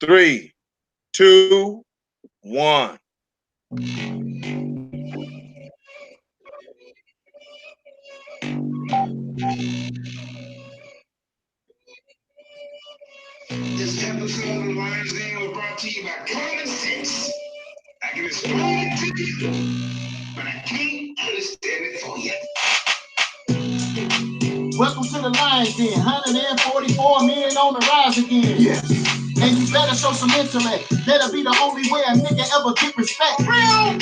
3, 2, 1. This episode of Lions Den was brought to you by Common Sense. I can explain it to you, but I can't understand it for you. Welcome to the Lions Den. 144 million on the rise again. Yes. And you better show some intellect. That'll be the only way a nigga ever get respect. Real.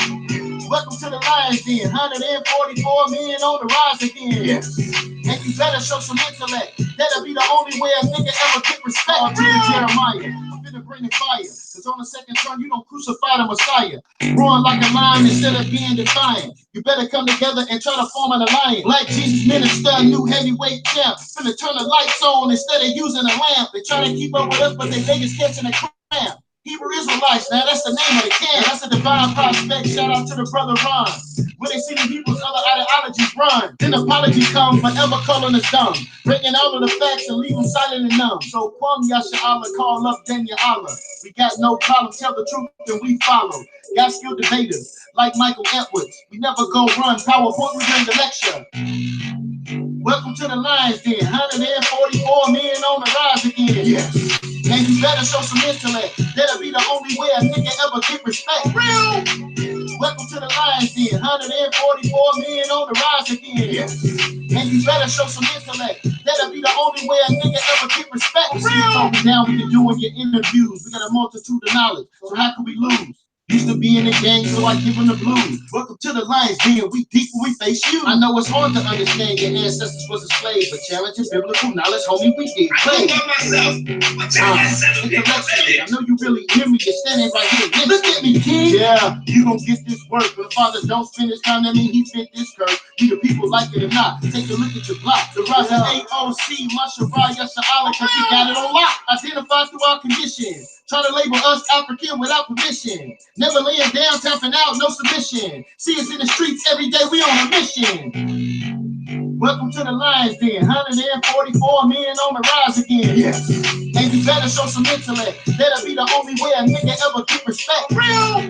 Welcome to the Lions Den. 144 million on the rise again. Yes. And you better show some intellect. That'll be the only way a nigga ever get respect. Real. Jeremiah. I'm finna bring the fire. Cause on the second turn, you don't crucify the Messiah. Roaring like a lion instead of being defiant. You better come together and try to form an alliance. BlackJesusMinister, new heavyweight champ. Finna turn the lights on instead of using a lamp. They try to keep up with us, but they niggas catching a cramp. Hebrew Israelites, now that's the name of the camp. That's a divine prospect. Shout out to the brother Ron. When they see the Hebrews, other ideologies run. Then apology comes, forever calling us dumb. Breaking all of the facts and leave them silent and numb. So YirmeYah, call up Daniel Allah. We got no problem, tell the truth and we follow. Got skilled debaters like Michael Edwards. We never go run, PowerPoint, we bring the lecture. Welcome to the Lions Den. 144 million on the rise again. Yes. And you better show some intellect. That'll be the only way a nigga ever get respect. Real. Welcome to the Lions Den. 144 million on the rise again. Yes. And you better show some intellect. That'll be the only way a nigga ever get respect. Real. Now we can do in your interviews. We got a multitude of knowledge. So how can we lose? Used to be in the gang, so I give them the blues. Welcome to the Lions Den, we deep when we face you. I know it's hard to understand your ancestors was a slave, but challenging biblical knowledge, homie, we did play. I know myself. Intellectually, I know you really hear me, you're standing right here. Look at me, king. Yeah, you gon' get this work. When the father don't spend his time, that mean he fit this curve. We the people like it or not, take a look at your block. The rise of AOC, YirmeYah, cause we got it on lock. Identify through our conditions. Try to label us African without permission. Never laying down, tapping out, no submission. See us in the streets every day, we on a mission. Welcome to the Lions Den. 144 million on the rise again. Yes. And you better show some intellect. That'll be the only way a nigga ever get respect. Real.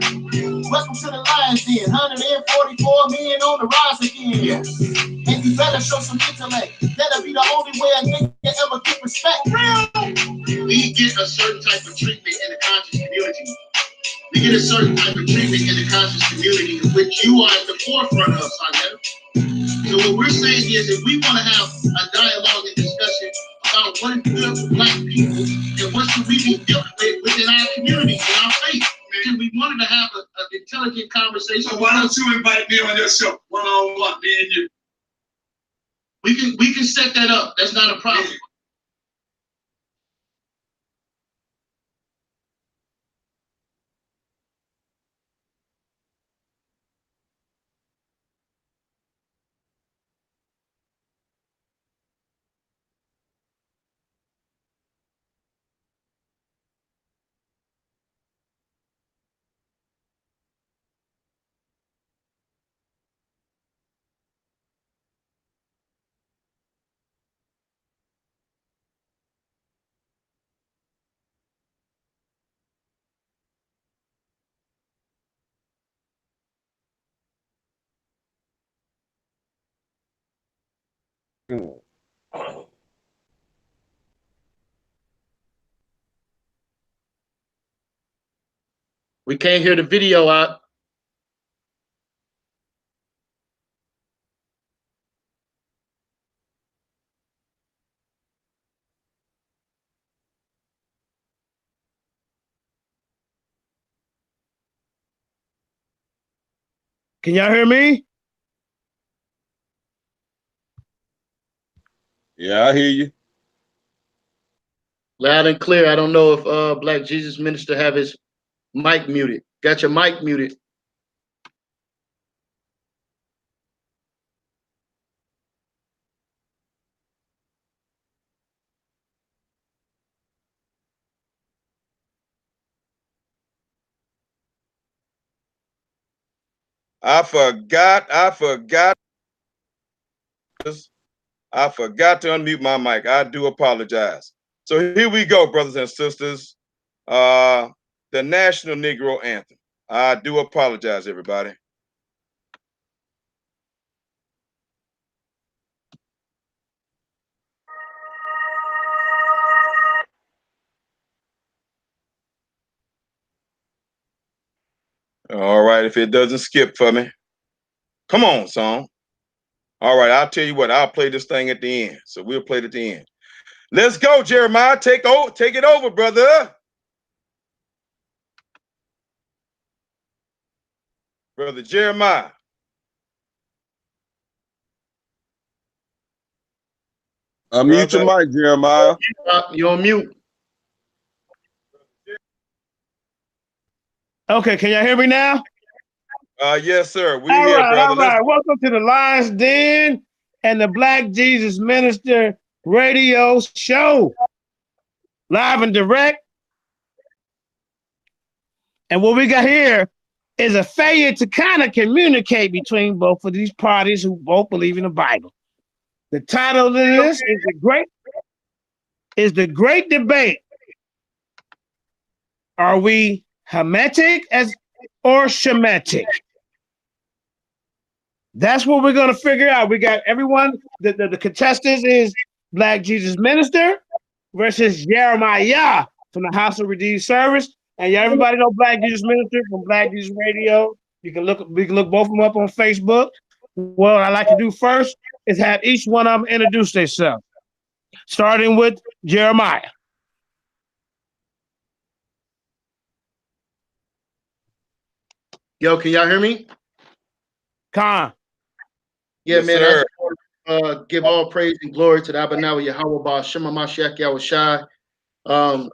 Welcome to the Lions Den. 144 million on the rise again. Yes. And you better show some intellect. That'll be the only way a nigga ever get respect. Real. We get a certain type of treatment in the conscious community. We get a certain type of treatment in the conscious community, which you are at the forefront of, Sonia. So what we're saying is, if we want to have a dialogue and discussion about what is good for Black people and what should we be dealing with within our community and our faith, and we wanted to have an intelligent conversation. So why don't you invite me on your show, one-on-one, me and you? We can set that up. That's not a problem. Yeah. We can't hear the video out. Can y'all hear me? Yeah, I hear you. Loud and clear. I don't know if BlackJesusMinister have his mic muted. Got your mic muted. I forgot to unmute my mic. I do apologize. So here we go, brothers and sisters. the National Negro Anthem. I do apologize, everybody. All right, if it doesn't skip for me. Come on, song. All right, I'll tell you what, I'll play this thing at the end. So we'll play it at the end. Let's go, Jeremiah. Take it over, brother. Brother Jeremiah. Unmute your mic, Jeremiah. You're on mute. Okay, can y'all hear me now? Yes, sir. We here, brother. All right. Welcome to the Lion's Den and the Black Jesus Minister radio show. Live and direct. And what we got here is a failure to kind of communicate between both of these parties who both believe in the Bible. The title of this is the Great Debate. Are we Hamitic or Shemitic? That's what we're going to figure out. We got everyone. The contestants is Black Jesus Minister versus YirmeYah from the House of Redeemed Service. And yeah, everybody know Black Jesus Minister from Black Jesus Radio. We can look both of them up on Facebook. What I like to do first is have each one of them introduce themselves, starting with YirmeYah. Yo, can y'all hear me? Khan. Yeah, yes, man. Sir. I give all praise and glory to the Abanawa Yahweh Ba Shema Mashiach Yahushai.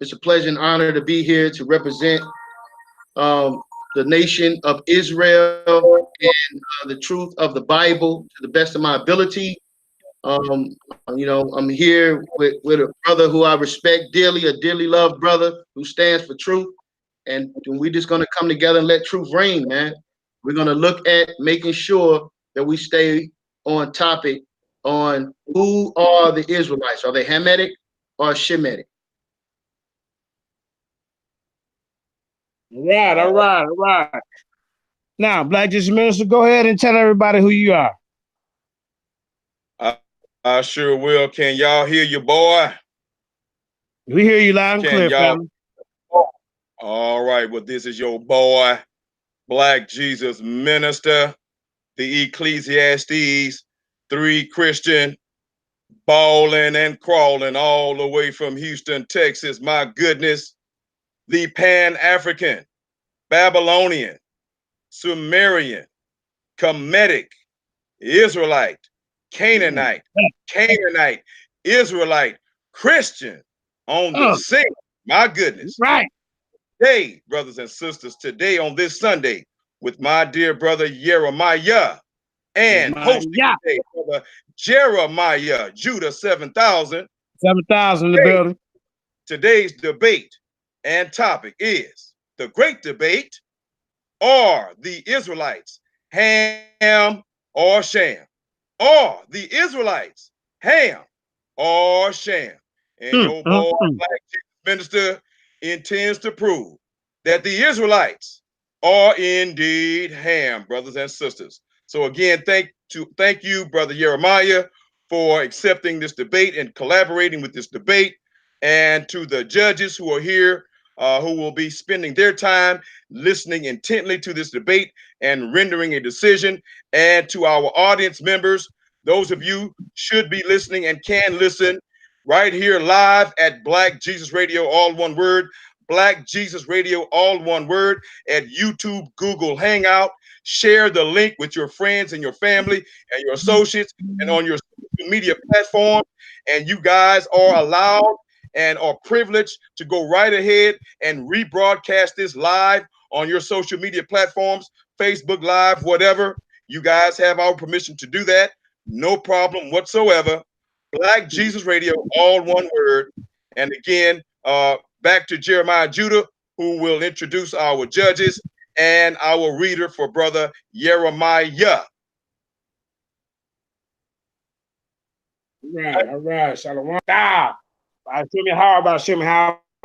It's a pleasure and honor to be here to represent the nation of Israel and the truth of the Bible to the best of my ability. You know, I'm here with a brother who I respect dearly, a dearly loved brother who stands for truth. And we're just going to come together and let truth reign, man. We're going to look at making sure that we stay on topic on who are the Israelites. Are they Hamitic or Shemitic? All right. Now, Black Jesus Minister, go ahead and tell everybody who you are. I sure will. Can y'all hear your boy? We hear you loud and clear, family. All right. Well, this is your boy, Black Jesus Minister, the Ecclesiastes 3 Christian, balling and crawling all the way from Houston, Texas. My goodness. The Pan-African, Babylonian, Sumerian, Kemetic, Israelite, Canaanite, Israelite, Christian on the scene. My goodness. Right. Hey, brothers and sisters, today on this Sunday with my dear brother YirmeYah and hosting today, brother Jeremiah, Judah 7000. 7,000 in the building. Today's debate and topic is the great debate. Are the Israelites Ham or Shem? Are the Israelites Ham or Shem? And your boy, Black Jesus Minister, intends to prove that the Israelites are indeed Ham, brothers and sisters. So again, thank you, brother YirmeYah, for accepting this debate and collaborating with this debate, and to the judges who are here, who will be spending their time listening intently to this debate and rendering a decision, and to our audience members, those of you should be listening and can listen right here live at Black Jesus Radio, all one word, Black Jesus Radio, all one word, at YouTube, Google Hangout. Share the link with your friends and your family and your associates and on your social media platform. And you guys are allowed and are privileged to go right ahead and rebroadcast this live on your social media platforms, Facebook Live, whatever. You guys have our permission to do that. No problem whatsoever. Black Jesus Radio, all one word. And again, back to Jeremiah Judah, who will introduce our judges and our reader for brother YirmeYah. All right. Shalom. Show me how about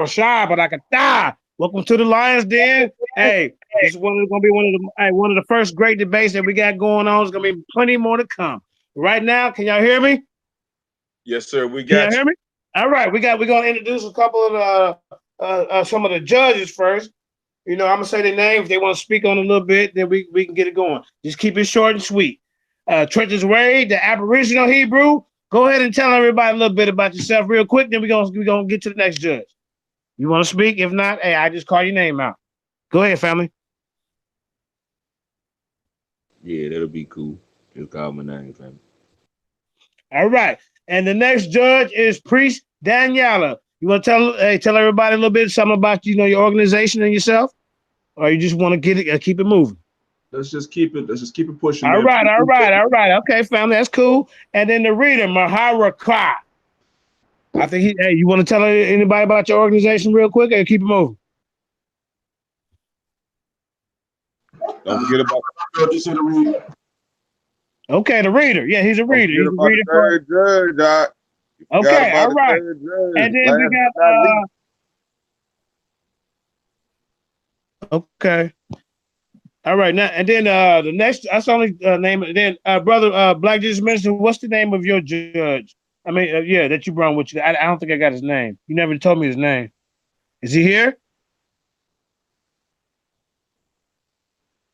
shy, but I can die. Welcome to the Lions Den. Hey, this is gonna be one of the first great debates that we got going on. There's gonna be plenty more to come. Right now, can y'all hear me? Yes, sir. We Can got y'all hear me? All right, we're gonna introduce a couple of some of the judges first. You know, I'm gonna say their name. If they want to speak on a little bit, then we can get it going. Just keep it short and sweet. Trenches Wade, the Aboriginal Hebrew. Go ahead and tell everybody a little bit about yourself real quick. Then we're gonna get to the next judge. You want to speak? If not, hey, I just call your name out. Go ahead, family. Yeah, that'll be cool. Just call my name, family. All right. And the next judge is Priest Daniela. You want to tell everybody a little bit something about your organization and yourself, or you just want to get it keep it moving? Let's just keep it pushing. All right. Okay, family, that's cool. And then the reader, Mahara Kha. I think you want to tell anybody about your organization real quick, or keep it moving? Don't forget about the reader. Okay, the reader. Yeah, he's a reader. He's a reader third judge. Okay, all right. And then we got okay. All right, now and then the next that's only name. Then brother BlackJesusMinister, what's the name of your judge? I mean, yeah, that you brought with you. I don't think I got his name. You never told me his name. Is he here?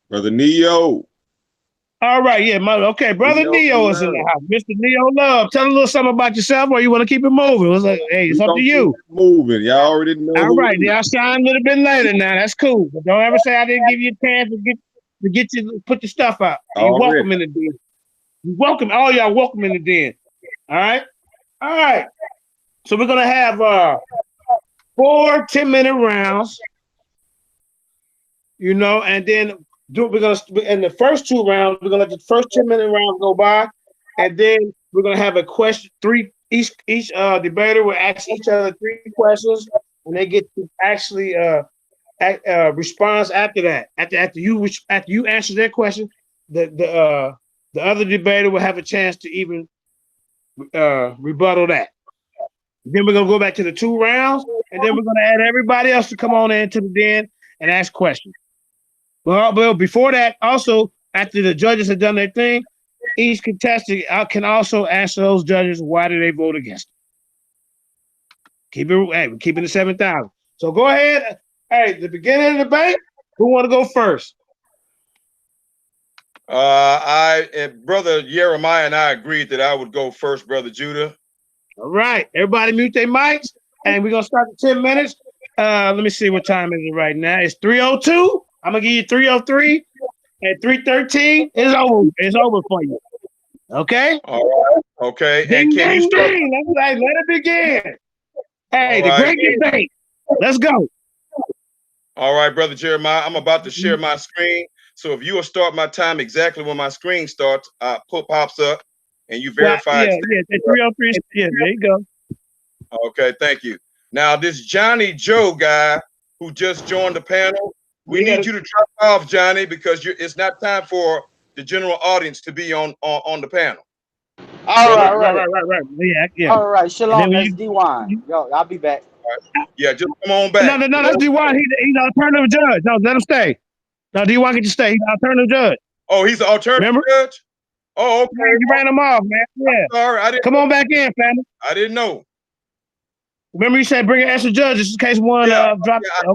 Brother Neo. All right, yeah, okay, brother Neo is in the house. Mr. Neo Love, tell a little something about yourself, or you want to keep it moving? It's like, hey, it's up to you. Moving, y'all already know. All right, y'all shine a little bit later now. That's cool, but don't ever say I didn't give you a chance to get you put your stuff out. You're welcome in the den. You welcome, all y'all welcome in the den. All right. So we're gonna have 4 10-minute rounds, and then we're gonna in the first 2 rounds, we're gonna let the first 10-minute rounds go by, and then we're gonna have a question. Each debater will ask each other 3 questions, and they get to actually response after that. After you answer their question, the other debater will have a chance to even rebuttal that. Then we're gonna go back to the 2 rounds, and then we're gonna add everybody else to come on into the den and ask questions. Well, before that, also after the judges have done their thing, each contestant can also answer those judges why did they vote against it. We're keeping it 7,000. So go ahead. Hey, the beginning of the debate. Who want to go first? Brother YirmeYah and I agreed that I would go first, Brother Judah. All right, everybody mute their mics, and we're gonna start in 10 minutes. Let me see what time is it right now. It's 3:02. I'm gonna give you 3:03 and 3:13. It's over. It's over for you. Okay. All right. Okay. Ding, and can ding, you start? ding. Let it begin. Hey, the great debate. Let's go. All right, Brother YirmeYah. I'm about to share my screen. So if you will start my time exactly when my screen starts, pops up, and you verify. Yeah, 3:03. Yeah, there you go. Okay, thank you. Now, this Johnny Joe guy who just joined the panel, we need you to drop off, Johnny, because it's not time for the general audience to be on the panel. All right. Yeah. All right, shalom, that's D1. Yo, I'll be back. Right. Yeah, just come on back. No, that's D1. He's an alternative judge. No, let him stay. No, D1 get to stay. He's an alternative judge. Oh, he's an alternative judge? Oh, okay. You ran him off, man. Yeah. Sorry, I didn't. Come on back in, family. I didn't know. Remember you said bring an extra judge just in case one dropped.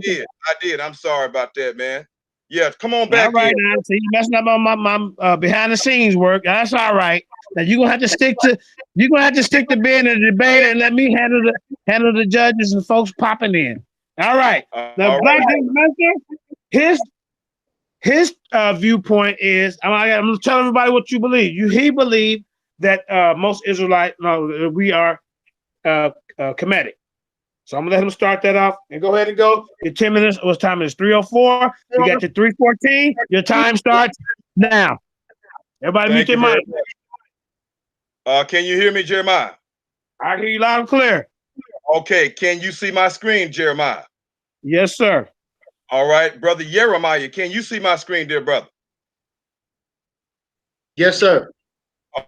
Yeah, I did. I'm sorry about that, man. Yeah, come on back. All right, now. So you messing up on my behind the scenes work. That's all right. Now you're gonna have to stick to being in the debate and let me handle the judges and folks popping in. All right. Now BlackJesusMinister, his viewpoint is I'm gonna tell everybody what you believe. He believes that most Israelite we are Kemetic. So I'm gonna let him start that off and go ahead and go. Your 10 minutes. What time is 3:04? You got your 3:14. Your time starts now. Everybody mute your mic. Can you hear me, YirmeYah? I hear you loud and clear. Okay. Can you see my screen, YirmeYah? Yes, sir. All right, Brother YirmeYah, can you see my screen, dear brother? Yes, sir.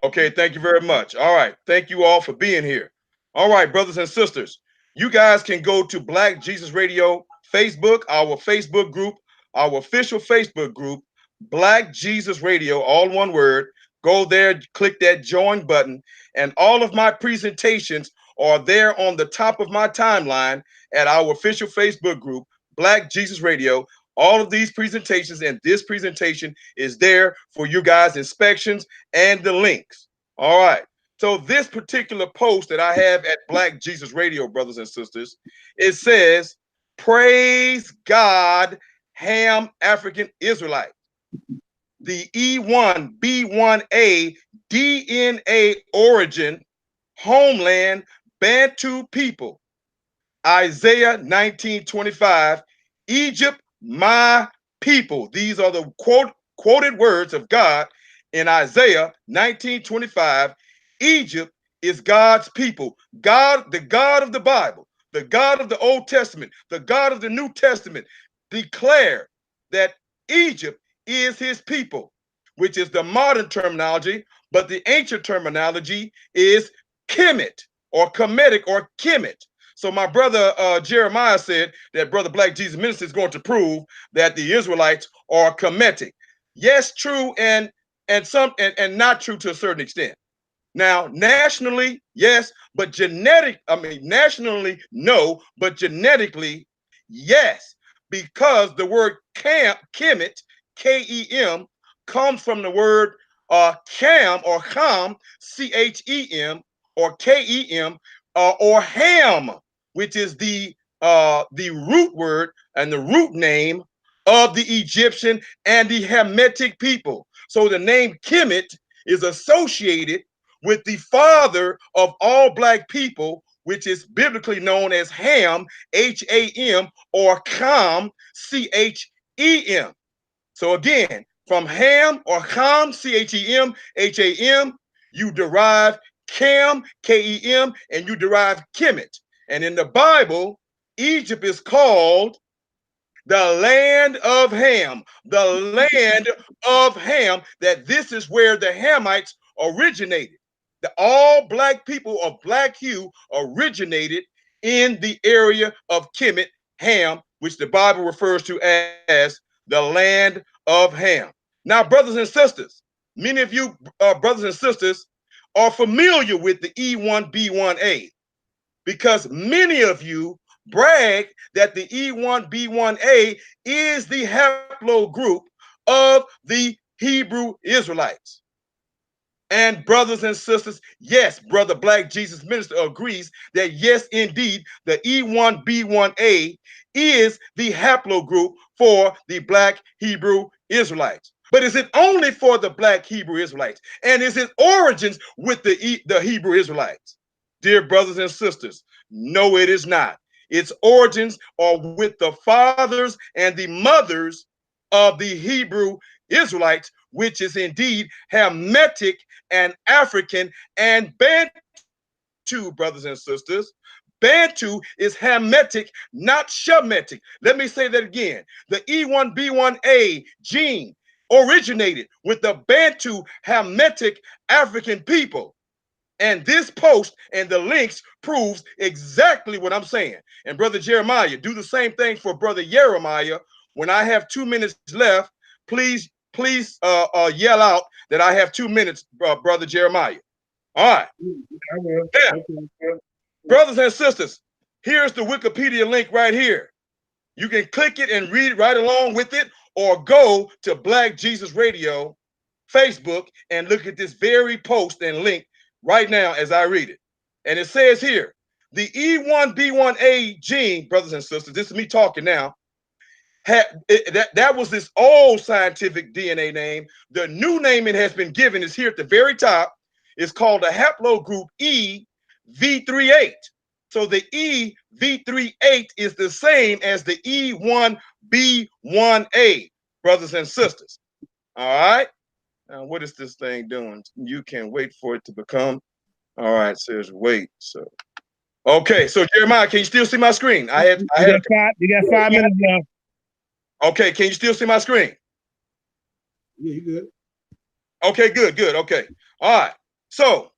Okay, thank you very much. All right, thank you all for being here. All right, brothers and sisters, you guys can go to Black Jesus Radio Facebook, our Facebook group, our official Facebook group, Black Jesus Radio, all one word. Go there, click that join button, and all of my presentations are there on the top of my timeline at our official Facebook group, Black Jesus Radio. All of these presentations and this presentation is there for you guys' inspections and the links. All right. So this particular post that I have at Black Jesus Radio, brothers and sisters, it says, praise God, Ham African Israelite. The E1B1A DNA origin, homeland, Bantu people. Isaiah 19:25, Egypt, my people. These are the quoted words of God in Isaiah 19:25. Egypt is God's people. God, the God of the Bible, the God of the Old Testament, the God of the New Testament, declared that Egypt is his people, which is the modern terminology, but the ancient terminology is Kemet or Kemetic or Kemet. So my brother Jeremiah said that brother Black Jesus Minister is going to prove that the Israelites are Kemetic. Yes, true, and not true to a certain extent. Now, nationally, yes, but nationally, no, but genetically, yes, because the word Kemet, K-E-M, comes from the word Cam or Ham, C-H-E-M, or K-E-M, or Ham, which is the root word and the root name of the Egyptian and the Hamitic people. So the name Kemet is associated with the father of all black people, which is biblically known as Ham, H-A-M, or Cham, C-H-E-M. So again, from Ham or Cham, C-H-E-M, H-A-M, you derive Cam, K-E-M, and you derive Kemet. And in the Bible, Egypt is called the land of Ham, the land of Ham, that this is where the Hamites originated. All black people of black hue originated in the area of Kemet, Ham, which the Bible refers to as the land of Ham. Now, brothers and sisters, many of you brothers and sisters are familiar with the E1B1A because many of you brag that the E1B1A is the haplogroup of the Hebrew Israelites. And brothers and sisters, yes, brother Black Jesus Minister agrees that yes, indeed, the E1B1A is the haplogroup for the Black Hebrew Israelites. But is it only for the Black Hebrew Israelites? And is it origins with the Hebrew Israelites? Dear brothers and sisters, no, it is not. Its origins are with the fathers and the mothers of the Hebrew Israelites, which is indeed Hamitic and African and Bantu, brothers and sisters. Bantu is Hamitic, not Shemitic. Let me say that again. The E1B1A gene originated with the Bantu Hamitic African people. And this post and the links proves exactly what I'm saying. And brother Jeremiah, do the same thing for brother YirmeYah. When I have 2 minutes left, please yell out that I have 2 minutes, brother Jeremiah. All right. Now, brothers and sisters, here's the Wikipedia link right here. You can click it and read right along with it, or go to Black Jesus Radio Facebook and look at this very post and link right now as I read it. And it says here, the E1B1A gene, brothers and sisters, this is me talking now, that was this old scientific DNA name. The new name it has been given is here at the very top. It's called a haplogroup EV38. So the EV38 is the same as the E1B1A, brothers and sisters. All right. Now, what is this thing doing? You can wait for it to become. All right, it says wait. So, okay. So Jeremiah, can you still see my screen? You got 5 minutes left. Okay. Can you still see my screen? Yeah, you good. Okay, good. Okay. All right. So,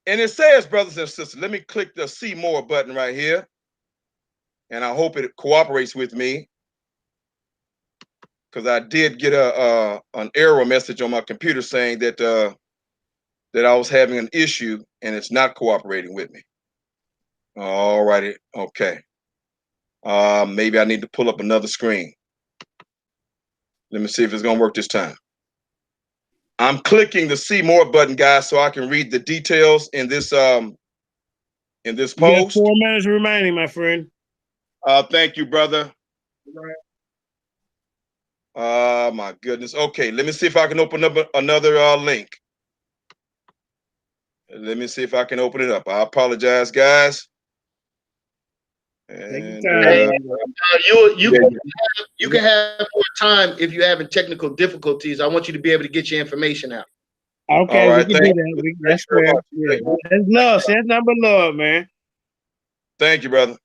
and it says, brothers and sisters, let me click the see more button right here. and I hope it cooperates with me, because I did get an error message on my computer saying that that I was having an issue and it's not cooperating with me. All righty, okay. Maybe I need to pull up another screen. Let me see if it's gonna work this time. I'm clicking the see more button, guys, so I can read the details in this post. You got 4 minutes remaining, my friend. Thank you, brother. My goodness. Okay, let me see if I can open up another link. Let me see if I can open it up. I apologize, guys. And, you can have more time if you're having technical difficulties. I want you to be able to get your information out. Okay, all right, we can do that. That's fair. Yeah. That's love. That's number love, man. Thank you, brother.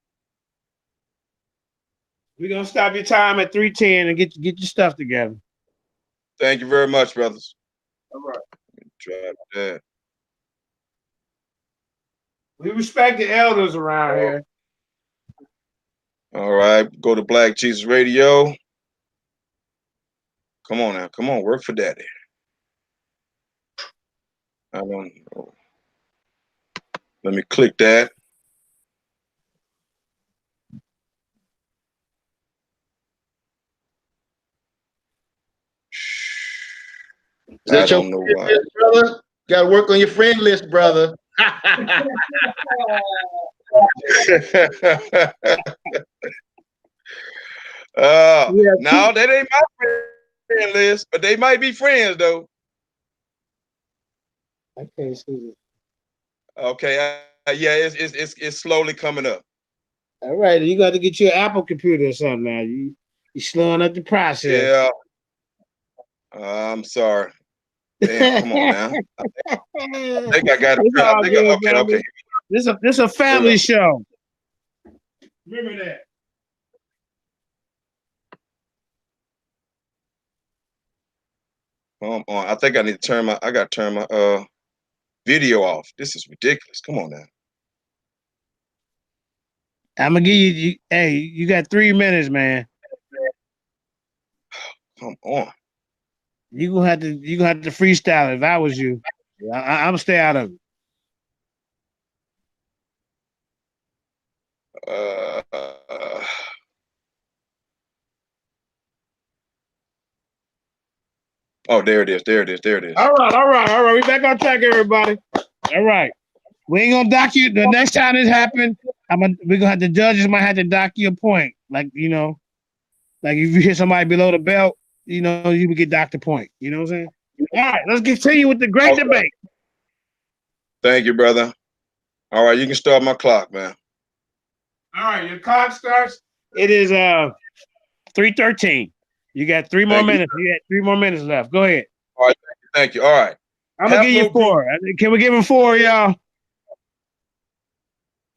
We're gonna stop your time at 3:10 and get your stuff together. Thank you very much, brothers. All right. Try that. We respect the elders around here. All right, go to Black Jesus Radio. Come on now, come on, work for daddy. I don't know. Let me click that. I don't know why. Brother? Got to work on your friend list, brother. Now that ain't my friend list, but they might be friends though. I can't see it. Okay, yeah, it's slowly coming up. All right, you got to get your Apple computer or something now. You're slowing up the process. Yeah. I'm sorry. Damn, come on now. I think I got it. Okay. This a family show. Remember that. Come on. I think I need to turn my video off. This is ridiculous. Come on now. I'm gonna give you hey, you got 3 minutes, man. Come on. You gonna have to freestyle it. If I was you, I'm gonna stay out of it. Oh, there it is. All right. We back on track, everybody. All right. We ain't gonna dock you. The next time this happens, we're gonna have the judges might have to dock you a point. Like, like if you hit somebody below the belt, you would get docked a point. You know what I'm saying? All right, let's continue with the great debate. Thank you, brother. All right, you can start my clock, man. All right, your clock starts. It is 3:13. You got 3 more minutes. You got 3 more minutes left. Go ahead. All right, thank you. All right. I'm gonna give you 4. Can we give him 4, y'all?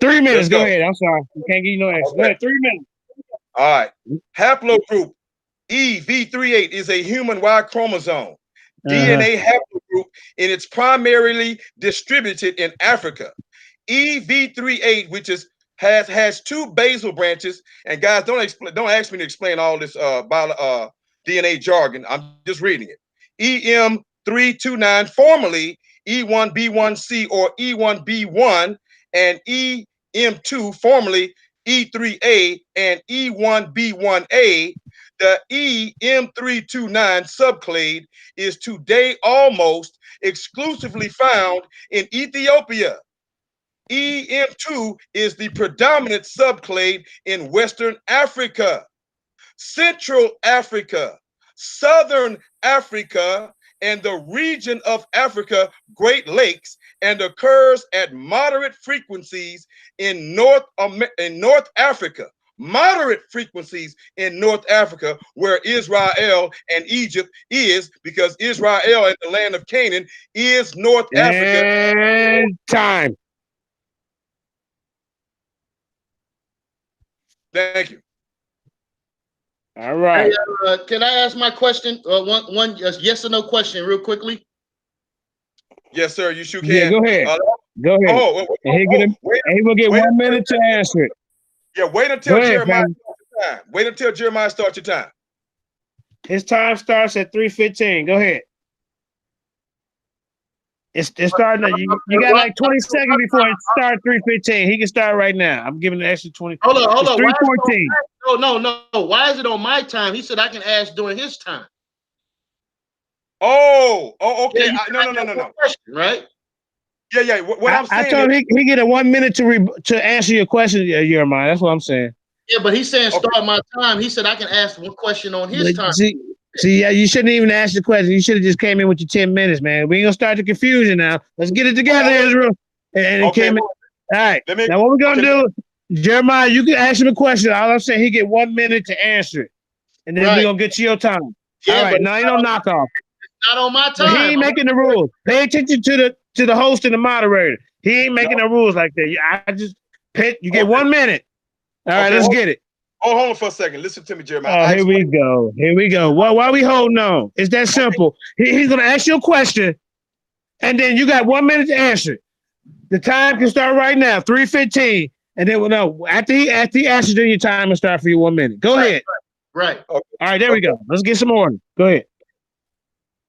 3 minutes. Go ahead. I'm sorry. We can't give you no extra. Go ahead. 3 minutes. All right. Haplogroup EV38 is a human Y chromosome. DNA haplogroup, and it's primarily distributed in Africa. EV38, which has 2 basal branches, and guys, don't ask me to explain all this DNA jargon. I'm just reading it. EM329, formerly E1B1C or E1B1, and EM2, formerly E3A and E1B1A. The EM329 subclade is today almost exclusively found in Ethiopia. EM2 is the predominant subclade in Western Africa, Central Africa, Southern Africa, and the region of Africa, Great Lakes, and occurs at moderate frequencies in North Africa. Moderate frequencies in North Africa, where Israel and Egypt is, because Israel and the land of Canaan is North Africa. And time. Thank you. All right. Hey, can I ask my question? One yes or no question, real quickly. Yes, sir. You sure can. Yeah, go ahead. Go ahead. He will get 1 minute to answer it. Yeah, wait until Jeremiah starts your time. Wait until Jeremiah starts your time. His time starts at 3:15. Go ahead. It's starting. You got like 20 seconds before it starts. 3:15. He can start right now. I'm giving the extra 20. Hold on. It's 3:14. No. Why is it on my time? He said I can ask during his time. Oh, okay. Yeah, No. Question, right? Yeah. What I'm saying I told him he get a 1 minute to answer your question, YirmeYah. That's what I'm saying. Yeah, but he's saying start my time. He said I can ask one question on his time. See, yeah, you shouldn't even ask the question. You should have just came in with your 10 minutes, man. We ain't gonna start the confusion now. Let's get it together, Israel. And it came in. All right. Now what we're gonna do, Jeremiah, you can ask him a question. All I'm saying, he get 1 minute to answer it, and then we're gonna get to your time. Yeah, all right. Now ain't no knockoff. Not on my time. He ain't making the rules. Pay attention to the host and the moderator. He ain't making the rules like that. I just pick. You get 1 minute. All right, let's get it. Hold on for a second. Listen to me, Jeremiah. Oh, here we go. Why we holding on? It's that simple. He's gonna ask you a question, and then you got 1 minute to answer it. The time can start right now, 3:15, and then after he answers, then your time will start for you 1 minute. Go ahead. Right. All right, there we go. Let's get some order. Go ahead.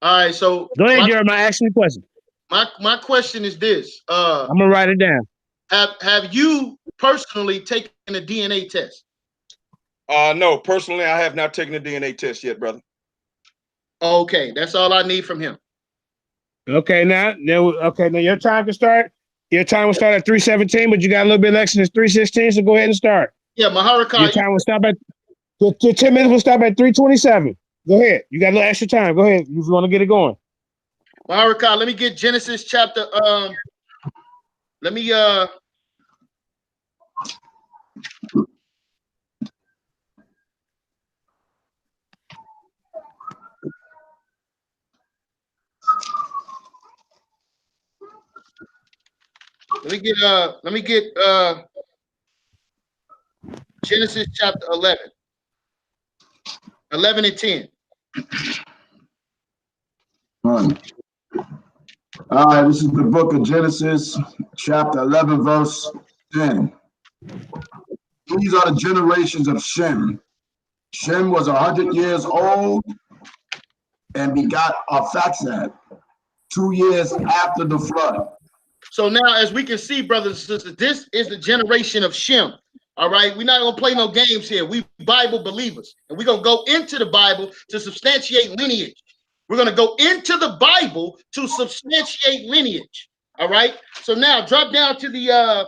All right, so go ahead, Jeremiah. Ask me a question. My question is this. I'm gonna write it down. Have you personally taken a DNA test? No, personally, I have not taken a DNA test yet, brother. Okay, that's all I need from him. Okay, now your time can start. Your time will start at 3:17, but you got a little bit extra. It's 3:16, so go ahead and start. Yeah, Maharakal. Your time will stop at your 10 minutes will stop at 3:27. Go ahead. You got a little extra time. Go ahead. If you want to get it going. Maharakal, let me get Genesis chapter. Let me get Genesis chapter 11 and 10. All right, this is the book of Genesis, chapter 11, verse 10. These are the generations of Shem. Shem was 100 years old and begot Arphaxad 2 years after the flood. So now, as we can see, brothers and sisters, this is the generation of Shem. All right, we're not gonna play no games here. We Bible believers, and we're gonna go into the Bible to substantiate lineage. We're gonna go into the Bible to substantiate lineage. All right. So now, drop down to the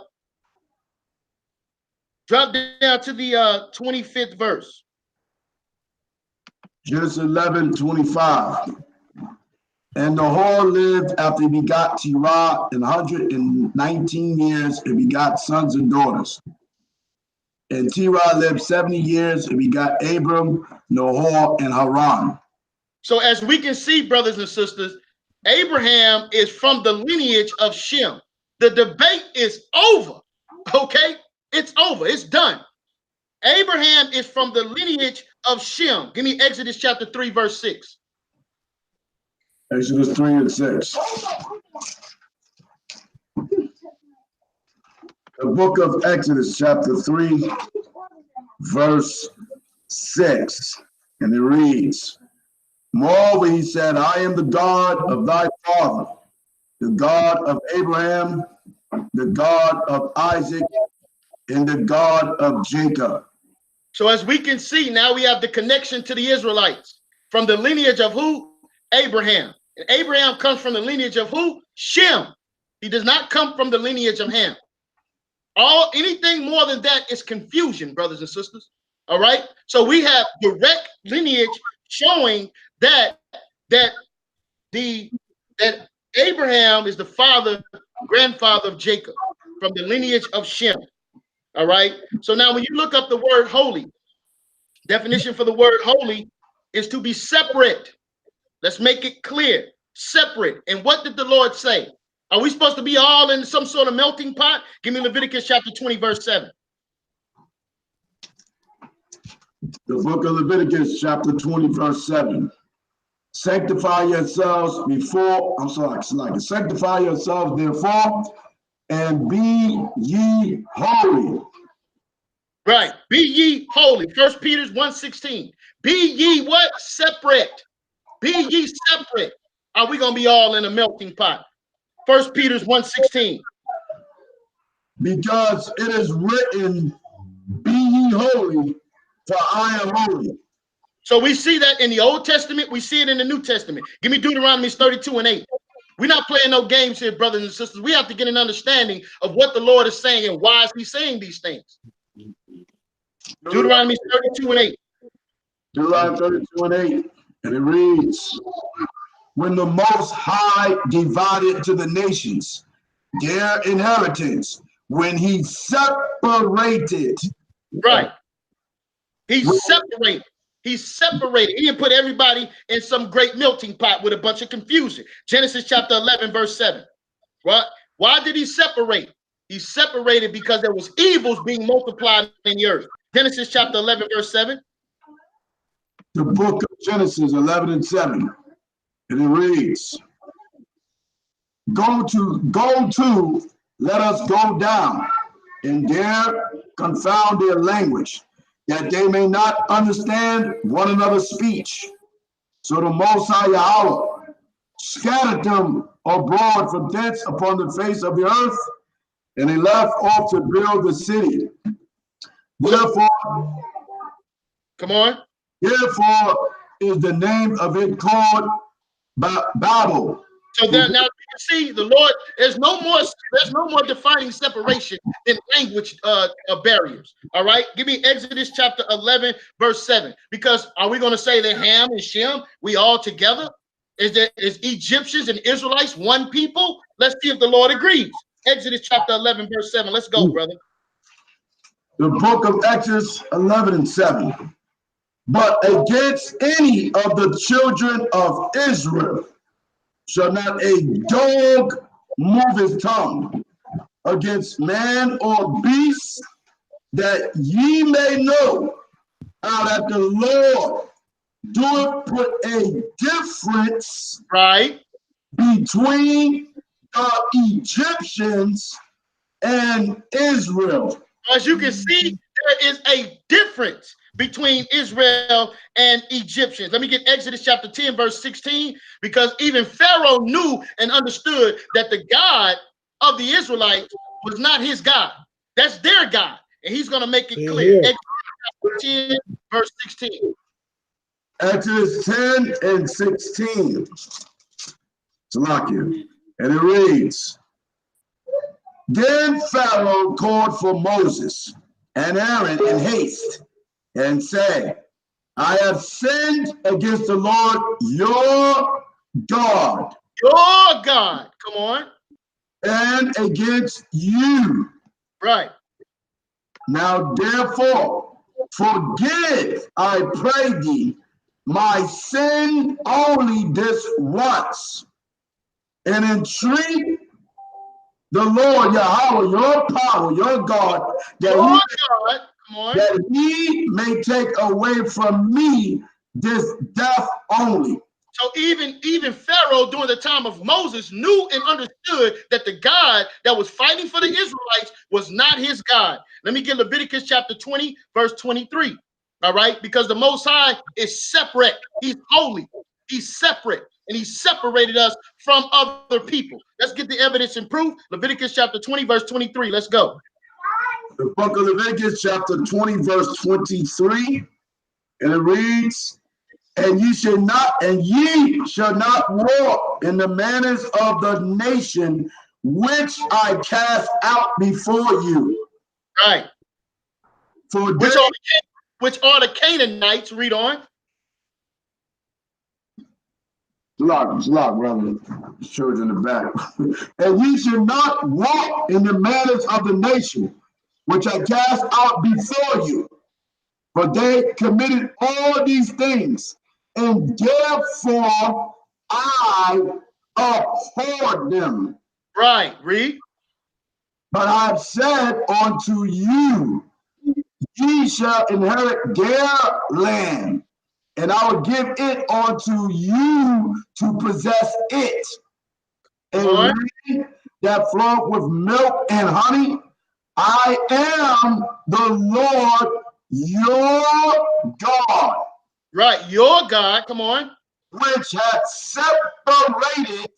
25th verse. Genesis 11:25. And the whore lived after he begot Terah 119 years and begot sons and daughters. And Terah lived 70 years and begot Abram, Nahor, and Haran. So as we can see, brothers and sisters, Abraham is from the lineage of Shem. The debate is over. Okay, it's over. It's done. Abraham is from the lineage of Shem. Give me Exodus chapter 3, verse 6. Exodus 3 and 6. The book of Exodus, chapter 3, verse 6. And it reads, moreover, he said, I am the God of thy father, the God of Abraham, the God of Isaac, and the God of Jacob. So as we can see, now we have the connection to the Israelites from the lineage of who? Abraham. And Abraham comes from the lineage of who? Shem. He does not come from the lineage of Ham. Anything more than that is confusion, brothers and sisters. All right. So we have direct lineage showing that Abraham is the grandfather of Jacob from the lineage of Shem. All right. So now when you look up the word holy, definition for the word holy is to be separate. Let's make it clear. Separate. And what did the Lord say? Are we supposed to be all in some sort of melting pot? Give me Leviticus chapter 20, verse 7. The book of Leviticus, chapter 20, verse 7. Sanctify yourselves sanctify yourselves therefore, and be ye holy, Right. Be ye holy. 1 Peter 1:16. Be ye what? Separate. Be ye separate. Are we going to be all in a melting pot? 1 Peter 1:16. Because it is written, be ye holy, for I am holy. So we see that in the Old Testament. We see it in the New Testament. Give me Deuteronomy 32:8. We're not playing no games here, brothers and sisters. We have to get an understanding of what the Lord is saying and why is he saying these things. Deuteronomy 32:8. Deuteronomy 32:8. And it reads, when the Most High divided to the nations their inheritance, when he separated. Right. He separated. He separated. He didn't put everybody in some great melting pot with a bunch of confusion. Genesis chapter 11, verse 7. What? Why did he separate? He separated because there was evils being multiplied in the earth. Genesis chapter 11, verse 7. The book of Genesis 11:7. And it reads, go to, let us go down, and there confound their language, that they may not understand one another's speech. So the Most High Yahweh scattered them abroad from thence upon the face of the earth, and they left off to build the city. Therefore, come on. Therefore is the name of it called Babel. So there, now you can see the Lord. There's no more defining separation than language barriers. All right, give me Exodus chapter 11, verse 7. Because are we going to say that Ham and Shem, we all together? Is Egyptians and Israelites one people? Let's see if the Lord agrees. Exodus chapter 11, verse 7. Let's go, brother. The book of Exodus 11:7. But against any of the children of Israel shall not a dog move his tongue against man or beast, that ye may know how that the Lord doeth put a difference right between the Egyptians and Israel. As you can see, there is a difference between Israel and Egyptians. Let me get Exodus chapter 10, verse 16, because even Pharaoh knew and understood that the God of the Israelites was not his God. That's their God. And he's going to make it clear. Exodus chapter 10, verse 16. Exodus 10 and 16. Salakia. And it reads, then Pharaoh called for Moses and Aaron in haste and said, I have sinned against the Lord your God. Your God. Come on. And against you. Right. Now therefore, forgive, I pray thee, my sin only this once, and entreat the Lord Yahweh, your power, your God, that he may take away from me this death only. So even Pharaoh during the time of Moses knew and understood that the God that was fighting for the Israelites was not his God. Let me get Leviticus chapter 20, verse 23. All right, because the Most High is separate. He's holy. He's separate. And he separated us from other people. Let's get the evidence and proof. Leviticus chapter 20, verse 23. Let's go. The book of Leviticus chapter 20, verse 23. And it reads, and ye shall not walk in the manners of the nation which I cast out before you. Right. For which are the Canaanites. Read on. It's locked, brother. Children in the back. And ye shall not walk in the manners of the nation which I cast out before you. For they committed all these things, and therefore I abhorred them. Right, read. But I have said unto you, ye shall inherit their land, and I will give it unto you to possess it. A land that floweth with milk and honey, I am the Lord your God. Right, your God, come on. Which had separated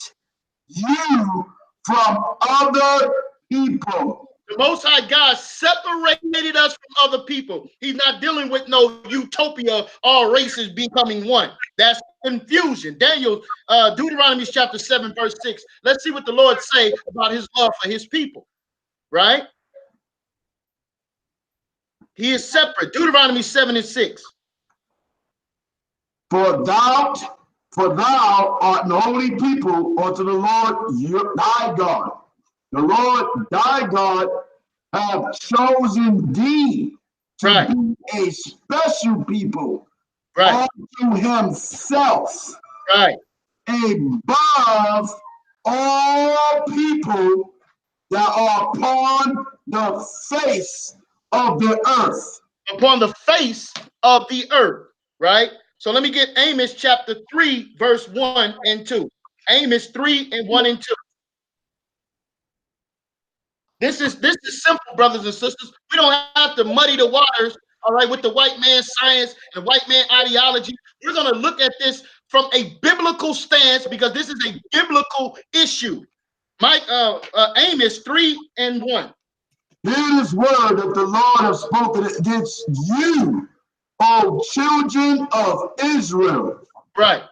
you from other people. The Most High God separated us from other people. He's not dealing with no utopia, all races becoming one. That's confusion. Deuteronomy chapter 7, verse 6. Let's see what the Lord say about his love for his people, right? He is separate. Deuteronomy 7 and 6. For thou art an holy people unto the Lord thy God. The Lord thy God hath chosen thee to be a special people unto himself, above all people that are upon the face of the earth. Upon the face of the earth, right? So let me get Amos chapter 3, verse 1 and 2. Amos 3 and 1 and 2. This is simple, brothers and sisters. We don't have to muddy the waters, all right, with the white man science and white man ideology. We're going to look at this from a biblical stance because this is a biblical issue. Amos 3 and 1. Hear this word that the Lord has spoken against you, O children of Israel. Right.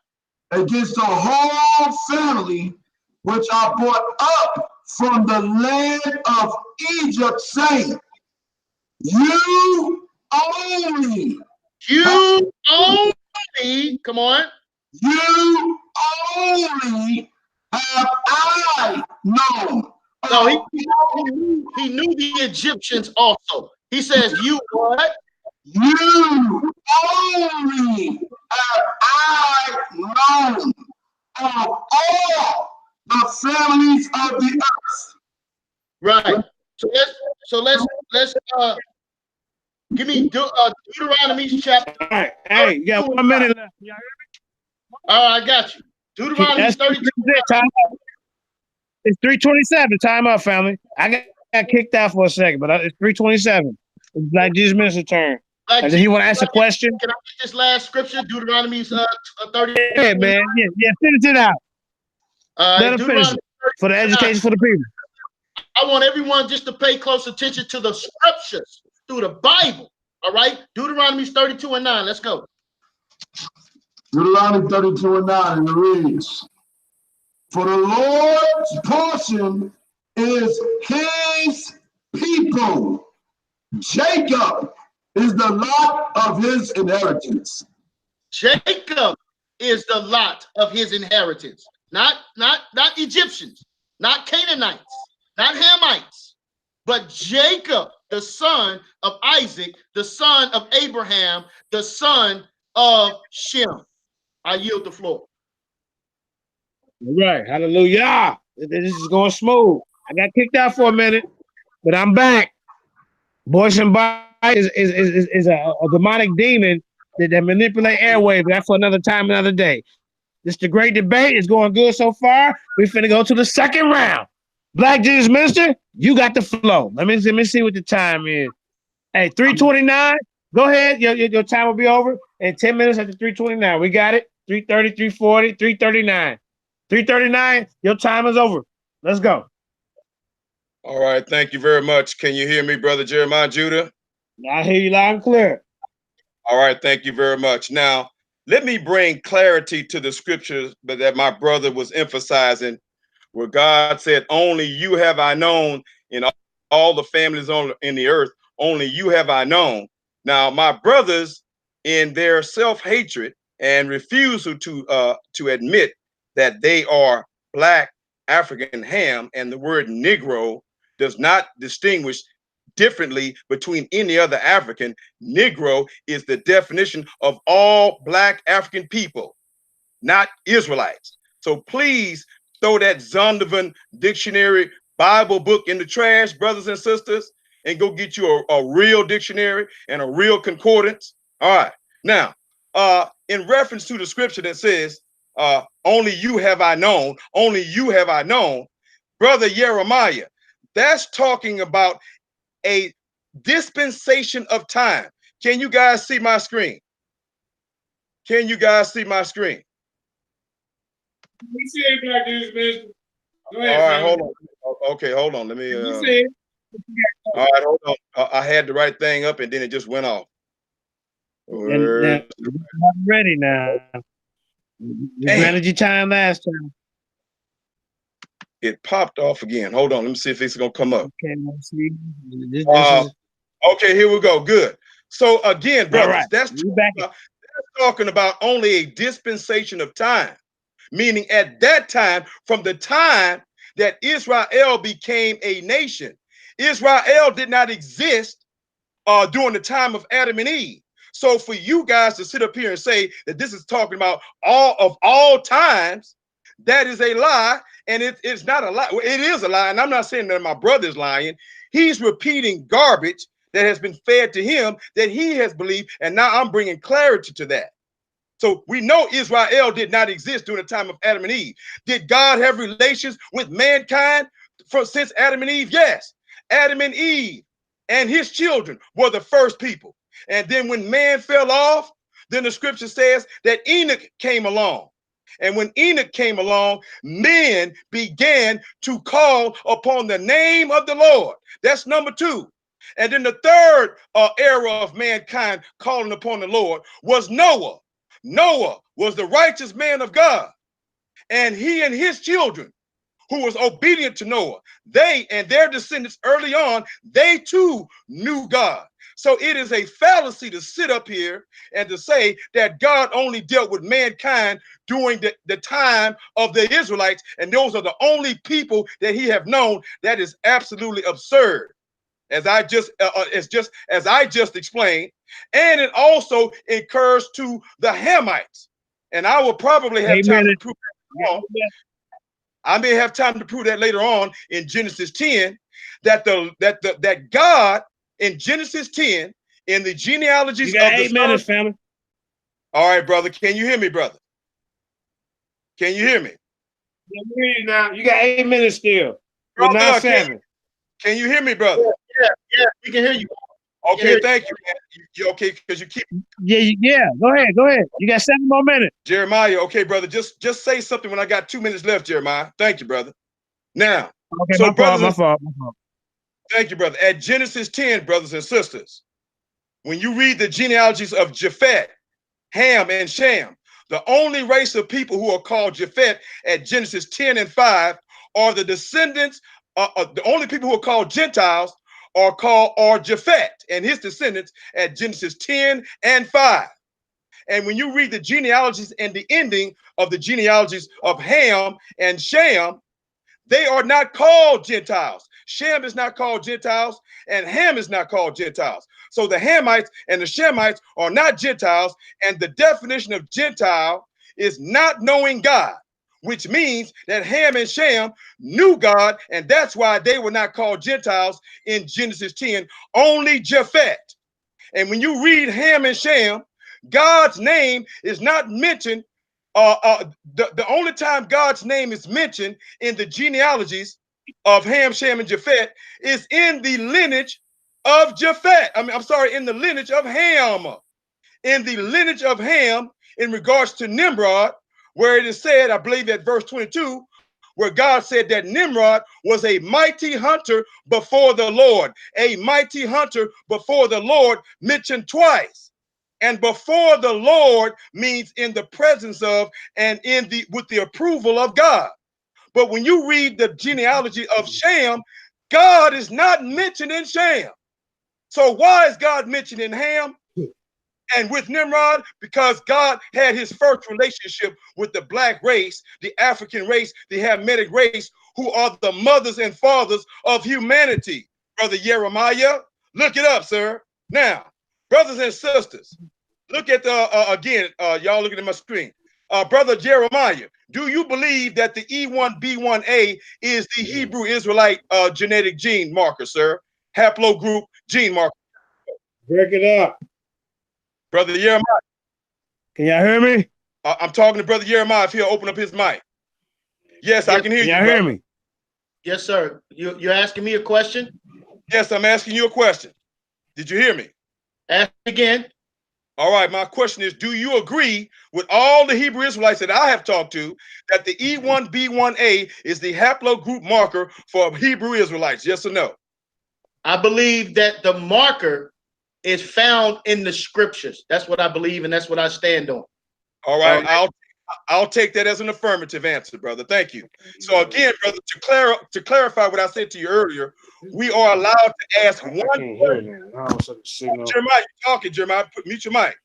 Against the whole family which I brought up from the land of Egypt, saying, you only, come on. You only have I known. No, he knew the Egyptians also. He says, you what? You only have I known of all the families of the earth. Right. So let's give me Deuteronomy chapter. All right. Hey, you got 1 minute left. You all right, I got you. Deuteronomy 32. It's 3:27. Time up, family. I got kicked out for a second, but it's 3:27. It's BlackJesusMinister turn. And then he want to ask a question. Can I get this last scripture? Deuteronomy 30. Yeah, man. Yeah, finish it out. Let him finish it. For the education for the people. I want everyone just to pay close attention to the scriptures through the Bible. All right? Deuteronomy 32 and 9. Let's go. Deuteronomy 32 and 9, and it reads, for the Lord's portion is his people. Jacob is the lot of his inheritance. Jacob is the lot of his inheritance. Not Egyptians, not Canaanites, not Hamites, but Jacob, the son of Isaac, the son of Abraham, the son of Shem. I yield the floor. All right, hallelujah. This is going smooth. I got kicked out for a minute, but I'm back. Boys and Bite is a demonic demon that manipulate airwaves. That's for another time, another day. This the great debate. It's going good so far. We finna go to the second round. BlackJesusMinister, you got the flow. Let me see what the time is. Hey, 3:29. Go ahead. Your time will be over in 10 minutes after 3:29. We got it. 3:30, 3:40, 3:39. 3:39. Your time is over. Let's go. All right. Thank you very much. Can you hear me, Brother Jeremiah Judah? I hear you loud and clear. All right. Thank you very much. Now, let me bring clarity to the scriptures that my brother was emphasizing, where God said, only you have I known in all the families in the earth, only you have I known. Now, my brothers, in their self-hatred and refusal to admit that they are Black, African, Ham, and the word Negro does not distinguish differently between any other African. Negro is the definition of all Black African people, not Israelites. So please throw that Zondervan dictionary Bible book in the trash, brothers and sisters, and go get you a real dictionary and a real concordance. All right. Now, in reference to the scripture that says, only you have I known, only you have I known, Brother YirmeYah, that's talking about a dispensation of time. Can you guys see my screen? Can you guys see my screen? We see it, BlackJesusMinister. Go All ahead, right, family. hold on. Okay, hold on. Let me. We see it. All right, hold on. I had the right thing up, and then it just went off. Now, I'm ready now. You granted your time last time. It popped off again. Hold on. Let me see if it's gonna come up. Okay, let's see. This is... Okay, here we go. Good. So again, brothers, right. that's talking about only a dispensation of time, meaning at that time, from the time that Israel became a nation, Israel did not exist during the time of Adam and Eve. So for you guys to sit up here and say that this is talking about all times, that is a lie, and it's not a lie. It is a lie, and I'm not saying that my brother's lying. He's repeating garbage that has been fed to him that he has believed, and now I'm bringing clarity to that. So we know Israel did not exist during the time of Adam and Eve. Did God have relations with mankind since Adam and Eve? Yes. Adam and Eve and his children were the first people. And then when man fell off, then the scripture says that Enoch came along. And when Enoch came along, men began to call upon the name of the Lord. That's number two. And then the third era of mankind calling upon the Lord was Noah. Noah was the righteous man of God, and he and his children, who was obedient to Noah, they and their descendants early on, they too knew God. So it is a fallacy to sit up here and to say that God only dealt with mankind during the time of the Israelites, and those are the only people that he have known. That is absolutely absurd. As I just explained, and it also occurs to the Hamites, and I will probably have time to prove that. I may have time to prove that later on in Genesis 10, that God in Genesis 10 in the genealogies you got of the 8 minutes, family. All right, brother. Can you hear me, brother? Can you hear me? Yeah, we hear you now. You got 8 minutes still. But not 7. Can you hear me, brother? Yeah, we can hear you. Okay, thank you. You okay? Because you keep. Yeah. Go ahead. You got 7 more minutes. Jeremiah, okay, brother. Just say something when I got 2 minutes left, Jeremiah. Thank you, brother. Now, okay, so my fault. Thank you, brother. At Genesis 10, brothers and sisters, when you read the genealogies of Japheth, Ham, and Shem, the only race of people who are called Japheth at Genesis 10 and 5 are the descendants. The only people who are called Gentiles are Japheth and his descendants at Genesis 10 and 5. And when you read the genealogies and the ending of the genealogies of Ham and Shem, they are not called Gentiles. Shem is not called Gentiles, and Ham is not called Gentiles. So the Hamites and the Shemites are not Gentiles, and the definition of Gentile is not knowing God, which means that Ham and Shem knew God, and that's why they were not called Gentiles in Genesis 10, only Japheth. And when you read Ham and Shem, God's name is not mentioned. The only time God's name is mentioned in the genealogies of Ham, Shem, and Japheth is in the lineage of Japheth. In the lineage of Ham. In the lineage of Ham, in regards to Nimrod, where it is said, I believe at verse 22, where God said that Nimrod was a mighty hunter before the Lord. A mighty hunter before the Lord mentioned twice. And before the Lord means in the presence of and with the approval of God. But when you read the genealogy of Shem, God is not mentioned in Shem. So why is God mentioned in Ham and with Nimrod? Because God had his first relationship with the black race, the African race, the Hamitic race, who are the mothers and fathers of humanity. Brother YirmeYah, look it up, sir. Now, brothers and sisters, look at y'all looking at my screen. Brother YirmeYah, do you believe that the E1B1A is the Hebrew Israelite genetic gene marker, sir? Haplogroup gene marker. Break it up. Brother YirmeYah. Can y'all hear me? I'm talking to Brother YirmeYah if he'll open up his mic. Yes, I can hear you. Can y'all hear me? Yes, sir. You're asking me a question? Yes, I'm asking you a question. Did you hear me? Ask again. All right, my question is, do you agree with all the Hebrew Israelites that I have talked to that the E1B1A is the haplogroup marker for Hebrew Israelites? Yes or no? I believe that the marker is found in the scriptures. That's what I believe, and that's what I stand on. All right, I'll take that as an affirmative answer, brother. Thank you. So again, brother, to clarify what I said to you earlier, we are allowed to ask one question. Jeremiah, you talking, Jeremiah? Mute your mic.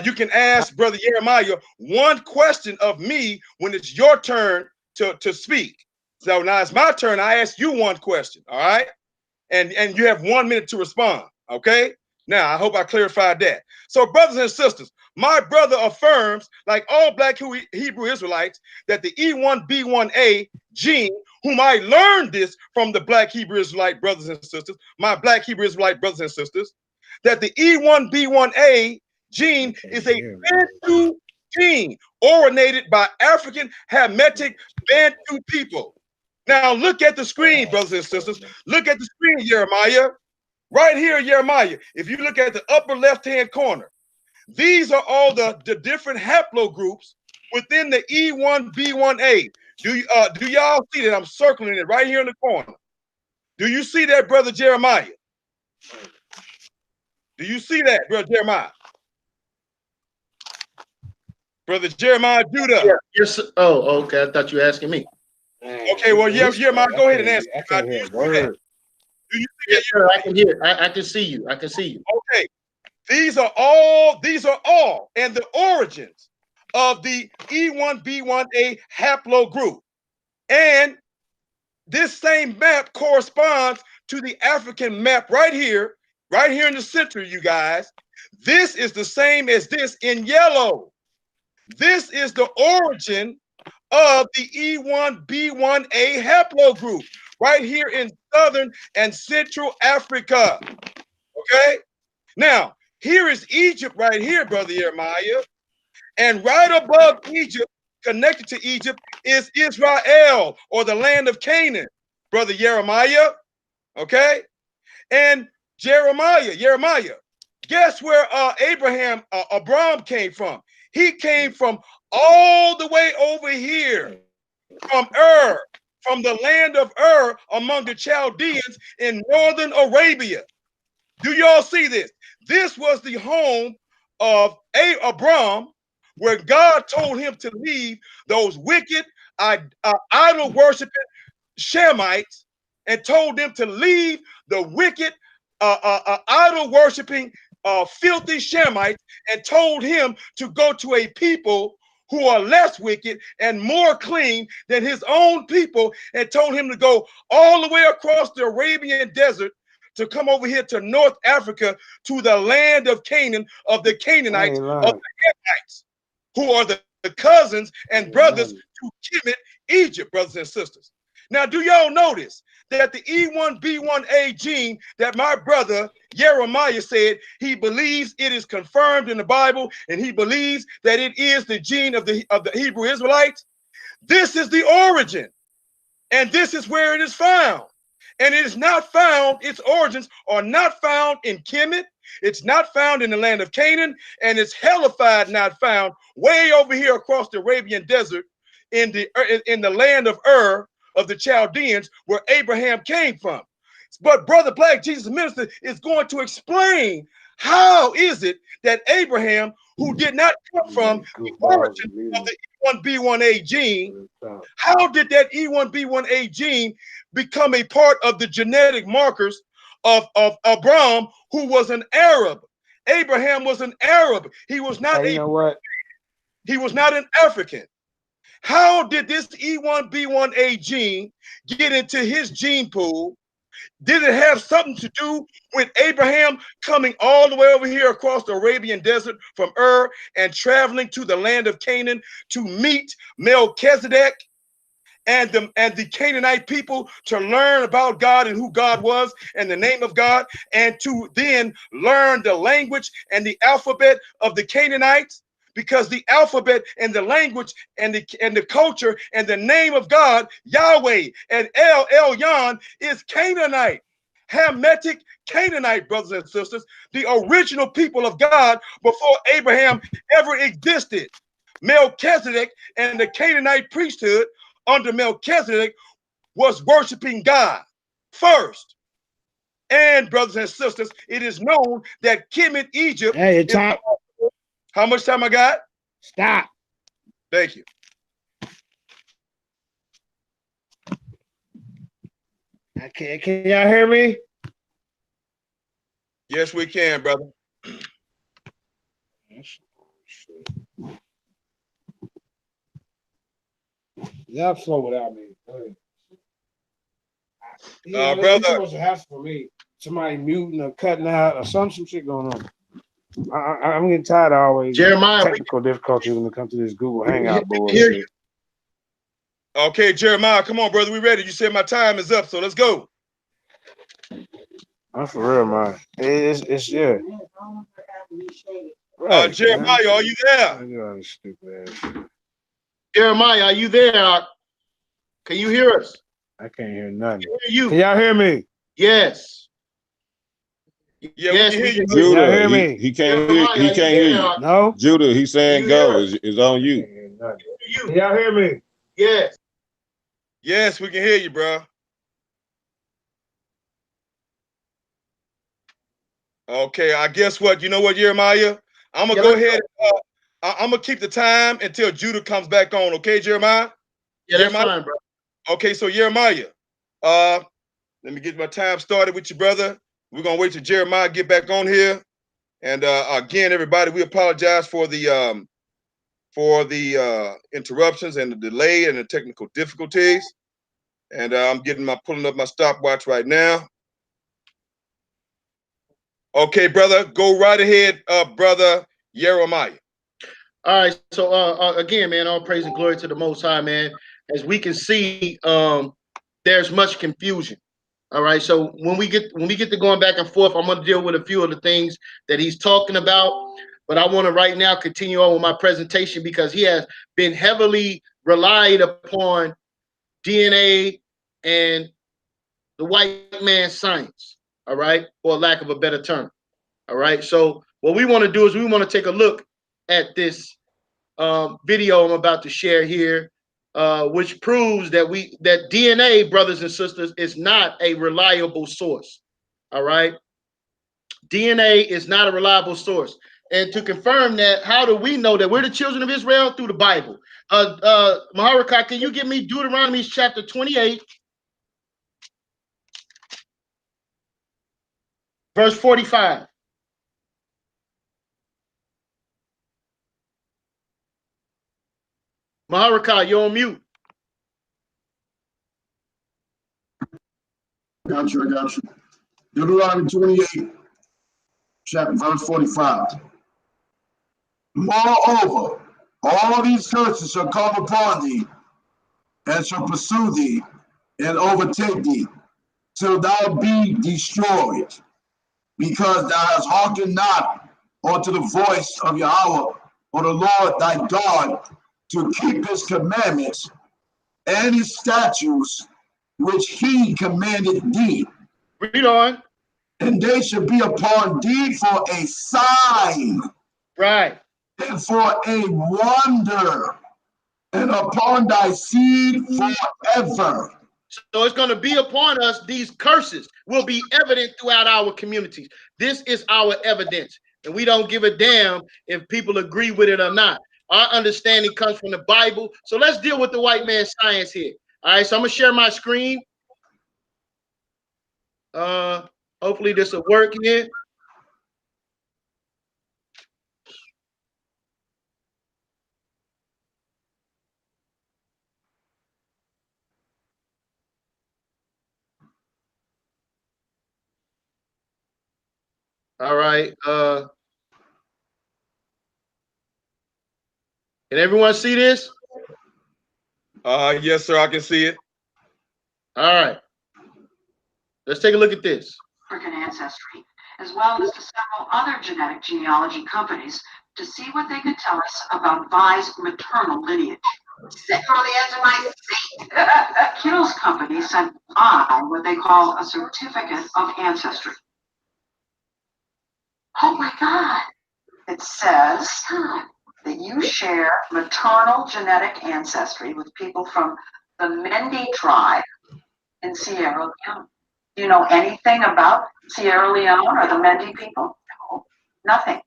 You can ask Brother YirmeYah one question of me when it's your turn to speak. So now it's my turn. I ask you one question, all right? And you have 1 minute to respond, okay? Now, I hope I clarified that. So, brothers and sisters, my brother affirms, like all black Hebrew Israelites, that the E1B1A gene, whom I learned this from the black Hebrew Israelite brothers and sisters, my black Hebrew Israelite brothers and sisters, that the E1B1A gene is a Bantu gene originated by African Hamitic Bantu people. Now look at the screen, brothers and sisters. Look at the screen, YirmeYah. Right here, YirmeYah. If you look at the upper left-hand corner, these are all the different haplogroups within the E1B1A. Do y'all see that? I'm circling it right here in the corner. Do you see that, brother Jeremiah? Do you see that, brother Jeremiah? Brother Jeremiah Judah. Yeah, yes. Oh, okay. I thought you were asking me. Okay, well, Jeremiah, go ahead and answer. Do you see that? Yes, sir. I can hear. I can see you. I can see you. Okay. These are all, and the origins of the E1B1A haplogroup. And this same map corresponds to the African map right here in the center, you guys. This is the same as this in yellow. This is the origin of the E1B1A haplogroup right here in Southern and Central Africa. Okay? Now, here is Egypt right here, brother YirmeYah. And right above Egypt, connected to Egypt, is Israel, or the land of Canaan, brother YirmeYah. Okay? And YirmeYah, guess where Abraham came from? He came from all the way over here, from from the land of among the Chaldeans in northern Arabia. Do y'all see this? This was the home of Abram, where God told him to leave those wicked, idol worshiping Shemites, and told them to leave the wicked, idol worshiping, filthy Shemites, and told him to go to a people who are less wicked and more clean than his own people, and told him to go all the way across the Arabian desert to come over here to North Africa, to the land of Canaan, of the Canaanites, of the Hittites, who are the cousins and brothers to Kemet, Egypt, brothers and sisters. Now, do y'all notice that the E1B1A gene that my brother YirmeYah said he believes it is confirmed in the Bible, and he believes that it is the gene of the Hebrew Israelites? This is the origin, and this is where it is found. And it is not found, its origins are not found in Kemet, it's not found in the land of Canaan, and it's hellified not found way over here across the Arabian desert in the land of of the Chaldeans, where Abraham came from. But Brother BlackJesusMinister is going to explain how is it that Abraham, who did not come from the origin of the E1B1A gene, how did that E1B1A gene become a part of the genetic markers of Abram, who was an Arab? Abraham was an Arab. He was not he was not an African. How did this E1B1A gene get into his gene pool? Did it have something to do with Abraham coming all the way over here across the Arabian desert from and traveling to the land of Canaan to meet Melchizedek and the Canaanite people, to learn about God and who God was and the name of God, and to then learn the language and the alphabet of the Canaanites? Because the alphabet and the language and the culture and the name of God, Yahweh and El Elyon, is Canaanite. Hamitic Canaanite, brothers and sisters, the original people of God before Abraham ever existed. Melchizedek and the Canaanite priesthood under Melchizedek was worshiping God first. And brothers and sisters, it is known that Kemet, Egypt. Hey, time. How much time I got? Stop. Thank you. Can y'all hear me? Yes, we can, brother. Y'all flow without me. Brother, it's supposed to happen for me. Somebody muting or cutting out or some shit going on. I'm getting tired of always technical difficulties when it comes to this Google Hangout bullshit. Okay, Jeremiah, come on, brother. We ready. You said my time is up, so let's go. I'm for real, man. It's yeah. Right, Jeremiah, man. are you there? Jeremiah, are you there? Can you hear us? I can't hear nothing. Can y'all hear me? Yes. Yeah, yes, we can hear you. Judah, y'all hear me? He can't hear. He can't hear you. No. Judah, he's saying go. It's on you. Can y'all hear me? Yes. Yes, we can hear you, bro. Okay, I guess what? You know what, Jeremiah? I'm gonna go ahead. I'm gonna keep the time until Judah comes back on. Okay, Jeremiah? Yeah, that's fine, bro. Okay, so Jeremiah, let me get my time started with you, brother. We're gonna wait till Jeremiah get back on here. And again, everybody, we apologize for the interruptions and the delay and the technical difficulties. And I'm pulling up my stopwatch right now. Okay, brother, go right ahead, brother Jeremiah. All right, so again, man, all praise and glory to the Most High, man. As we can see, there's much confusion. All right, so when we get to going back and forth, I'm going to deal with a few of the things that he's talking about. But I want to right now continue on with my presentation because he has been heavily relied upon DNA and the white man's science. All right, for lack of a better term. All right, so what we want to do is we want to take a look at this video I'm about to share here, which proves that that DNA, brothers and sisters, is not a reliable source. All right, DNA is not a reliable source. And to confirm that, how do we know that we're the children of Israel? Through the Bible. Maharakah, can you give me Deuteronomy chapter 28, verse 45? Maharakah, you're on mute. Got you. Deuteronomy 28, chapter verse 45. Moreover, all these curses shall come upon thee, and shall pursue thee, and overtake thee, till thou be destroyed, because thou hast hearkened not unto the voice of Yahweh, or the Lord thy God, to keep his commandments and his statutes, which he commanded thee. Read on. And they shall be upon thee for a sign, right, and for a wonder, and upon thy seed forever. So it's going to be upon us. These curses will be evident throughout our communities. This is our evidence, and we don't give a damn if people agree with it or not. Our understanding comes from the Bible. So let's deal with the white man's science here. All right, so I'm going to share my screen. Hopefully this will work here. All right. Can everyone see this? Yes, sir, I can see it. All right. Let's take a look at this. African ancestry, as well as to several other genetic genealogy companies to see what they could tell us about Vi's maternal lineage. Sit on the edge of my seat. Kittle's company sent I what they call a certificate of ancestry. Oh my God. It says that you share maternal genetic ancestry with people from the Mendi tribe in Sierra Leone. Do you know anything about Sierra Leone or the Mendi people? No, nothing.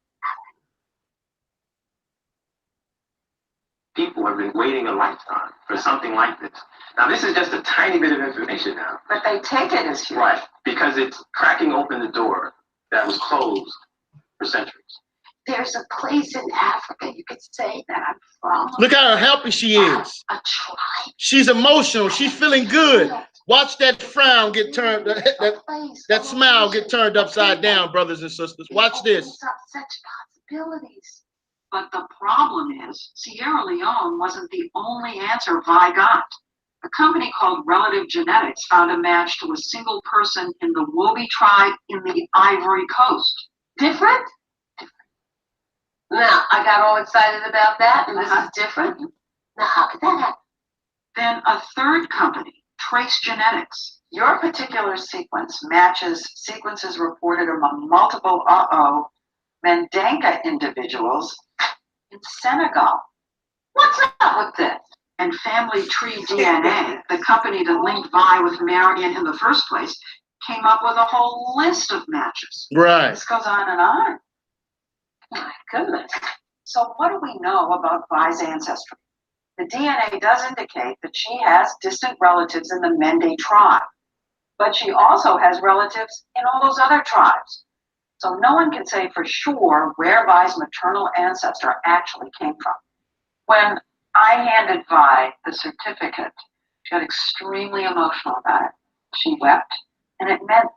People have been waiting a lifetime for something like this. Now, this is just a tiny bit of information now. But they take it as huge. Right, because it's cracking open the door that was closed for centuries. There's a place in Africa you could say that I'm from. Look how happy she is. A tribe. She's emotional. She's feeling good. Watch that frown get turned, that smile get turned upside down, brothers and sisters. Watch this. Such possibilities. But the problem is, Sierra Leone wasn't the only answer Vi got. A company called Relative Genetics found a match to a single person in the Wobi tribe in the Ivory Coast. Different? Now, I got all excited about that, and this is different. Now, how could that happen? Then a third company, Trace Genetics. Your particular sequence matches sequences reported among multiple Mandinka individuals in Senegal. What's up with this? And Family Tree DNA, the company that linked Vi with Marion in the first place, came up with a whole list of matches. Right. This goes on and on. My goodness. So what do we know about Vi's ancestry? The DNA does indicate that she has distant relatives in the Mende tribe, but she also has relatives in all those other tribes. So no one can say for sure where Vi's maternal ancestor actually came from. When I handed Vi the certificate, she got extremely emotional about it. She wept, and it meant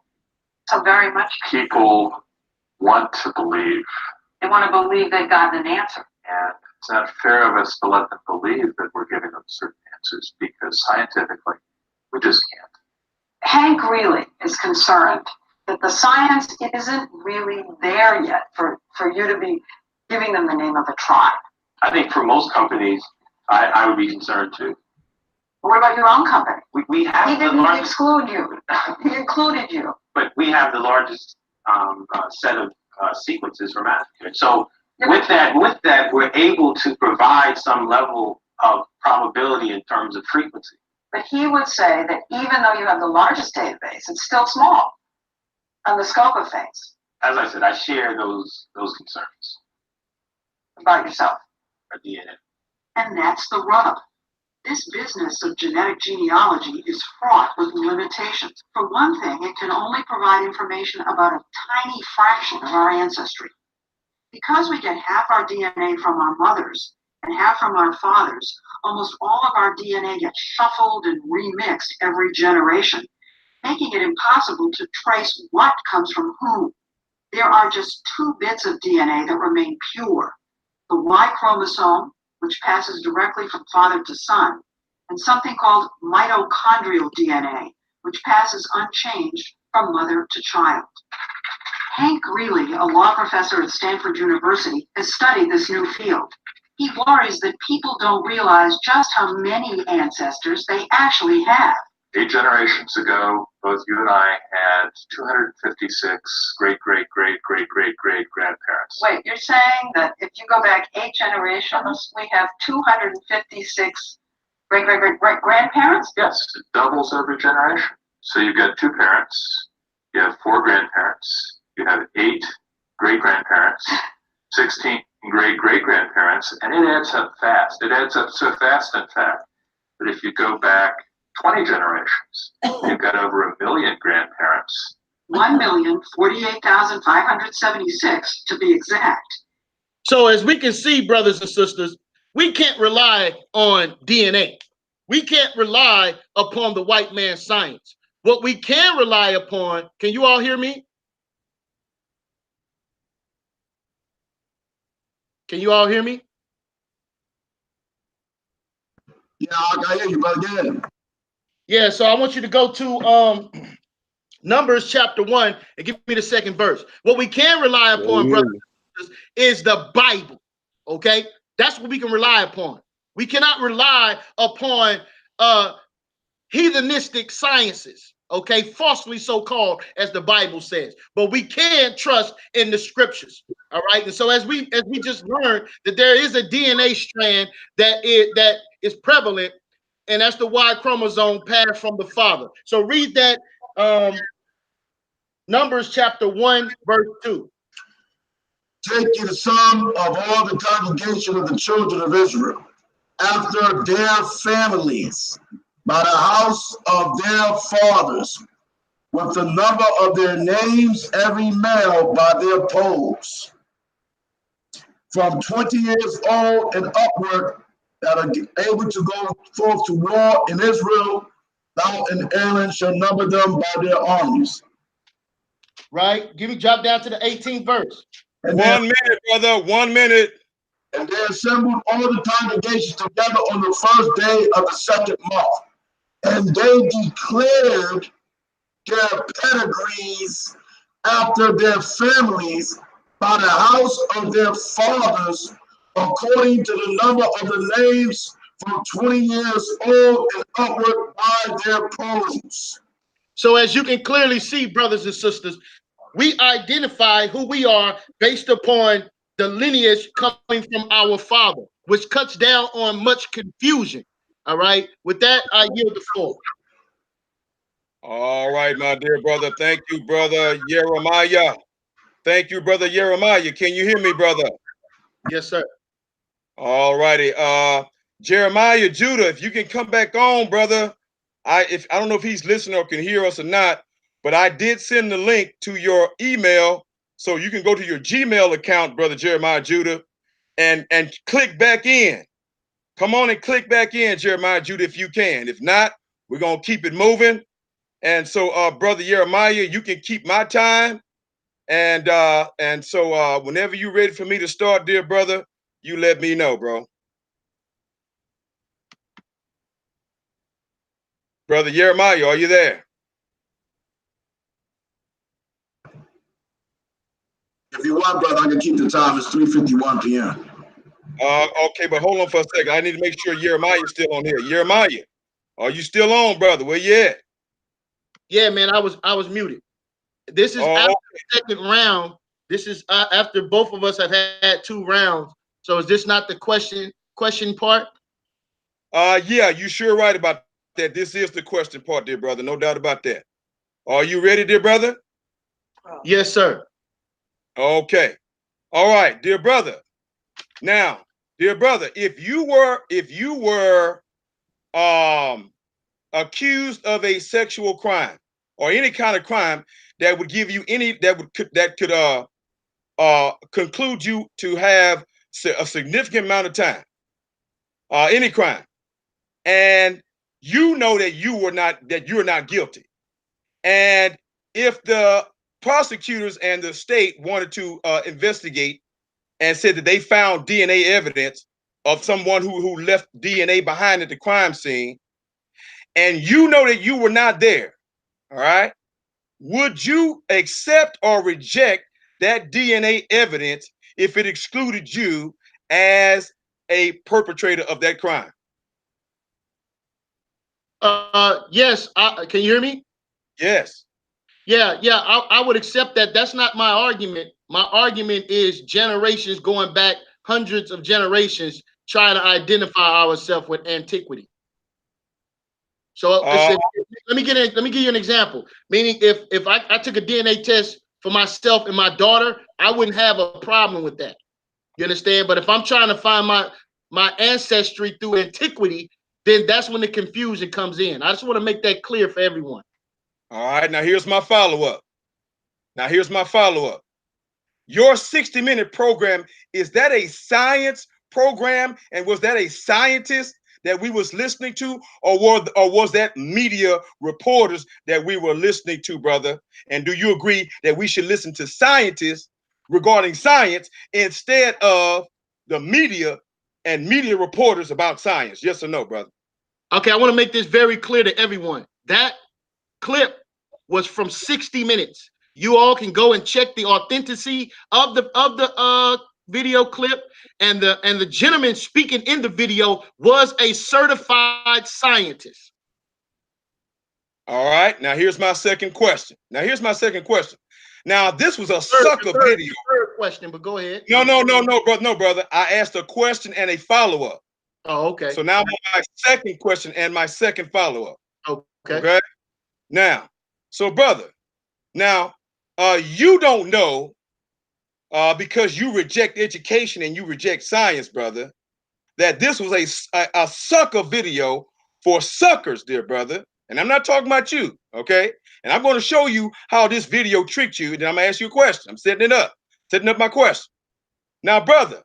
so very much. People want to believe. They want to believe they've gotten an answer. And it's not fair of us to let them believe that we're giving them certain answers because scientifically, we just can't. Hank Greeley is concerned that the science isn't really there yet for you to be giving them the name of a tribe. I think for most companies, I would be concerned too. But what about your own company? We have He the didn't largest, exclude you. He included you. but we have the largest set of sequences from Africa. So with that, we're able to provide some level of probability in terms of frequency. But he would say that even though you have the largest database, it's still small on the scope of things. As I said, I share those concerns About yourself. for DNA. And that's the rub. This business of genetic genealogy is fraught with limitations. For one thing, it can only provide information about a tiny fraction of our ancestry. Because we get half our DNA from our mothers and half from our fathers, almost all of our DNA gets shuffled and remixed every generation, making it impossible to trace what comes from whom. There are just 2 bits of DNA that remain pure: the Y chromosome, which passes directly from father to son, and something called mitochondrial DNA, which passes unchanged from mother to child. Hank Greeley, a law professor at Stanford University, has studied this new field. He worries that people don't realize just how many ancestors they actually have. 8 generations ago, both you and I had 256 great-great-great-great-great-great-grandparents. Wait, you're saying that if you go back 8 generations, we have 256 great-great-great-grandparents? Yes, it doubles every generation. So you've got 2 parents, you have 4 grandparents, you have 8 great-grandparents, 16 great-great-grandparents, and it adds up fast. It adds up so fast, in fact, that if you go back 20 generations, you've got over 1 million grandparents. 1,048,576 to be exact. So as we can see, brothers and sisters, we can't rely on DNA. We can't rely upon the white man's science. What we can rely upon, can you all hear me? Can you all hear me? Yeah, I hear you, brother. Yeah. Yeah, so I want you to go to Numbers chapter 1 and give me the 2nd verse. What we can rely upon, brothers and sisters, is the Bible. Okay? That's what we can rely upon. We cannot rely upon heathenistic sciences, okay, falsely so-called, as the Bible says. But we can trust in the scriptures. All right. And so as we just learned that there is a DNA strand that is prevalent, and that's the Y chromosome passed from the father. So read that Numbers chapter 1, verse 2. Take you the sum of all the congregation of the children of Israel, after their families, by the house of their fathers, with the number of their names, every male by their polls, from 20 years old and upward, that are able to go forth to war in Israel. Thou and Aaron shall number them by their armies. Right? Drop down to the 18th verse. And 1 minute, brother. 1 minute. And they assembled all the congregations together on the first day of the second month. And they declared their pedigrees after their families by the house of their fathers, according to the number of the names, from 20 years old and upward by their polls. So as you can clearly see, brothers and sisters, we identify who we are based upon the lineage coming from our father, which cuts down on much confusion. All right. With that, I yield the floor. All right, my dear brother. Thank you, brother YirmeYah. Thank you, brother YirmeYah. Can you hear me, brother? Yes, sir. All righty. Jeremiah Judah, if you can come back on, brother. I don't know if he's listening or can hear us or not, but I did send the link to your email, so you can go to your Gmail account, brother Jeremiah Judah, and click back in. Come on and click back in, Jeremiah Judah, if you can. If not, we're gonna keep it moving. And so, brother YirmeYah, you can keep my time, and so whenever you're ready for me to start, dear brother, you let me know, bro. Brother YirmeYah, are you there? If you want, brother, I can keep the time. It's 3:51 p.m. Okay, but hold on for a second. I need to make sure YirmeYah is still on here. YirmeYah, are you still on, brother? Where you at? Yeah, man, I was muted. This is after the second round. This is after both of us have had 2 rounds. So is this not the question part? Yeah, you sure right about that. This is the question part, dear brother. No doubt about that. Are you ready, dear brother? Yes, sir. Okay. All right, dear brother. Now, dear brother, if you were accused of a sexual crime or any kind of crime that would give you that could conclude you to have a significant amount of time, any crime, and you know that you're not guilty, and if the prosecutors and the state wanted to investigate and said that they found DNA evidence of someone who left DNA behind at the crime scene, and you know that you were not there, all right, would you accept or reject that DNA evidence if it excluded you as a perpetrator of that crime? Yes. Can you hear me? Yes. Yeah. I would accept that. That's not my argument. My argument is generations going back, hundreds of generations, trying to identify ourselves with antiquity. So let me give you an example. Meaning, if I took a DNA test for myself and my daughter, I wouldn't have a problem with that. You understand? But if I'm trying to find my ancestry through antiquity, then that's when the confusion comes in. I just want to make that clear for everyone. All right. Now here's my follow-up. Your 60-minute program, is that a science program? And was that a scientist that we was listening to, or was that media reporters that we were listening to, brother? And do you agree that we should listen to scientists regarding science instead of the media and media reporters about science? Yes or no, brother? Okay, I want to make this very clear to everyone. That clip was from 60 Minutes. You all can go and check the authenticity of the video clip, and the gentleman speaking in the video was a certified scientist. All right. Now here's my second question. Now this was a sucker video. Third question, but go ahead. No, brother. I asked a question and a follow-up. Oh, okay. So now my second question and my second follow-up. Okay. Now, so brother, now you don't know because you reject education and you reject science, brother, that this was a sucker video for suckers, dear brother. And I'm not talking about you, okay? And I'm going to show you how this video tricked you. And then I'm going to ask you a question. I'm setting up my question. Now, brother,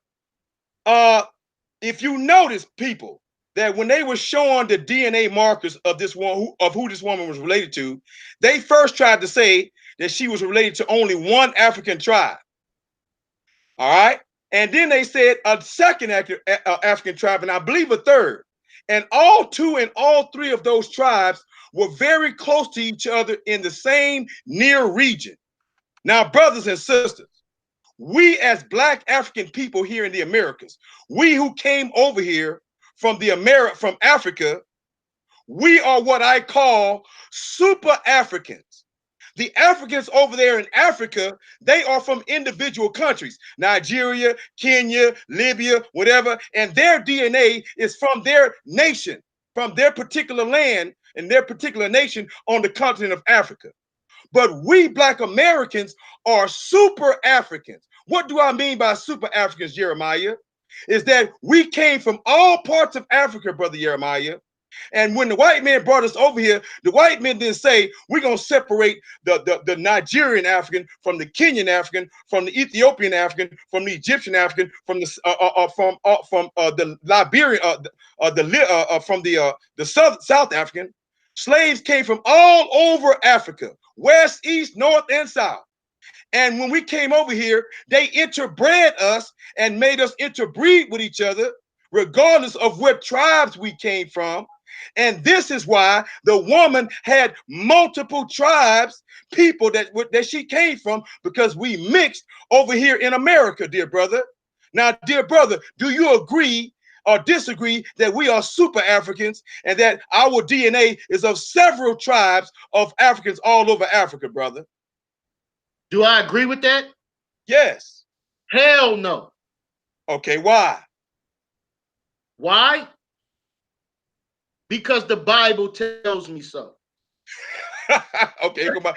if you notice, people, that when they were showing the DNA markers of this one, who this woman was related to, they first tried to say that she was related to only one African tribe. All right. And then they said a second African tribe, and I believe a third. And all two and all three of those tribes were very close to each other in the same near region. Now, brothers and sisters, we as Black African people here in the Americas, we who came over here from Africa, we are what I call super Africans. The Africans over there in Africa, they are from individual countries, Nigeria, Kenya, Libya, whatever, and their DNA is from their nation, from their particular land and their particular nation on the continent of Africa. But we Black Americans are super Africans. What do I mean by super Africans, YirmeYah? Is that we came from all parts of Africa, brother YirmeYah. And when the white man brought us over here, the white men didn't say we're going to separate the Nigerian African from the Kenyan African, from the Ethiopian African, from the Egyptian African, from the Liberian, from the South African. Slaves came from all over Africa, west, east, north, and south. And when we came over here, they interbred us and made us interbreed with each other, regardless of what tribes we came from. And this is why the woman had multiple tribes, people that she came from, because we mixed over here in America, dear brother. Now, dear brother, do you agree or disagree that we are super Africans and that our DNA is of several tribes of Africans all over Africa, brother? Do I agree with that? Yes. Hell no. Okay, why? Why? Because the Bible tells me so. Okay, here go my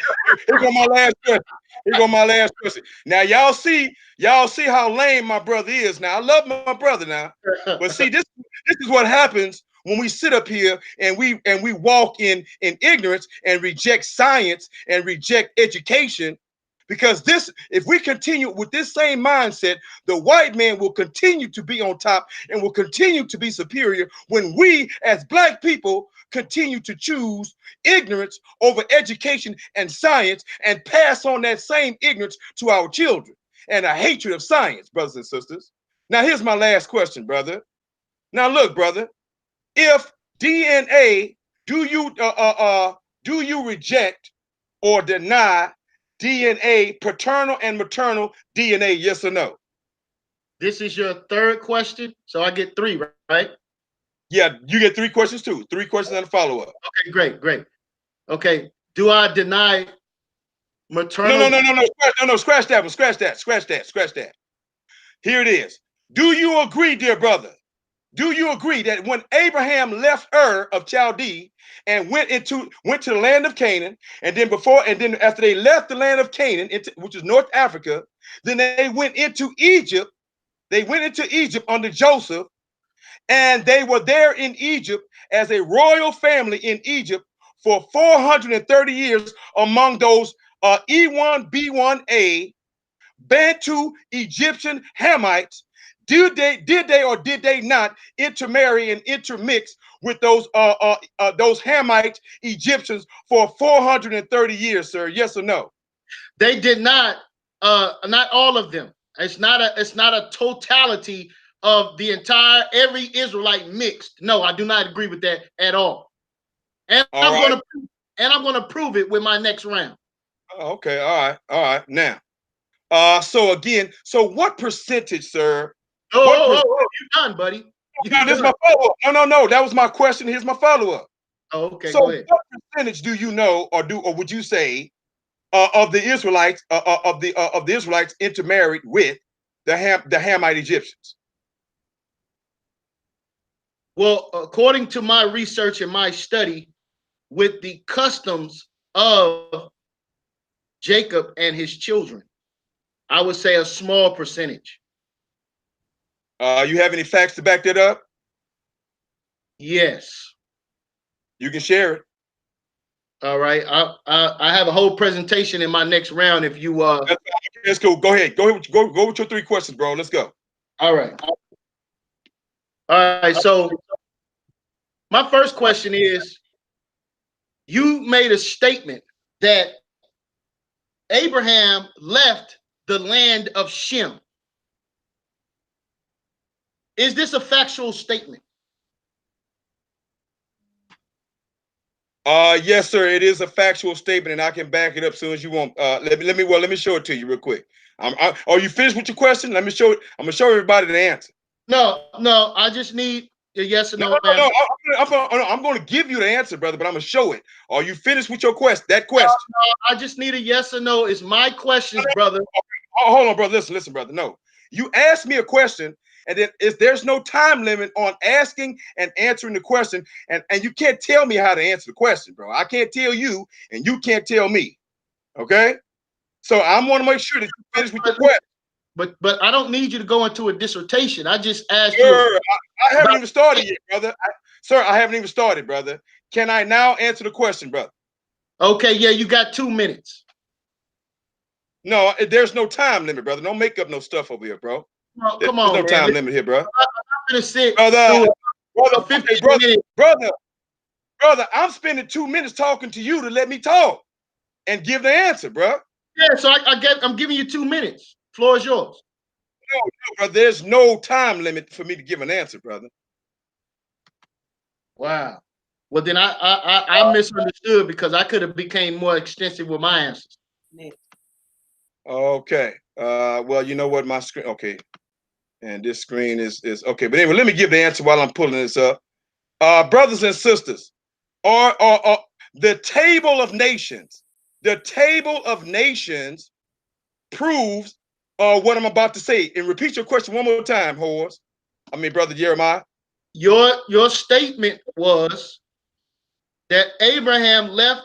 last question. Here go my last question. Now, y'all see how lame my brother is. Now, I love my brother now, but see, this is what happens when we sit up here and we walk in ignorance and reject science and reject education. Because if we continue with this same mindset, the white man will continue to be on top and will continue to be superior when we as Black people continue to choose ignorance over education and science and pass on that same ignorance to our children and a hatred of science, brothers and sisters. Now, here's my last question, brother. Now, look, brother, if DNA, do you reject or deny DNA, paternal and maternal DNA, yes or no? This is your third question, so I get 3, right? Yeah, you get 3 questions too. 3 questions and a follow-up. Okay, great. Okay, do I deny maternal? No, scratch that. Here it is. Do you agree, dear brother? Do you agree that when Abraham left Ur of Chaldee and went to the land of Canaan, and then after they left the land of Canaan, which is North Africa, then they went into Egypt. They went into Egypt under Joseph, and they were there in Egypt as a royal family in Egypt for 430 years among those E1, B1A, Bantu, Egyptian Hamites. Did they or did they not intermarry and intermix with those Hamite Egyptians for 430 years, sir? Yes or no? They did not. Not all of them. It's not a totality of the entire every Israelite mixed. No, I do not agree with that at all. And I'm going to prove it with my next round. Okay, all right. Now, So again, so what percentage, sir? Oh, you done, buddy. No, this is my follow-up. No. That was my question. Here's my follow-up. Oh, okay, So go ahead. what percentage do you know, or would you say, of the Israelites, of the Israelites intermarried with the Hamite Egyptians? Well, according to my research and my study, with the customs of Jacob and his children, I would say a small percentage. You have any facts to back that up? Yes. You can share it. All right. I have a whole presentation in my next round. If you Let's go. Go ahead. Go with your 3 questions, bro. Let's go. All right. All right. So my first question is, you made a statement that Abraham left the land of Shem. Is this a factual statement? Yes, sir. It is a factual statement, and I can back it up as soon as you want. Let me show it to you real quick. Are you finished with your question? Let me show it. I'm gonna show everybody the answer. No. I just need a yes or no answer. No. I'm going to give you the answer, brother, but I'm gonna show it. Are you finished with your question? That question. No, I just need a yes or no. It's my questions, brother. Oh, hold on, brother. Listen, brother. No, you asked me a question, and then there's no time limit on asking and answering the question, and you can't tell me how to answer the question, bro. I can't tell you, and you can't tell me. Okay? So I want to make sure that you finish with your question. But I don't need you to go into a dissertation. I just asked you. I haven't about, even started yet, brother. Sir, I haven't even started, brother. Can I now answer the question, brother? Okay, yeah, you got 2 minutes. No, there's no time limit, brother. Don't make up no stuff over here, bro. No, come on, there's no time limit here, bro. I'm gonna sit brother, brother, brother, I'm spending 2 minutes talking to you to let me talk and give the answer, bro. Yeah, so I'm giving you 2 minutes. Floor is yours. No, brother, there's no time limit for me to give an answer, brother. Wow. Well, then I misunderstood, because I could have became more extensive with my answers. Okay. Well, you know what, my screen. Okay, and this screen is okay. But anyway, let me give the answer while I'm pulling this up. Brothers and sisters, are the table of nations. The table of nations proves what I'm about to say. And repeat your question one more time, H.O.R.S. I mean, brother Jeremiah. Your statement was that Abraham left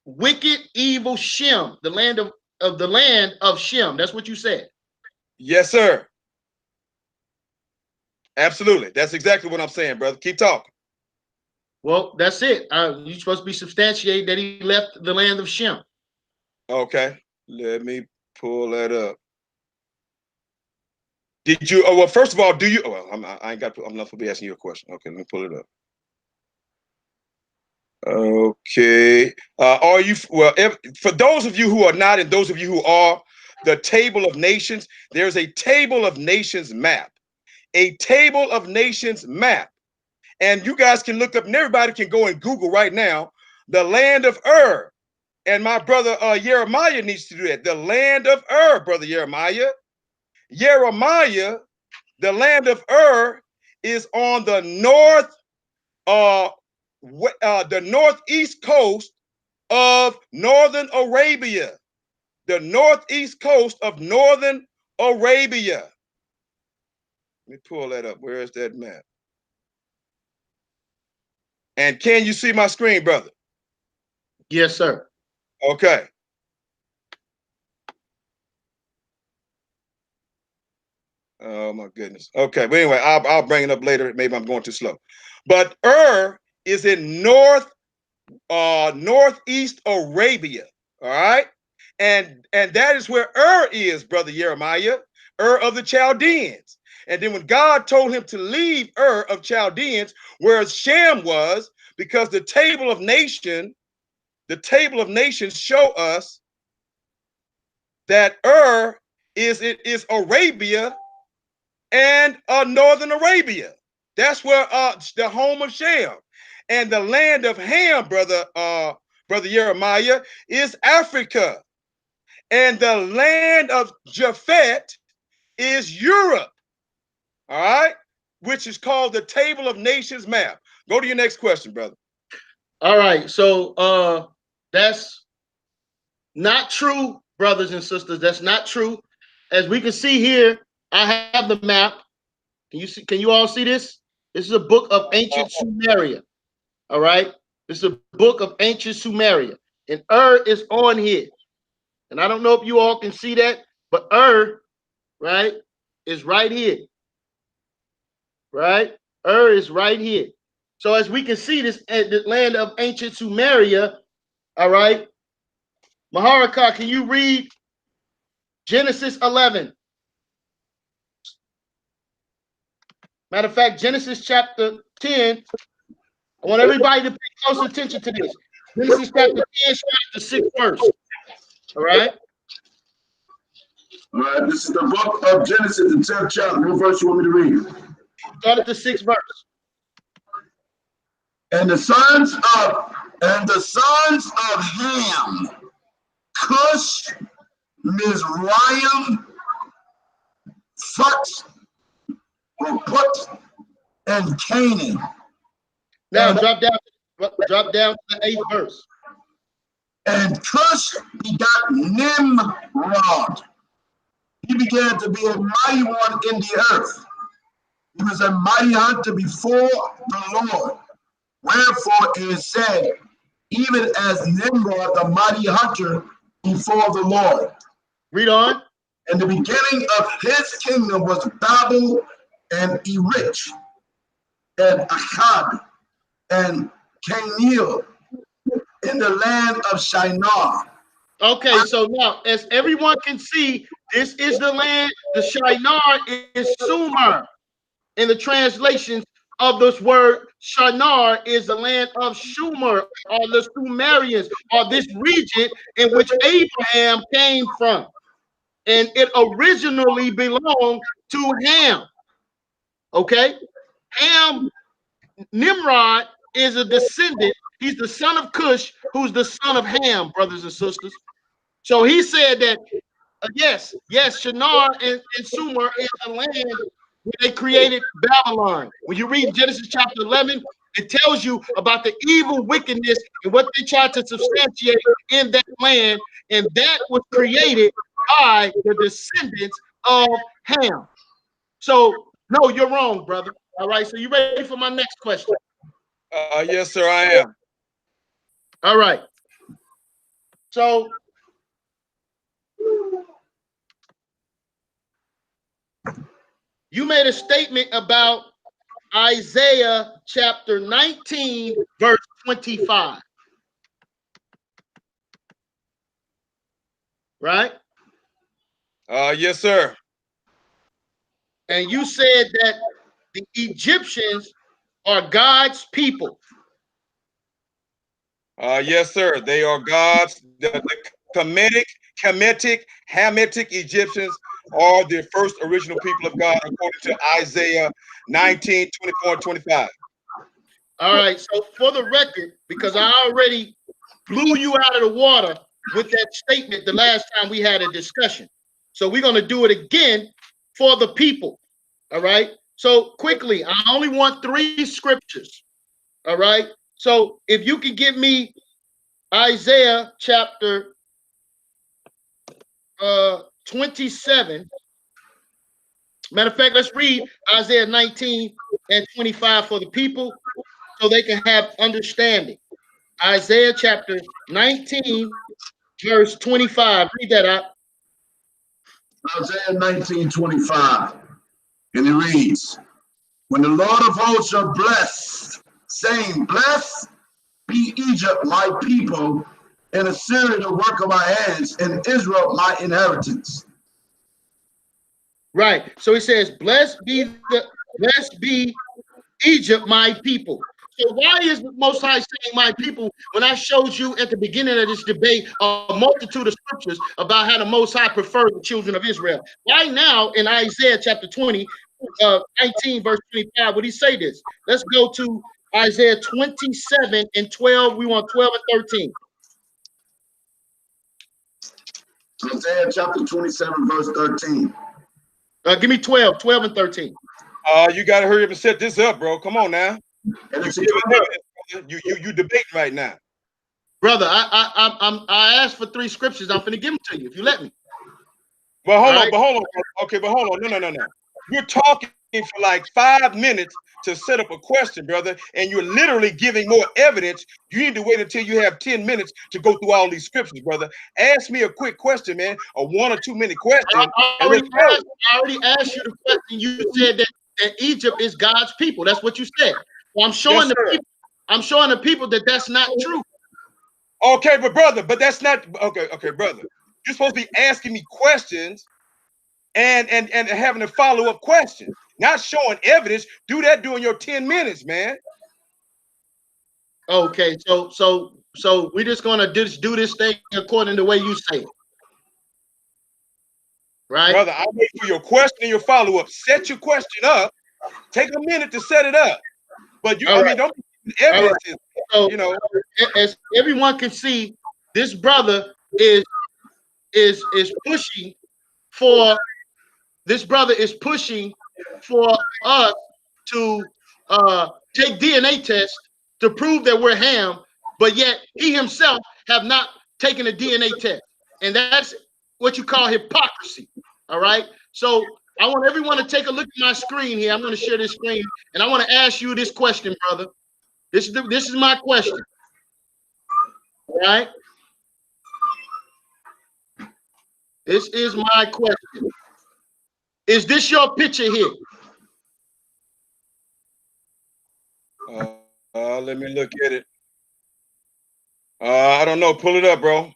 wicked, evil Shem, the land of Shem. That's what you said. Yes, sir. Absolutely. That's exactly what I'm saying, brother. Keep talking. Well, that's it. You're supposed to be substantiated that he left the land of Shem. Okay. Let me pull that up. Did you? Well, first of all, do you? Well, I'm not supposed to be asking you a question. Okay, let me pull it up. Okay. Are you? Well, for those of you who are not, and those of you who are, the table of nations. There's a table of nations map. A table of nations map, and you guys can look up, and everybody can go and Google right now the land of Ur. And my brother YirmeYah needs to do that. The land of Ur, brother YirmeYah. YirmeYah, the land of Ur is on the northeast coast of northern Arabia. The northeast coast of northern Arabia. Let me pull that up. Where is that map? And can you see my screen, brother? Yes, sir. Okay. Oh my goodness. Okay, but anyway, I'll bring it up later. Maybe I'm going too slow. But Ur is in northeast Arabia. All right, and that is where Ur is, brother YirmeYah, Ur of the Chaldeans. And then when God told him to leave Ur of Chaldeans, where Shem was, because the table of nations show us that Ur is Arabia and northern Arabia. That's where the home of Shem. And the land of Ham, brother YirmeYah, is Africa. And the land of Japhet is Europe. All right, which is called the Table of Nations map. Go to your next question, brother. All right, so that's not true, brothers and sisters. That's not true. As we can see here, I have the map. Can you see? Can you all see this? This is a book of ancient Sumeria. All right, this is a book of ancient Sumeria, and is on here. And I don't know if you all can see that, but right, is right here. Right, is right here. So as we can see, this at the land of ancient Sumeria. All right, Maharaka, can you read Genesis 11? Matter of fact, Genesis chapter 10. I want everybody to pay close attention to this. Genesis chapter 10, the 6th verse. All right. All right, this is the book of Genesis, the 10th chapter. What verse you want me to read? Start at the 6th verse. And the sons of Ham, Cush, Mizraim, Phut, and Canaan. Now drop down to the 8th verse. And Cush begot Nimrod. He began to be a mighty one in the earth. He was a mighty hunter before the Lord. Wherefore it is said, even as Nimrod, the mighty hunter before the Lord. Read on. And the beginning of his kingdom was Babel and Erich and Akkad and Canaan in the land of Shinar. Okay, so now, as everyone can see, this is the land. The Shinar is Sumer. In the translations of this word, Shinar is the land of Sumer, or the Sumerians, or this region in which Abraham came from. And it originally belonged to Ham. Okay? Ham, Nimrod is a descendant. He's the son of Cush, who's the son of Ham, brothers and sisters. So he said that, yes, Shinar and Sumer is the land where they created Babylon. When you read Genesis chapter 11, it tells you about the evil wickedness and what they tried to substantiate in that land, and that was created by the descendants of Ham. So, no, you're wrong, brother. All right, so you ready for my next question? Yes, sir, I am. All right. So, you made a statement about Isaiah chapter 19, verse 25. Right? Yes, sir. And you said that the Egyptians are God's people. Yes, sir. They are God's, the Kemetic, Hamitic Egyptians are the first original people of God, according to Isaiah 19, 24, and 25. All right. So for the record, because I already blew you out of the water with that statement the last time we had a discussion. So we're going to do it again for the people. All right. So quickly, I only want 3 scriptures. All right. So if you could give me Isaiah chapter 27. Matter of fact, let's read Isaiah 19 and 25 for the people so they can have understanding. Isaiah chapter 19, verse 25. Read that out. Isaiah 19, 25. And it reads, when the Lord of hosts shall bless, saying, blessed be Egypt, my people, and Assyria, the work of my hands, and Israel, my inheritance. Right. So he says, blessed be Egypt, my people. So why is the Most High saying my people when I showed you at the beginning of this debate a multitude of scriptures about how the Most High preferred the children of Israel? Why now in Isaiah chapter 19, verse 25, would he say this? Let's go to Isaiah 27 and 12. We want 12 and 13. Isaiah chapter 27, verse 13. Give me 12 and 13. You gotta hurry up and set this up, bro. Come on now. And it's You debating right now. Brother, I asked for 3 scriptures. I'm finna give them to you if you let me. But hold on. Okay, but hold on. No. You're talking for like 5 minutes to set up a question, brother, and you're literally giving more evidence. You need to wait until you have 10 minutes to go through all these scriptures, brother. Ask me a quick question, man, a 1 or 2 minute question. I already asked you the question. You said that Egypt is God's people. That's what you said. Well, I'm showing the people that that's not true. Okay, but brother, that's not okay, brother. You're supposed to be asking me questions and having a follow-up question, not showing evidence. Do that during your 10 minutes, man. Okay, so we're just gonna do this thing according to the way you say it. Right? Brother, I wait for your question and your follow-up. Set your question up. Take a minute to set it up. But you, don't evidence is, so, as everyone can see, this brother is pushing for us to take DNA tests to prove that we're Ham, but yet he himself have not taken a DNA test, and that's what you call hypocrisy. All right, so I want everyone to take a look at my screen here. I'm going to share this screen, and I want to ask you this question, brother. This is my question. All right, this is my question. Is this your picture here? Let me look at it. I don't know. Pull it up, bro.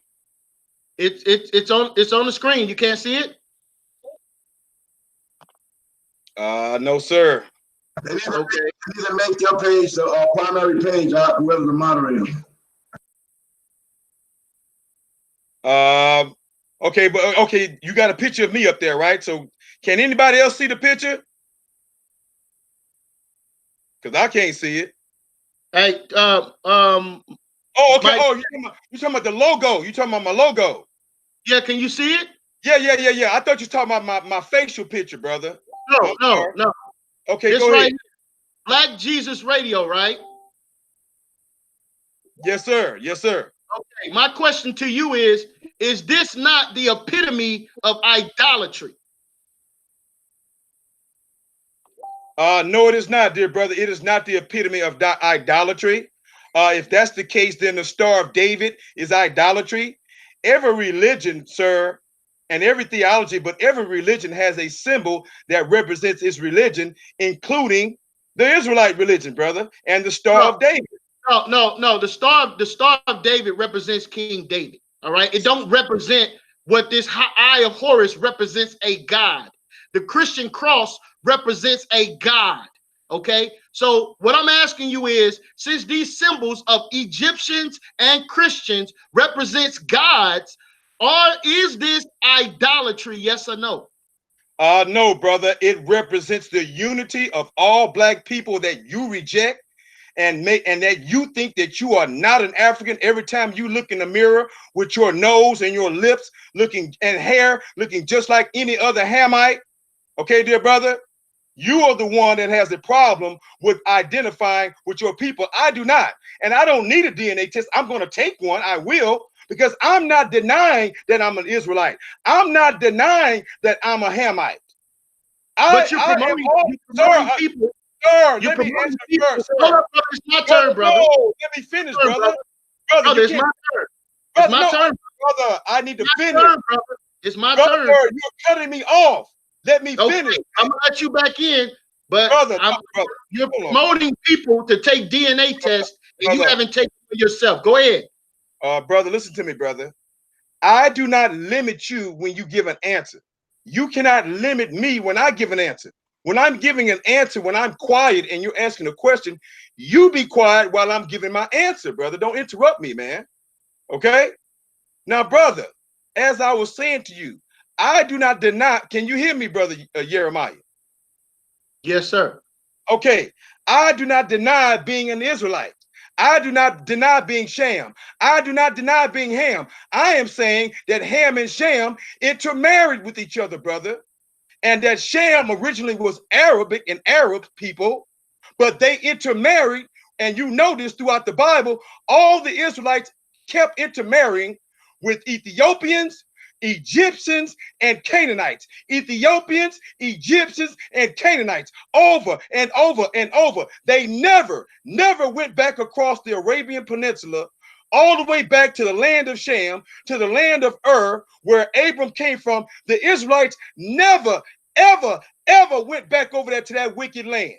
It's on the screen. You can't see it? No, sir. They need to make your page the primary page, whoever the moderator. Okay, but okay, you got a picture of me up there, right? So can anybody else see the picture? Because I can't see it. Hey, oh, okay. You talking about the logo? You talking about my logo? Yeah, can you see it? Yeah. I thought you were talking about my facial picture, brother. No. Okay, this go ahead. Black Jesus Radio, right? Yes, sir. Okay, my question to you is this not the epitome of idolatry? No, it is not, dear brother. It is not the epitome of idolatry. If that's the case, then the Star of David is idolatry. Every religion, sir, and every theology, but every religion has a symbol that represents its religion, including the Israelite religion, brother, and the Star of David. No. The Star of David represents King David. All right. It don't represent what this eye of Horus represents, a god. The Christian cross represents a god. Okay. So what I'm asking you is, since these symbols of Egyptians and Christians represents gods, is this idolatry? Yes or no? No, brother. It represents the unity of all black people that you reject. And that you think that you are not an African every time you look in the mirror with your nose and your lips looking and hair looking just like any other Hamite. Okay, dear brother, you are the one that has the problem with identifying with your people. I do not, and I don't need a DNA test. I'm going to take one. I will, because I'm not denying that I'm an Israelite. I'm not denying that I'm a Hamite. But you're promoting people. Sir, let me answer first. It's my turn, brother. No, let me finish, brother. Brother, it's my turn. It's my turn, brother. I need to finish. It's my turn. You're cutting me off. Let me finish. I'm gonna let you back in, but you're promoting people to take DNA tests, and you haven't taken it yourself. Go ahead. Brother, listen to me, brother. I do not limit you when you give an answer. You cannot limit me when I give an answer. When I'm giving an answer, when I'm quiet and you're asking a question, you be quiet while I'm giving my answer, brother. Don't interrupt me, man. Okay? Now, brother, as I was saying to you, I do not deny. Can you hear me, brother YirmeYah? Yes, sir. Okay. I do not deny being an Israelite. I do not deny being Shem. I do not deny being Ham. I am saying that Ham and Shem intermarried with each other, brother. And that Shem originally was Arabic and Arab people, but they intermarried. And you know this throughout the Bible, all the Israelites kept intermarrying with Ethiopians, Egyptians, and Canaanites. Ethiopians, Egyptians, and Canaanites, over and over and over. They never went back across the Arabian Peninsula, all the way back to the land of Shem, to the land of Ur, where Abram came from. The Israelites never, ever went back over there to that wicked land.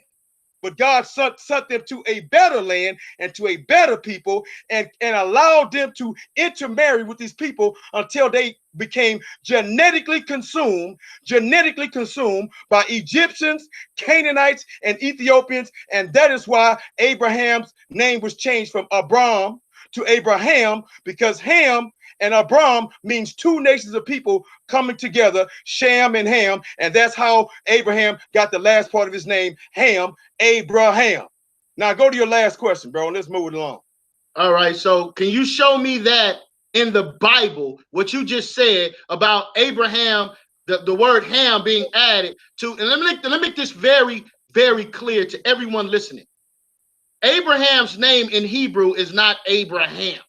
But God sent them to a better land and to a better people, and allowed them to intermarry with these people until they became genetically consumed by Egyptians, Canaanites, and Ethiopians. And that is why Abraham's name was changed from Abram to Abraham, because Ham and Abram means two nations of people coming together, Shem and Ham. And that's how Abraham got the last part of his name, Ham, Abraham. Now go to your last question, bro, and let's move it along. All right, so can you show me that in the Bible, what you just said about Abraham, the word Ham being added to, and let me make this very, very clear to everyone listening. Abraham's name in Hebrew is not Abraham,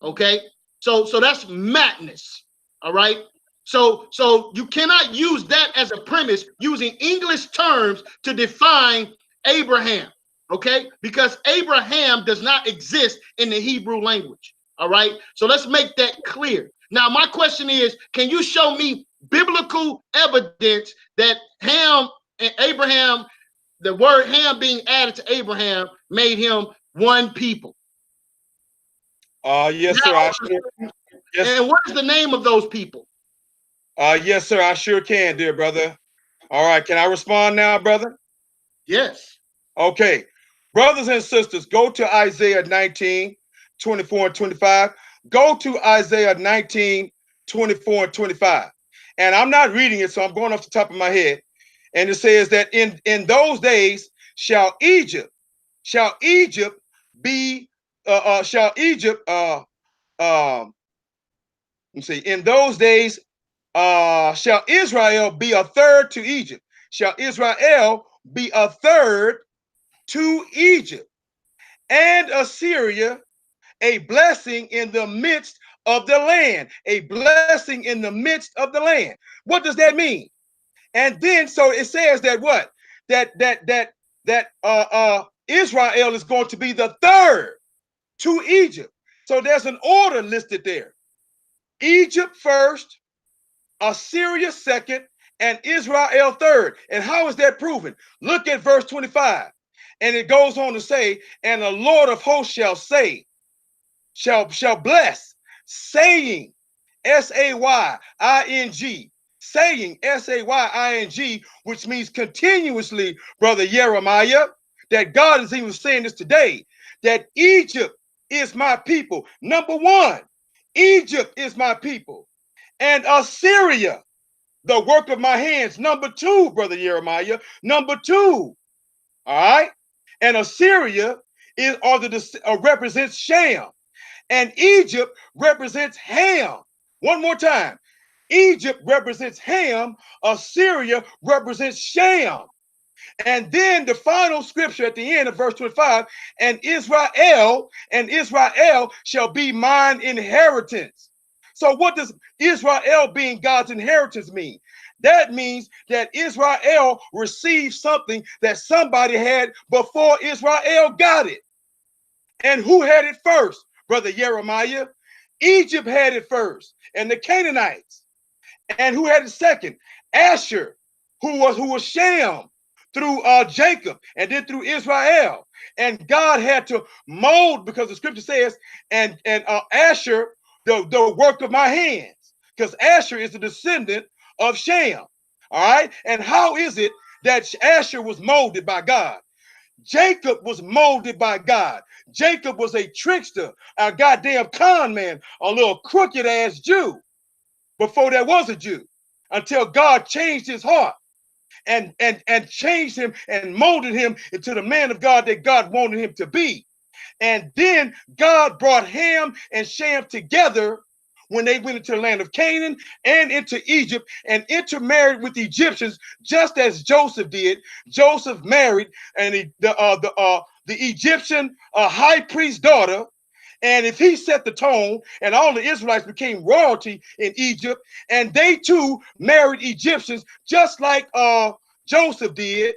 okay? So that's madness, all right? So you cannot use that as a premise using English terms to define Abraham, okay? Because Abraham does not exist in the Hebrew language, all right? So let's make that clear. Now, my question is, can you show me biblical evidence that Ham and Abraham, the word Ham being added to Abraham, made him one people? Yes, now, sir. Yes. And what is the name of those people? Yes, sir. I sure can, dear brother. All right. Can I respond now, brother? Yes. Okay. Brothers and sisters, go to Isaiah 19, 24 and 25. Go to Isaiah 19, 24 and 25. And I'm not reading it, so I'm going off the top of my head. And it says that in those days shall Egypt be let's see, in those days shall Israel be a third to Egypt. Shall Israel be a third to Egypt, and Assyria a blessing in the midst of the land. A blessing in the midst of the land. What does that mean? And then so it says that what? That Israel is going to be the third to Egypt. So there's an order listed there. Egypt first, Assyria second, and Israel third. And how is that proven? Look at verse 25. And it goes on to say, and the Lord of hosts shall say, shall bless, saying, S-A-Y-I-N-G, saying, S-A-Y-I-N-G, which means continuously, brother YirmeYah, that God is even saying this today, that Egypt is my people. Number one, Egypt is my people. And Assyria, the work of my hands. Number two, brother YirmeYah, number two. All right? And Assyria represents Shem. And Egypt represents Ham. One more time. Egypt represents Ham. Assyria represents Shem. And then the final scripture at the end of verse 25, and Israel shall be mine inheritance. So what does Israel being God's inheritance mean? That means that Israel received something that somebody had before Israel got it. And who had it first, brother YirmeYah? Egypt had it first, and the Canaanites. And who had it second? Asher, who was Shem, through Jacob, and then through Israel. And God had to mold, because the scripture says, and Asher, the work of my hands, because Asher is the descendant of Shem. All right. And how is it that Asher was molded by God? Jacob was molded by God. Jacob was a trickster, a goddamn con man, a little crooked ass Jew before there was a Jew, until God changed his heart and changed him and molded him into the man of God that God wanted him to be. And then God brought Ham and Shem together when they went into the land of Canaan and into Egypt and intermarried with the Egyptians, just as Joseph did. Joseph married the Egyptian high priest's daughter. And if he set the tone, and all the Israelites became royalty in Egypt, and they too married Egyptians, just like Joseph did,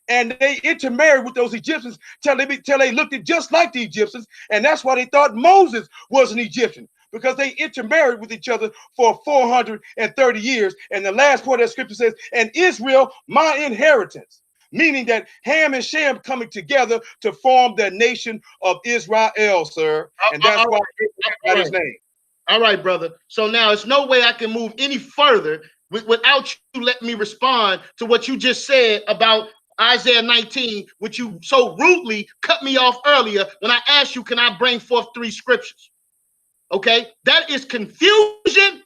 and they intermarried with those Egyptians till they looked just like the Egyptians, and that's why they thought Moses was an Egyptian, because they intermarried with each other for 430 years. And the last part of that scripture says, and Israel, my inheritance, meaning that Ham and Shem coming together to form the nation of Israel, sir. And that's why Israel got his name. All right, brother. So now it's no way I can move any further without you letting me respond to what you just said about Isaiah 19, which you so rudely cut me off earlier when I asked you, can I bring forth 3 scriptures? Okay, that is confusion,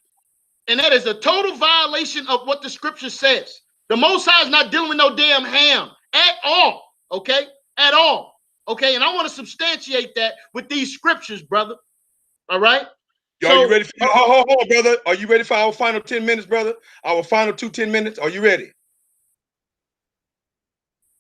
and that is a total violation of what the scripture says. The Most High is not dealing with no damn Ham at all, okay? At all, okay? And I want to substantiate that with these scriptures, brother, all right? Yo, are you ready? Hold on, brother. Are you ready for our final 10 minutes, brother? Our final 10 minutes? Are you ready?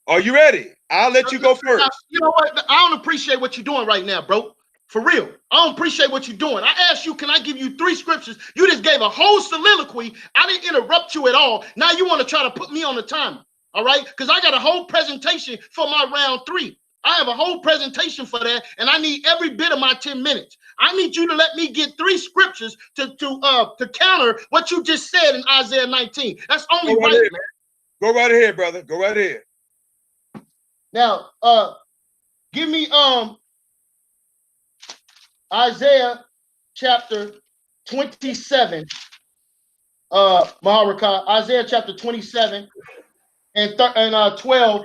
Are you ready? I'll let you go first. You know what? I don't appreciate what you're doing right now, bro. For real. I don't appreciate what you're doing. I asked you, can I give you 3 scriptures? You just gave a whole soliloquy. I didn't interrupt you at all. Now you want to try to put me on the timer, all right? Because I got a whole presentation for my round 3. I have a whole presentation for that, and I need every bit of my 10 minutes. I need you to let me get 3 scriptures to counter what you just said in Isaiah 19. That's only right, man. Go right ahead, brother. Go right ahead. Now, give me Isaiah chapter 27, Maharakah, Isaiah chapter 27 and 12.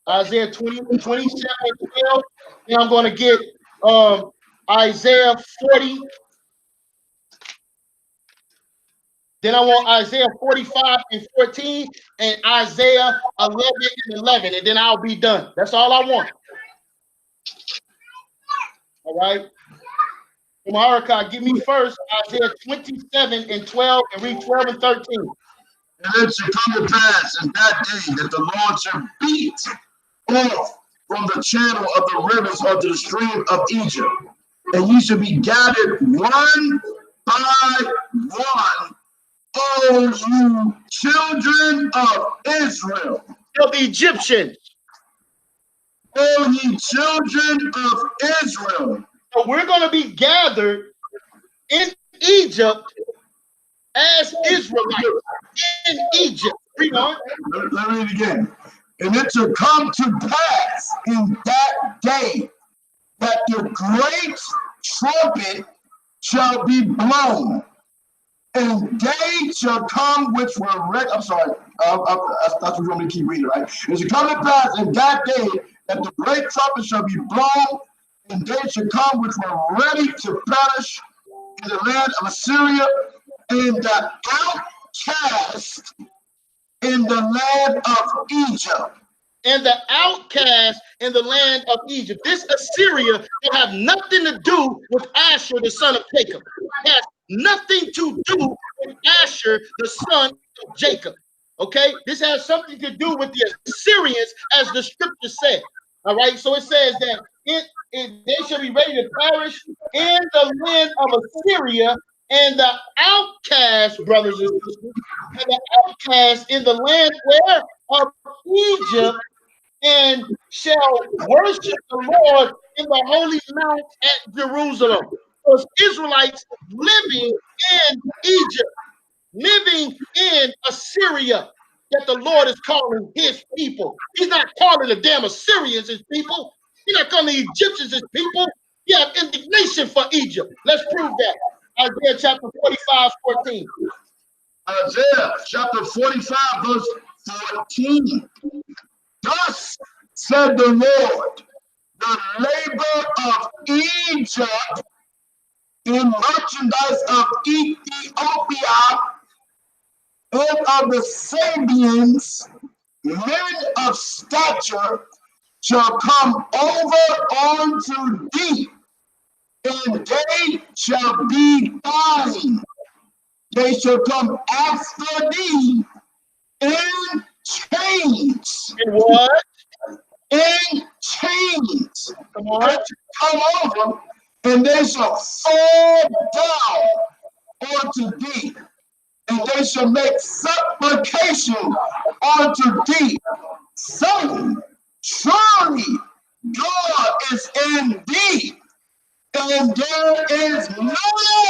Isaiah 27 and 12. And I'm going to get Isaiah 40. Then I want Isaiah 45 and 14 and Isaiah 11 and 11, and then I'll be done. That's all I want. All right. Maharakah, give me first Isaiah 27 and 12 and read 12 and 13. And it shall come to pass in that day that the Lord shall beat off from the channel of the rivers unto the stream of Egypt, and ye shall be gathered one by one, O you children of Israel. Of the Egyptians. O ye children of Israel. So we're going to be gathered in Egypt as Israelites in Egypt. Read on. Let me read it again. And it shall come to pass in that day that the great trumpet shall be blown, and days shall come which were ready. I'm sorry, that's what you want me to keep reading, right? It shall come to pass in that day that the great trumpet shall be blown, and days shall come which were ready to perish in the land of Assyria, and the outcast in the land of Egypt. And the outcast in the land of Egypt. This Assyria will have nothing to do with Asher, the son of Jacob. It has nothing to do with Asher, the son of Jacob. Okay? This has something to do with the Assyrians, as the scripture said. All right? So it says that they shall be ready to perish in the land of Assyria, and the outcast, brothers and sisters, and the outcast in the land where of Egypt, and shall worship the Lord in the holy mount at Jerusalem. Those Israelites living in Egypt, living in Assyria, that the Lord is calling his people. He's not calling the damn Assyrians his people. He's not calling the Egyptians his people. He has indignation for Egypt. Let's prove that. Isaiah chapter 45, 14. Isaiah chapter 45, verse 14. Thus said the Lord, the labor of Egypt in merchandise of Ethiopia and of the Sabians men of stature shall come over unto thee, and they shall be thine. They shall come after thee in chains. In what? In chains. Come on. They shall come over, and they shall fall down unto thee, and they shall make supplication unto thee, saying, surely God is in thee, and there is no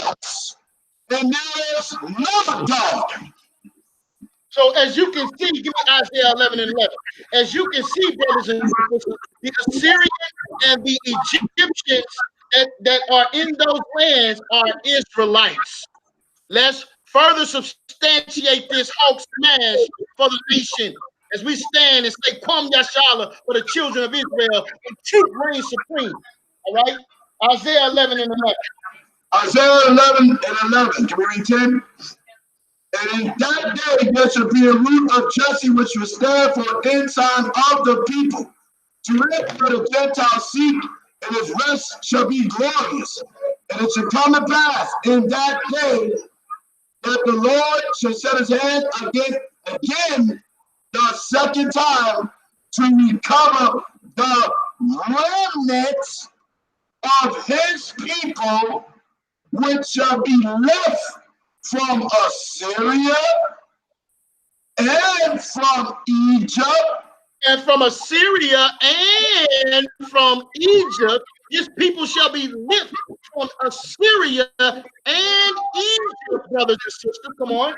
else, and there is no God. So as you can see, give me Isaiah 11 and 11. As you can see, brothers and sisters, the Assyrians and the Egyptians that are in those lands are Israelites. Let's further substantiate this Hulk smash for the nation as we stand and say, Kwam Yashala for the children of Israel, and truth reigns supreme. All right? Isaiah 11 and 11. Isaiah 11 and 11. Can we read 10? And in that day there shall be a root of Jesse, which will stand for ensign of the people. To it will the Gentiles seek, and his rest shall be glorious. And it shall come to pass in that day that the Lord shall set his hand again the second time to recover the remnants of his people, which shall be left from Assyria and from Egypt. And from Assyria and from Egypt, his people shall be lifted from Assyria and Egypt, brothers and sisters. Come on.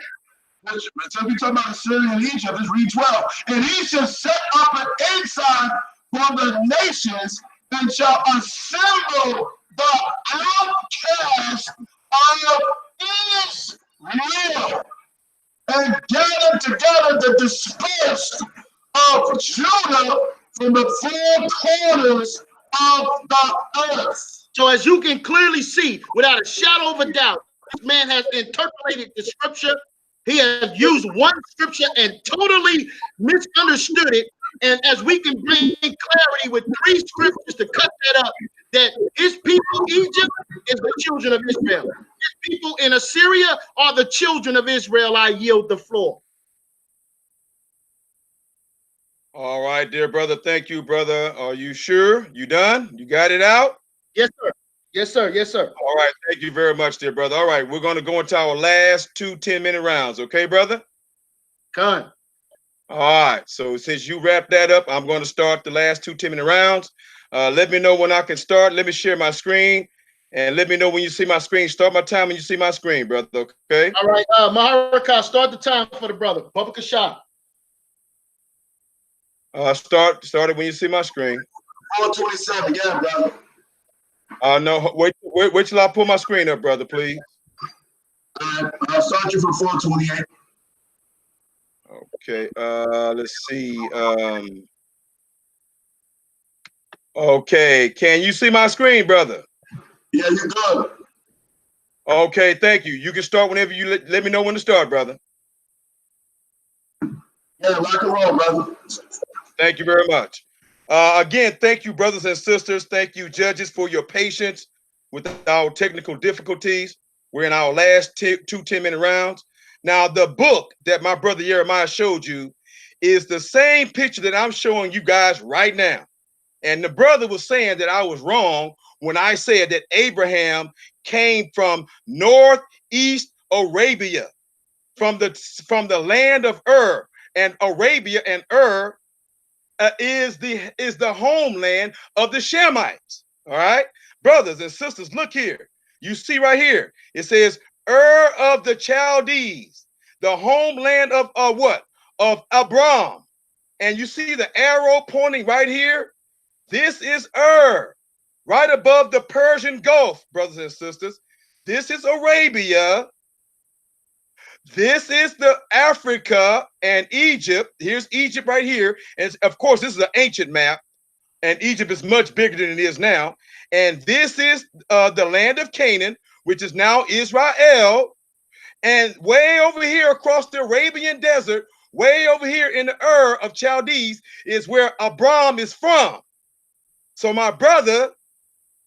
So we talking about Assyria and Egypt, let's read 12. And he shall set up an ensign for the nations, and shall assemble the outcasts of Israel, and gather together the dispersed of Judah from the four corners of the earth. So as you can clearly see, without a shadow of a doubt, this man has interpolated the scripture. He has used one scripture and totally misunderstood it. And as we can bring clarity with 3 scriptures to cut that up, that his people, Egypt, is the children of Israel. His people in Assyria are the children of Israel. I yield the floor. All right, dear brother. Thank you, brother. Are you sure? You done? You got it out? Yes, sir. Yes, sir. Yes, sir. All right. Thank you very much, dear brother. All right. We're going to go into our last 2 10-minute rounds. Okay, brother? Done. All right. So since you wrapped that up, I'm going to start the last 2 10-minute rounds. Let me know when I can start. Let me share my screen. And let me know when you see my screen. Start my time when you see my screen, brother. Okay? All right. Maharakah, start the time for the brother. Public shot. Start it when you see my screen. 427, yeah, brother. No, wait till I pull my screen up, brother, please. I'll start you from 428. Okay, let's see. Okay, can you see my screen, brother? Yeah, you're good. Okay, thank you. You can start whenever you let me know when to start, brother. Yeah, rock and roll, brother. Thank you very much. Again, thank you, brothers and sisters. Thank you, judges, for your patience with our technical difficulties. We're in our last 2 10-minute rounds. Now, the book that my brother YirmeYah showed you is the same picture that I'm showing you guys right now. And the brother was saying that I was wrong when I said that Abraham came from northeast Arabia, from the land of Ur, and Arabia and Ur is the homeland of the Shemites. All right, brothers and sisters, look here. You see right here, it says Ur of the Chaldees, the homeland of what? Of Abram. And you see the arrow pointing right here. This is Ur, right above the Persian Gulf, brothers and sisters. This is Arabia. This is the Africa and Egypt. Here's Egypt right here. And of course, this is an ancient map, and Egypt is much bigger than it is now. And this is the land of Canaan, which is now Israel. And way over here across the Arabian desert, way over here in the Ur of Chaldees is where Abram is from. So my brother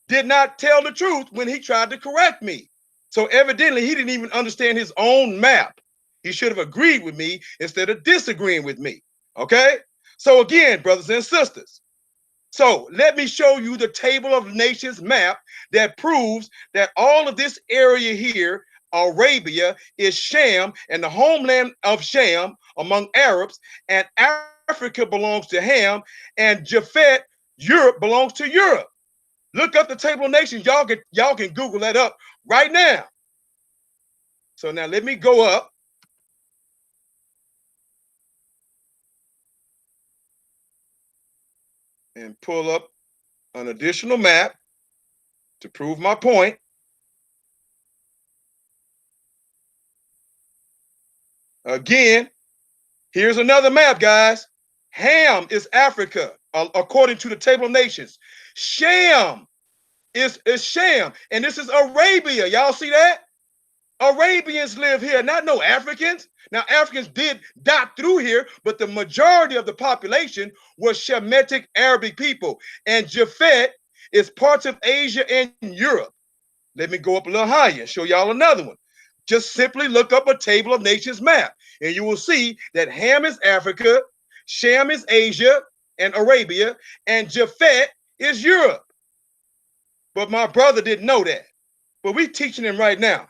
did not tell the truth when he tried to correct me. So evidently he didn't even understand his own map. He should have agreed with me instead of disagreeing with me. Okay? So again, brothers and sisters, so let me show you the Table of Nations map that proves that all of this area here, Arabia, is Shem, and the homeland of Shem among Arabs, and Africa belongs to Ham, and Japhet, Europe, belongs to Europe. Look up the Table of Nations. Y'all can Google that up right now. So now let me go up. And pull up an additional map to prove my point. Again, here's another map, guys. Ham is Africa, according to the Table of Nations. Shem is Shem, and this is Arabia. Y'all see that? Arabians live here, not no Africans. Now, Africans did dot through here, but the majority of the population was Shemitic Arabic people. And Japhet is parts of Asia and Europe. Let me go up a little higher and show y'all another one. Just simply look up a Table of Nations map, and you will see that Ham is Africa, Shem is Asia and Arabia, and Japhet is Europe. But my brother didn't know that. But we teaching him right now.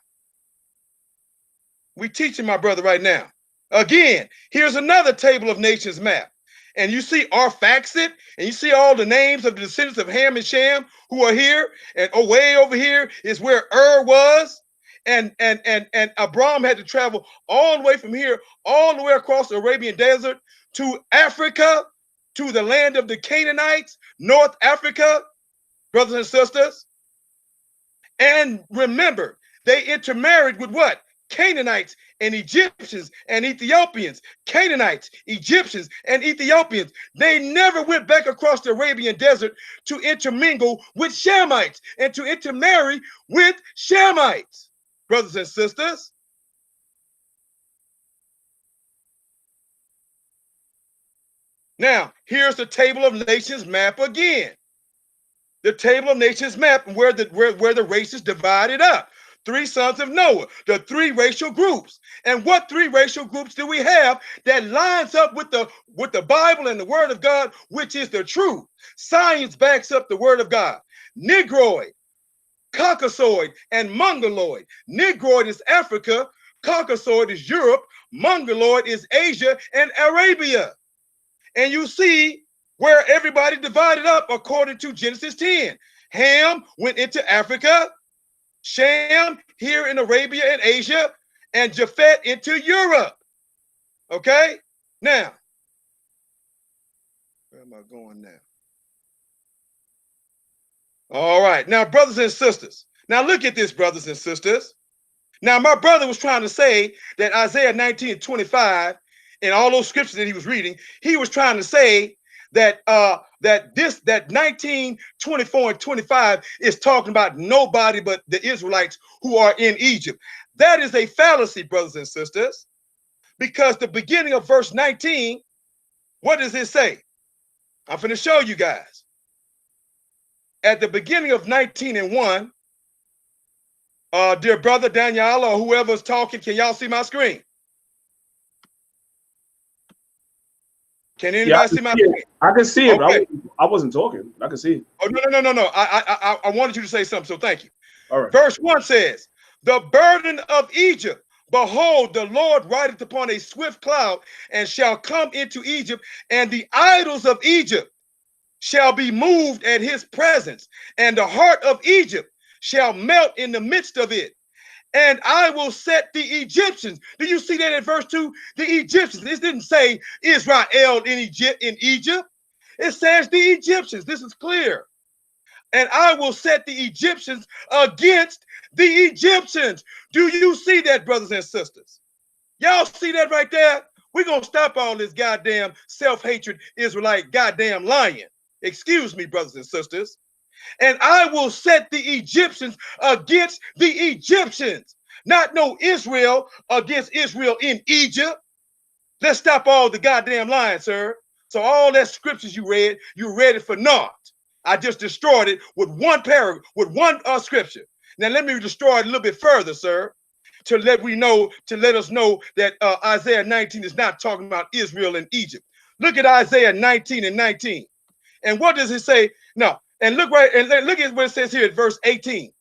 We teaching my brother right now. Again, here's another Table of Nations map. And you see Arphaxad, and you see all the names of the descendants of Ham and Shem who are here. And way over here is where Ur was. And Abram had to travel all the way from here, all the way across the Arabian desert to Africa, to the land of the Canaanites, North Africa, brothers and sisters. And remember, they intermarried with what? Canaanites and Egyptians and Ethiopians. Canaanites, Egyptians, and Ethiopians. They never went back across the Arabian desert to intermingle with Shemites and to intermarry with Shemites, brothers and sisters. Now, here's the Table of Nations map again. The Table of Nations map where the races divided up. 3 sons of Noah, the 3 racial groups. And what 3 racial groups do we have that lines up with the Bible and the Word of God, which is the truth? Science backs up the Word of God. Negroid, Caucasoid, and Mongoloid. Negroid is Africa, Caucasoid is Europe, Mongoloid is Asia and Arabia. And you see where everybody divided up according to Genesis 10. Ham went into Africa, Shem here in Arabia and Asia, and Japhet into Europe. Okay? Now, where am I going now? All right. Now, brothers and sisters. Now, look at this, brothers and sisters. Now, my brother was trying to say that Isaiah 19:25 and all those scriptures that he was reading, he was trying to say that that 19:24 and 25 is talking about nobody but the Israelites who are in Egypt. That is a fallacy, brothers and sisters, because the beginning of verse 19, what does it say? I'm going to show you guys. At the beginning of 19:1, dear brother Daniel or whoever's talking, can y'all see my screen? Can anybody see my screen? I can see it, okay. but I wasn't talking. I can see it. Oh, no. I wanted you to say something, so thank you. All right. Verse 1 says, the burden of Egypt, behold, the Lord rideth upon a swift cloud and shall come into Egypt, and the idols of Egypt shall be moved at his presence, and the heart of Egypt shall melt in the midst of it. And I will set the Egyptians. Do you see that in verse 2? The Egyptians. This didn't say Israel in Egypt. It says the Egyptians. This is clear. And I will set the Egyptians against the Egyptians. Do you see that, brothers and sisters? Y'all see that right there? We're going to stop all this goddamn self-hatred Israelite goddamn lying. Excuse me, brothers and sisters. And I will set the Egyptians against the Egyptians. Not no Israel against Israel in Egypt. Let's stop all the goddamn lying, sir. So all that scriptures you read it for naught. I just destroyed it with one paragraph, with one scripture. Now let me destroy it a little bit further, sir, to let us know that Isaiah 19 is not talking about Israel and Egypt. Look at Isaiah 19 and 19. And what does it say? No, and look at what it says here at verse 18.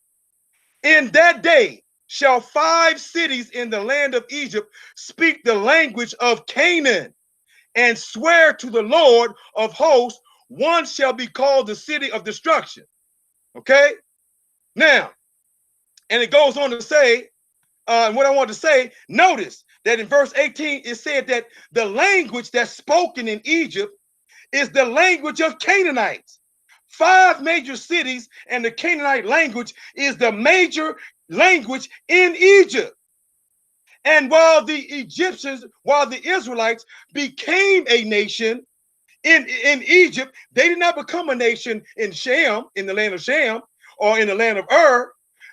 In that day shall 5 cities in the land of Egypt speak the language of Canaan and swear to the Lord of hosts, one shall be called the city of destruction. Okay? Now, and it goes on to say, what I want to say, notice that in verse 18, it said that the language that's spoken in Egypt is the language of Canaanites. 5 major cities, and the Canaanite language is the major language in Egypt. And while the Israelites became a nation in Egypt, they did not become a nation in Shem, in the land of Shem, or in the land of Ur.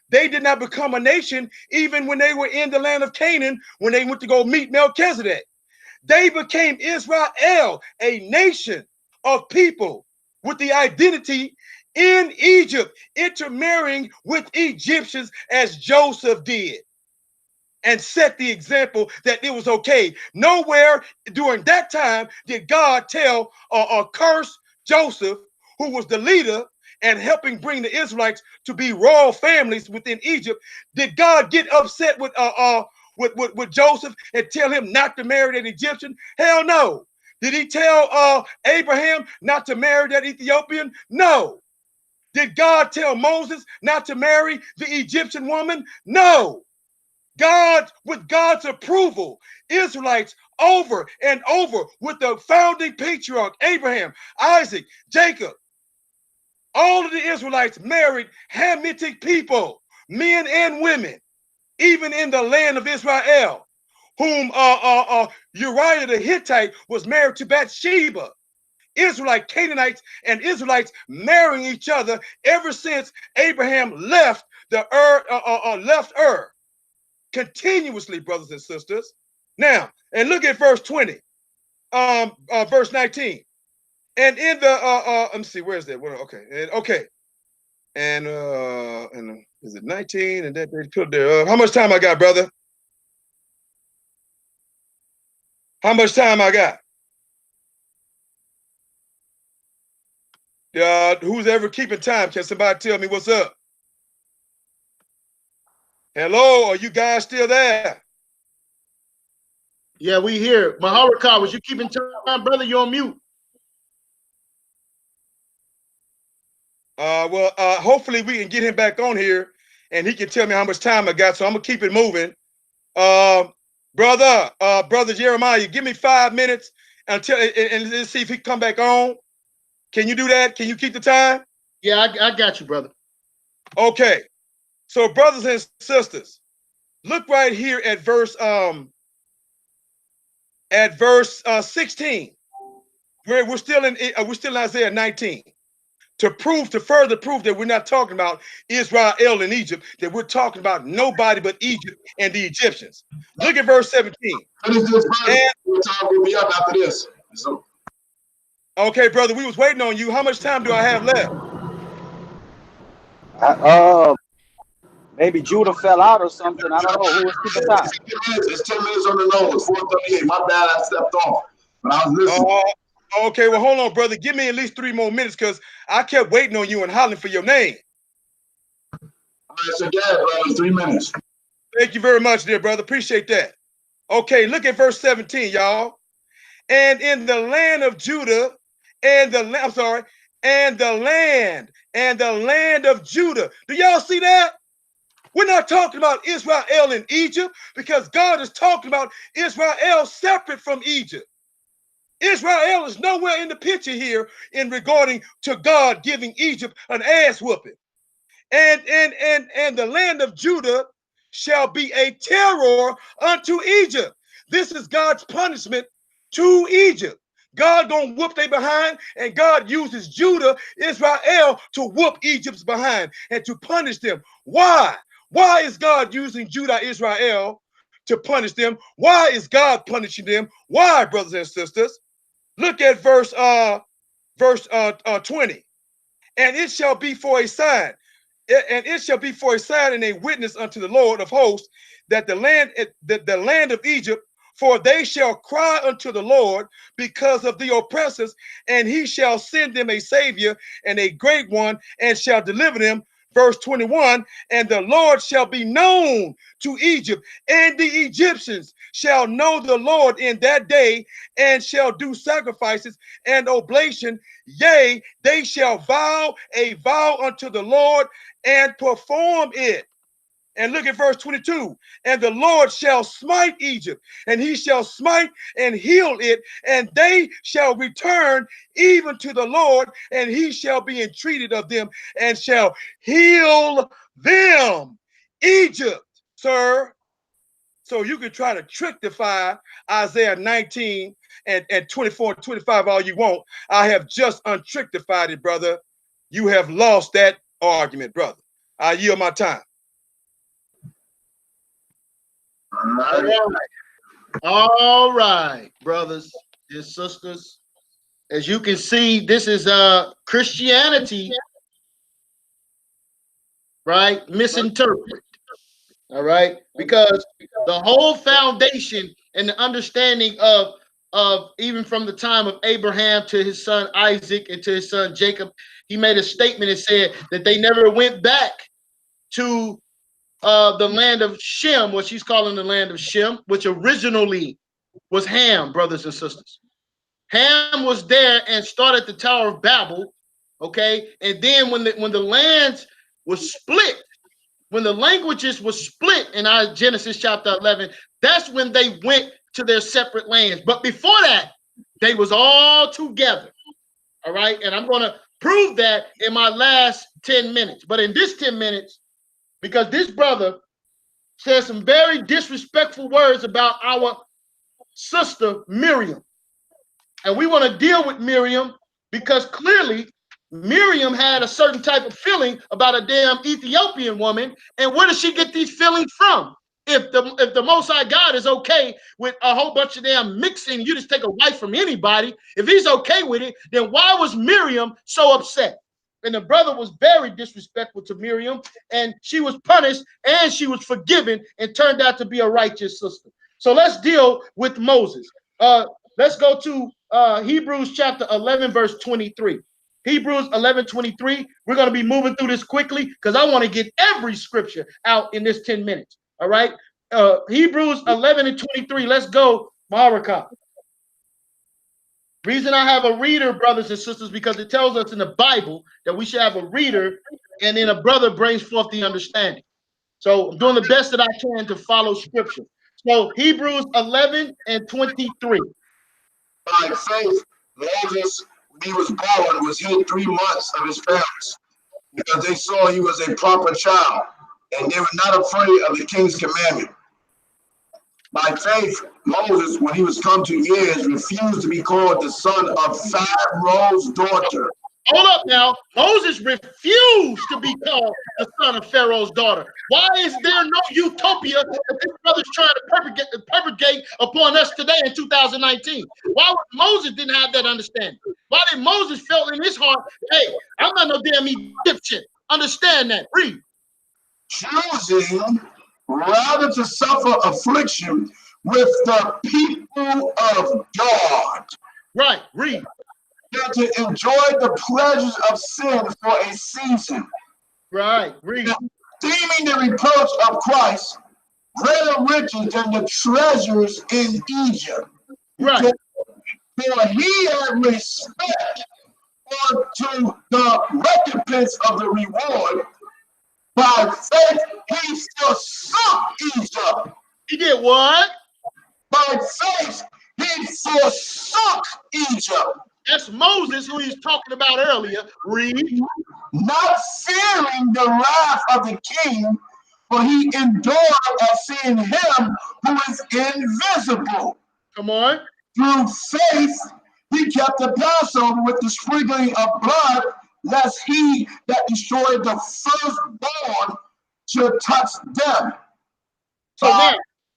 They did not become a nation even when they were in the land of Canaan, when they went to go meet Melchizedek. They became Israel, a nation of people with the identity in Egypt, intermarrying with Egyptians as Joseph did, and set the example that it was okay. Nowhere during that time did God tell or curse Joseph, who was the leader and helping bring the Israelites to be royal families within Egypt. Did God get upset with Joseph and tell him not to marry that Egyptian? Hell no. Did he tell Abraham not to marry that Ethiopian? No. Did God tell Moses not to marry the Egyptian woman? No. God, with God's approval, Israelites over and over with the founding patriarch, Abraham, Isaac, Jacob, all of the Israelites married Hamitic people, men and women, even in the land of Israel, whom Uriah the Hittite was married to Bathsheba. Israelite, Canaanites, and Israelites marrying each other ever since Abraham left Ur. Continuously, brothers and sisters. Now, and look at verse 20, verse 19. And in the let me see, where is that? Okay, and is it 19? And that they put there. How much time I got, brother? How much time I got? Who's ever keeping time? Can somebody tell me what's up? Hello, are you guys still there? Yeah, we here. Maharakah, was you keeping time, brother? You're on mute. Hopefully we can get him back on here and he can tell me how much time I got. So I'm gonna keep it moving. Brother YirmeYah, give me 5 minutes until and let's see if he can come back on. Can you do that? Can you keep the time? Yeah, I got you, brother. Okay. So brothers and sisters, look right here at verse 16. We're still in Isaiah 19. To further prove that we're not talking about Israel and Egypt, that we're talking about nobody but Egypt and the Egyptians. Look at verse 17. We'll be up after this. So. Okay, brother, we was waiting on you. How much time do I have left? Maybe Judah fell out or something. I don't know. Who was keeping time? It's 10 minutes on the nose. 4:38. My bad, I stepped off. But I was listening. Okay, well, hold on, brother. Give me at least 3 more minutes because I kept waiting on you and hollering for your name. All right, so yeah, brother, 3 minutes. Thank you very much, dear brother. Appreciate that. Okay, look at verse 17, y'all. And in the land of Judah, and the land of Judah. Do y'all see that? We're not talking about Israel and Egypt because God is talking about Israel separate from Egypt. Israel is nowhere in the picture here in regarding to God giving Egypt an ass whooping. And the land of Judah shall be a terror unto Egypt. This is God's punishment to Egypt. God gonna whoop they behind, and God uses Judah, Israel, to whoop Egypt's behind and to punish them. Why? Why is God using Judah, Israel, to punish them. Why is God punishing them? Why, brothers and sisters? Look at verse 20. And it shall be for a sign, and it shall be for a sign and a witness unto the Lord of hosts, that the land of Egypt, for they shall cry unto the Lord because of the oppressors, and he shall send them a savior and a great one, and shall deliver them. Verse 21, and the Lord shall be known to Egypt, and the Egyptians shall know the Lord in that day, and shall do sacrifices and oblation. Yea, they shall vow a vow unto the Lord and perform it. And look at verse 22. And the Lord shall smite Egypt, and he shall smite and heal it, and they shall return even to the Lord, and he shall be entreated of them, and shall heal them. Egypt, sir. So you can try to trickify Isaiah 19 and 24 and 25 all you want. I have just untricktified it, brother. You have lost that argument, brother. I yield my time. All right, brothers and sisters. As you can see, this is Christianity, right? Misinterpret. All right, because the whole foundation and the understanding of even from the time of Abraham to his son Isaac and to his son Jacob, he made a statement and said that they never went back to the land of Shem, what she's calling the land of Shem, which originally was Ham, brothers and sisters. Ham was there and started the Tower of Babel, okay? And then when the lands was split, when the languages were split in our Genesis chapter 11, that's when they went to their separate lands. But before that, they was all together, all right? And I'm going to prove that in my last 10 minutes. But in this 10 minutes, because this brother said some very disrespectful words about our sister Miriam. And we want to deal with Miriam because clearly Miriam had a certain type of feeling about a damn Ethiopian woman. And where does she get these feelings from? If the Most High God is okay with a whole bunch of damn mixing, you just take a wife from anybody. If he's okay with it, then why was Miriam so upset? And the brother was very disrespectful to Miriam, and she was punished and she was forgiven and turned out to be a righteous sister. So let's deal with Moses. Let's go to Hebrews chapter 11, verse 23. Hebrews 11:23. We're going to be moving through this quickly because I want to get every scripture out in this 10 minutes. All right. Hebrews 11:23. Let's go, Maharakah. Reason I have a reader, brothers and sisters, because it tells us in the Bible that we should have a reader, and then a brother brings forth the understanding. So I'm doing the best that I can to follow scripture. So Hebrews 11:23. By faith, Moses, when he was born, was hid 3 months of his parents, because they saw he was a proper child, and they were not afraid of the king's commandment. By faith, Moses, when he was come to years, refused to be called the son of Pharaoh's daughter. Hold up now. Moses refused to be called the son of Pharaoh's daughter. Why is there no utopia that this brother's trying to propagate upon us today in 2019? Why would Moses didn't have that understanding? Why did Moses felt in his heart, hey, I'm not no damn Egyptian. Understand that. Read. Choosing rather to suffer affliction with the people of God. Right, read. Than to enjoy the pleasures of sin for a season. Right, read. Deeming the reproach of Christ greater riches than the treasures in Egypt. Right. For he had respect unto the recompense of the reward. By faith, he forsook Egypt. He did what? By faith, he forsook Egypt. That's Moses, who he's talking about earlier. Read. Not fearing the wrath of the king, for he endured at seeing him who is invisible. Come on. Through faith, he kept the Passover with the sprinkling of blood, lest he that destroyed the firstborn should touch them. So now,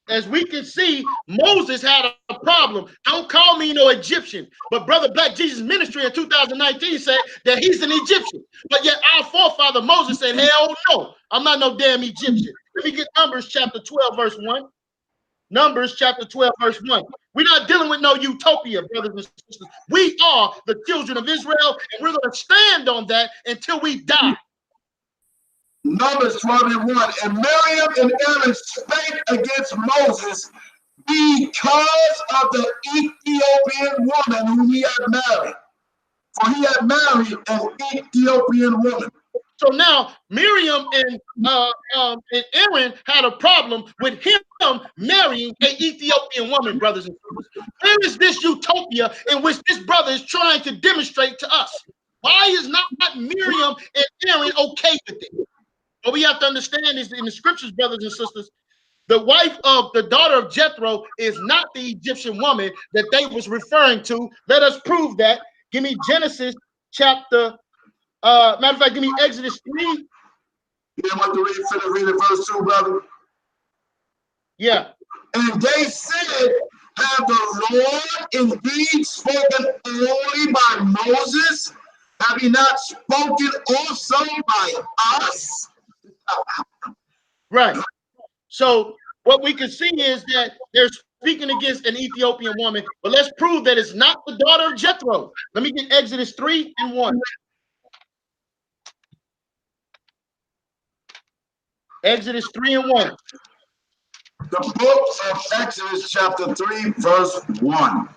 as we can see, Moses had a problem. Don't call me no Egyptian. But Brother Black Jesus Ministry in 2019 said that he's an Egyptian. But yet our forefather Moses said, hell no, I'm not no damn Egyptian. Let me get Numbers chapter 12, verse 1. Numbers chapter 12, verse 1. We're not dealing with no utopia, brothers and sisters. We are the children of Israel, and we're going to stand on that until we die. Numbers 12:1. And Miriam and Aaron spake against Moses because of the Ethiopian woman whom he had married. For he had married an Ethiopian woman. So now Miriam and Aaron had a problem with him marrying an Ethiopian woman, brothers and sisters. Where is this utopia in which this brother is trying to demonstrate to us? Why is not Miriam and Aaron okay with it? What we have to understand is in the scriptures, brothers and sisters, the wife of the daughter of Jethro is not the Egyptian woman that they was referring to. Let us prove that. Give me Genesis chapter, matter of fact, give me Exodus 3. You want to read verse 2, brother? Yeah. And they said, have the Lord indeed spoken only by Moses? Have he not spoken also by us? Right. So what we can see is that they're speaking against an Ethiopian woman, but let's prove that it's not the daughter of Jethro. Let me get Exodus 3:1. Exodus 3:1. The book of Exodus chapter 3, verse 1.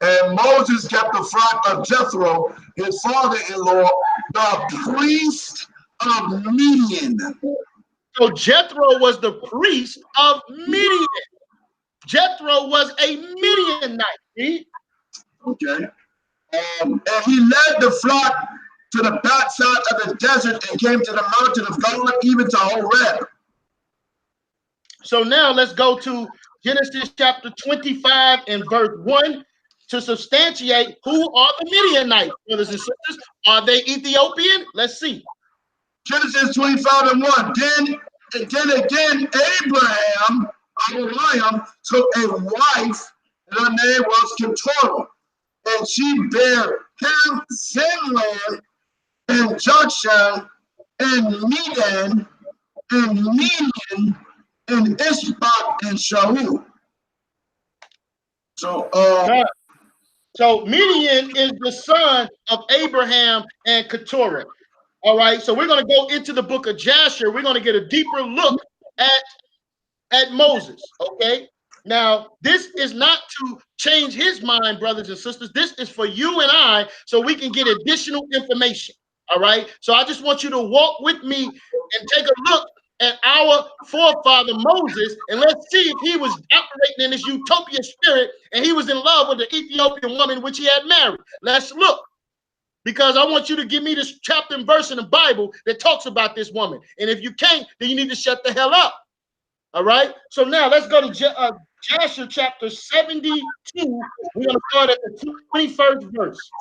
And Moses kept the flock of Jethro, his father-in-law, the priest of Midian. So Jethro was the priest of Midian. Jethro was a Midianite. See? Okay. And he led the flock to the backside of the desert and came to the mountain of God, even to Horeb. So now let's go to Genesis chapter 25 and verse 1 to substantiate who are the Midianites, brothers and sisters. Are they Ethiopian? Let's see. Genesis 25:1. Then again, Abraham took a wife, and her name was Keturah, and she bare him Zimran and Jokshan and Medan and Median and Ishbak and Shaul. So Midian is the son of Abraham and Keturah. All right, so we're going to go into the book of Jasher. We're going to get a deeper look at Moses, okay? Now, this is not to change his mind, brothers and sisters. This is for you and I so we can get additional information, all right? So I just want you to walk with me and take a look at our forefather Moses, and let's see if he was operating in this utopia spirit and he was in love with the Ethiopian woman which he had married. Let's look. Because I want you to give me this chapter and verse in the Bible that talks about this woman. And if you can't, then you need to shut the hell up. All right? So now let's go to Jasher chapter 72. We're going to start at the 21st verse.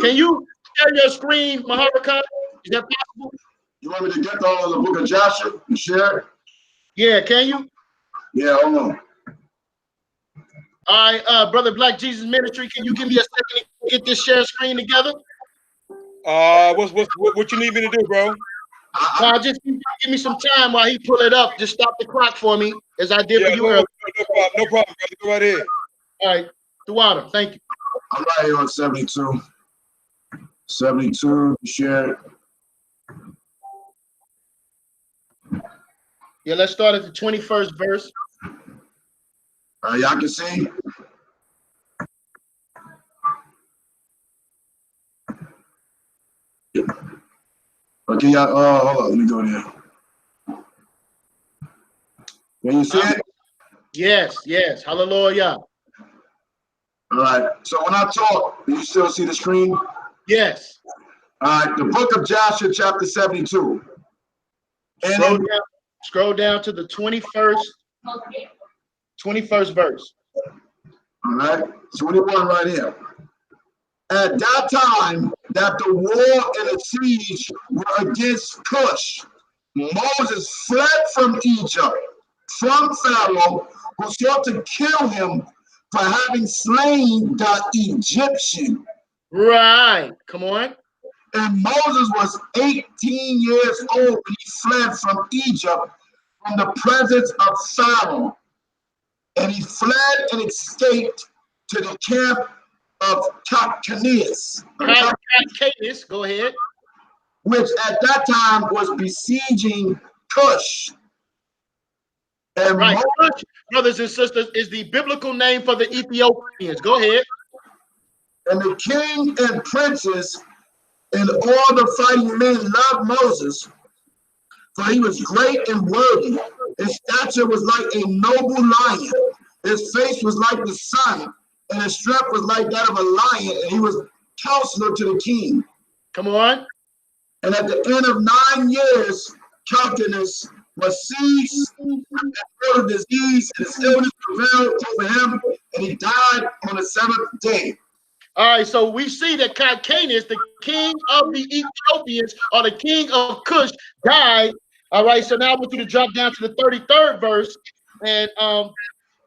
Can you share your screen, Maharakan? Is that possible? You want me to get all the book of Jasher and share it? Yeah, can you? Yeah, hold on. All right, Brother Black Jesus Ministry, can you give me a second to get this share screen together? What you need me to do, bro? Just give me some time while he pull it up. Just stop the clock for me, as I did for you earlier. No problem, brother. Go right ahead. All right, the water. Thank you. I'm right here on 72. 72, share it. Yeah, let's start at the 21st verse. Y'all can see. Okay, y'all. Hold on. Let me go there. Can you see it? Yes. Hallelujah. All right. So when I talk, do you still see the screen? Yes. All right. The book of Joshua, chapter 72. Scroll down to the 21st verse. All right. 21 right here. At that time that the war and the siege were against Cush, Moses fled from Egypt from Pharaoh, who sought to kill him for having slain the Egyptian. Right. Come on. And Moses was 18 years old when he fled from Egypt from the presence of Pharaoh. And he fled and escaped to the camp of Contestant. Go ahead. Which at that time was besieging Cush. And right. Cush, brothers and sisters, is the biblical name for the Ethiopians. Go ahead. And the king and princes and all the fighting men loved Moses, for he was great and worthy. His stature was like a noble lion. His face was like the sun, and his strength was like that of a lion, and he was counselor to the king. Come on. And at the end of 9 years, Contestant was seized with a disease, and his illness prevailed over him, and he died on the 7th day. All right, so we see that Contestant, the king of the Ethiopians, or the king of Cush, died. All right, so now I want you to drop down to the 33rd verse and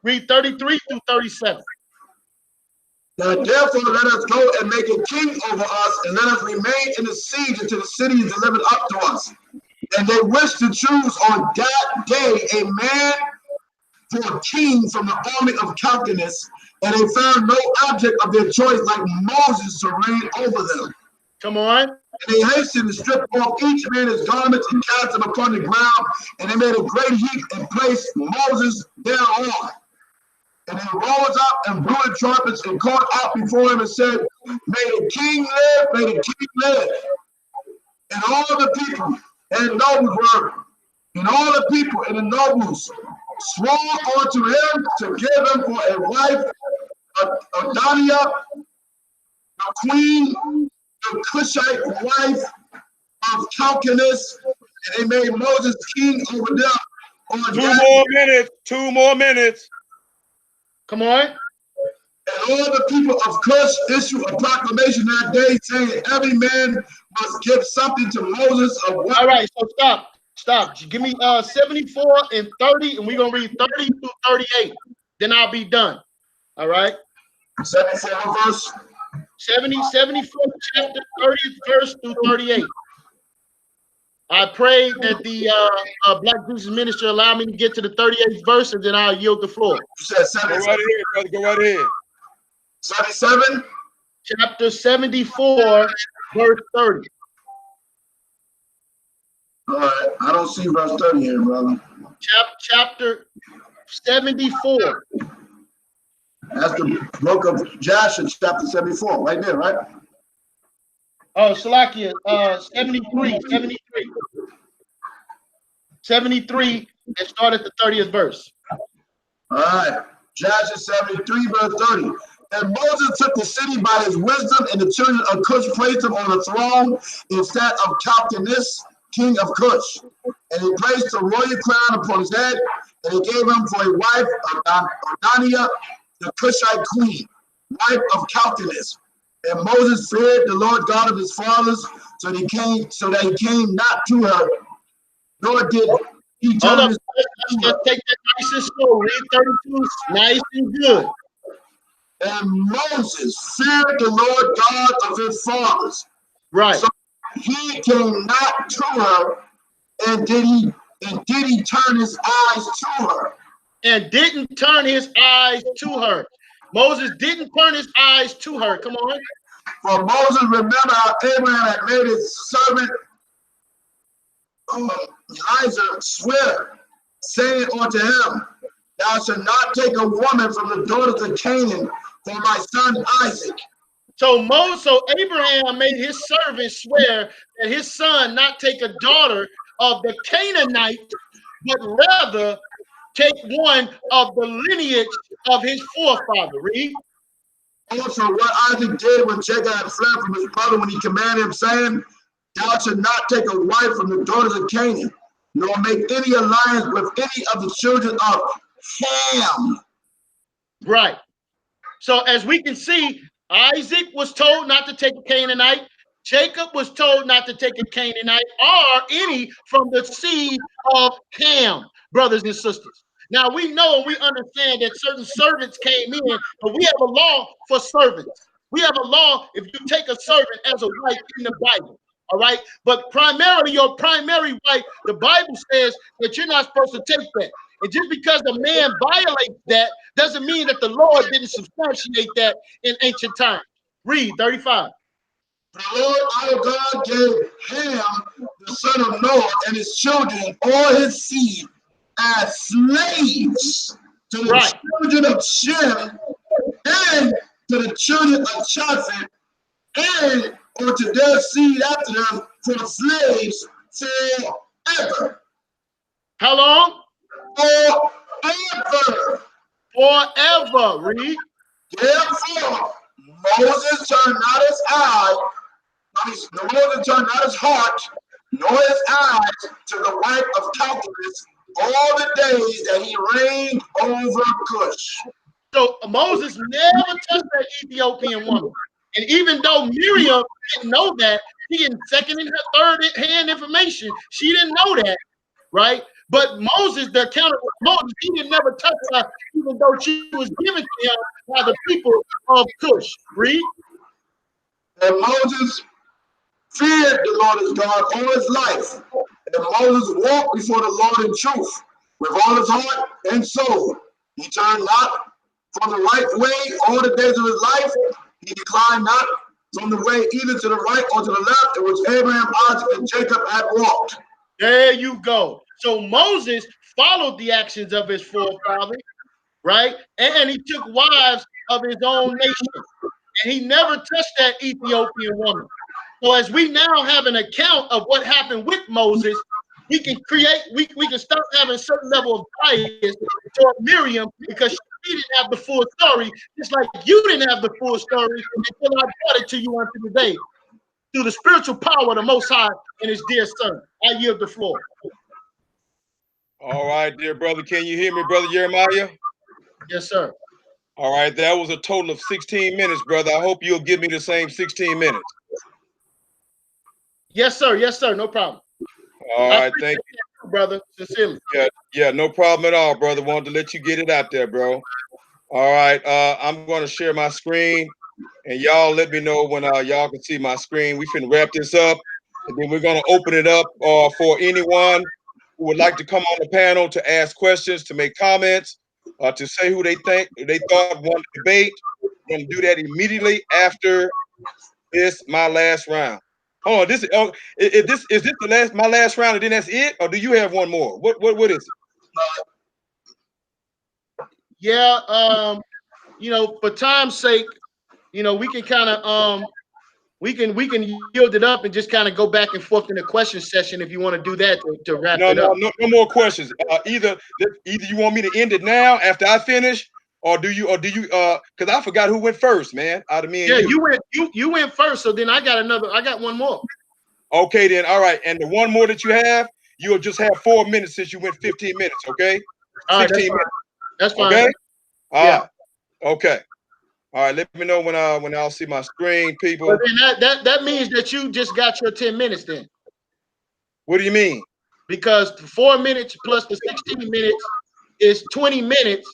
read 33 through 37. Now therefore let us go and make a king over us, and let us remain in the siege until the city is delivered up to us. And they wished to choose on that day a man for a king from the army of Contestant, and they found no object of their choice like Moses to reign over them. Come on. And they hastened to strip off each man his garments and cast them upon the ground, and they made a great heap and placed Moses thereon. And they rose up and blew the trumpets and called out before him and said, "May the king live, may the king live." And all the people and nobles were, and all the people and the nobles swore unto him to give him for a wife Adoniah, the queen, the Cushite wife of Contestant, and they made Moses king over them. On 2 more minutes. Come on. And all the people of Cush issued a proclamation that day, saying every man must give something to Moses of what. All right, so stop. Give me 74 and 30, and we're gonna read 30 through 38. Then I'll be done. All right. 74 verse. 74 chapter 30th verse through 38. I pray that the Black Jesus Minister allow me to get to the 38th verse, and then I'll yield the floor. You said 77. Go right ahead, brother. Go right ahead. 77? Chapter 74, verse 30. All right. I don't see verse 30 here, brother. Chapter 74. That's the book of Joshua, chapter 74, right there, right? Oh, Salakia, 73, and start at the 30th verse. All right. Joshua 73, verse 30. And Moses took the city by his wisdom, and the children of Cush placed him on the throne instead of Contestant, king of Cush. And he placed a royal crown upon his head, and he gave him for a wife Adoniah, the Cushite queen, wife of Contestant. And Moses feared the Lord God of his fathers, so that he came not to her, nor did he turn his. Let's take that nice and slow. Read 32, nice and good. And Moses feared the Lord God of his fathers. Right. So he came not to her, and did he turn his eyes to her? And didn't turn his eyes to her. Moses didn't turn his eyes to her. Come on. For Moses remembered how Abraham had made his servant Elijah swear, saying unto him, "Thou shalt not take a woman from the daughters of Canaan for my son Isaac." So Abraham made his servant swear that his son not take a daughter of the Canaanite, but rather take one of the lineage of his forefather. Read. Also, what Isaac did when Jacob had fled from his brother, when he commanded him, saying, "Thou shalt not take a wife from the daughters of Canaan, nor make any alliance with any of the children of Shem." Right. So as we can see, Isaac was told not to take a Canaanite. Jacob was told not to take a Canaanite or any from the seed of Ham, brothers and sisters. Now we know and we understand that certain servants came in, but we have a law for servants. We have a law if you take a servant as a wife in the Bible. All right. But primarily, your primary wife, the Bible says that you're not supposed to take that. And just because a man violates that doesn't mean that the Lord didn't substantiate that in ancient times. Read 35. The Lord our God gave Ham, the son of Noah, and his children, all his seed, as slaves to the children of Shem and to the children of Japheth, and unto their seed after them for slaves forever. How long? Forever. Forever. Read. Therefore, Moses turned not his eye, Moses turned not his heart, nor his eyes to the wife of Calculus all the days that he reigned over Cush. So Moses never touched that Ethiopian woman. And even though Miriam didn't know that, she getting second and third hand information. She didn't know that, right? But Moses, the account of Moses, he didn't never touch her, even though she was given to him by the people of Cush. Read. And Moses feared the Lord his God all his life. And Moses walked before the Lord in truth, with all his heart and soul. He turned not from the right way all the days of his life. He declined not from the way either to the right or to the left, in which Abraham, Isaac, and Jacob had walked. There you go. So Moses followed the actions of his forefathers, right? And he took wives of his own nation. And he never touched that Ethiopian woman. So as we now have an account of what happened with Moses, we can stop having a certain level of bias toward Miriam because she didn't have the full story, just like you didn't have the full story until I brought it to you unto today. Through the spiritual power of the Most High and his dear son. I yield the floor. All right, dear brother. Can you hear me, brother YirmeYah? Yes, sir. All right, that was a total of 16 minutes, brother. I hope you'll give me the same 16 minutes. Yes, sir. Yes, sir. No problem. All right, thank you, brother. Sincerely. Yeah, no problem at all, brother. Wanted to let you get it out there, bro. All right, I'm going to share my screen, and y'all let me know when y'all can see my screen. We finna wrap this up, and then we're going to open it up for anyone who would like to come on the panel to ask questions, to make comments, to say who they thought won the debate. We're going to do that immediately after this, my last round. Hold on, is this my last round, and then that's it, or do you have one more? What is it? Yeah, for time's sake, we can kind of we can yield it up and just kind of go back and forth in the question session if you want to do that to wrap it up. No more questions. Either you want me to end it now after I finish, or do you because I forgot who went first, man, out of me and you. You went first, so then I got one more. Okay, then, all right, and the one more that you have, you'll just have 4 minutes since you went 15 minutes, okay? All right, 16 minutes. That's fine. Okay? Yeah. Okay. All right, let me know when I'll see my screen, people. But then that means that you just got your 10 minutes then. What do you mean? Because 4 minutes plus the 16 minutes is 20 minutes.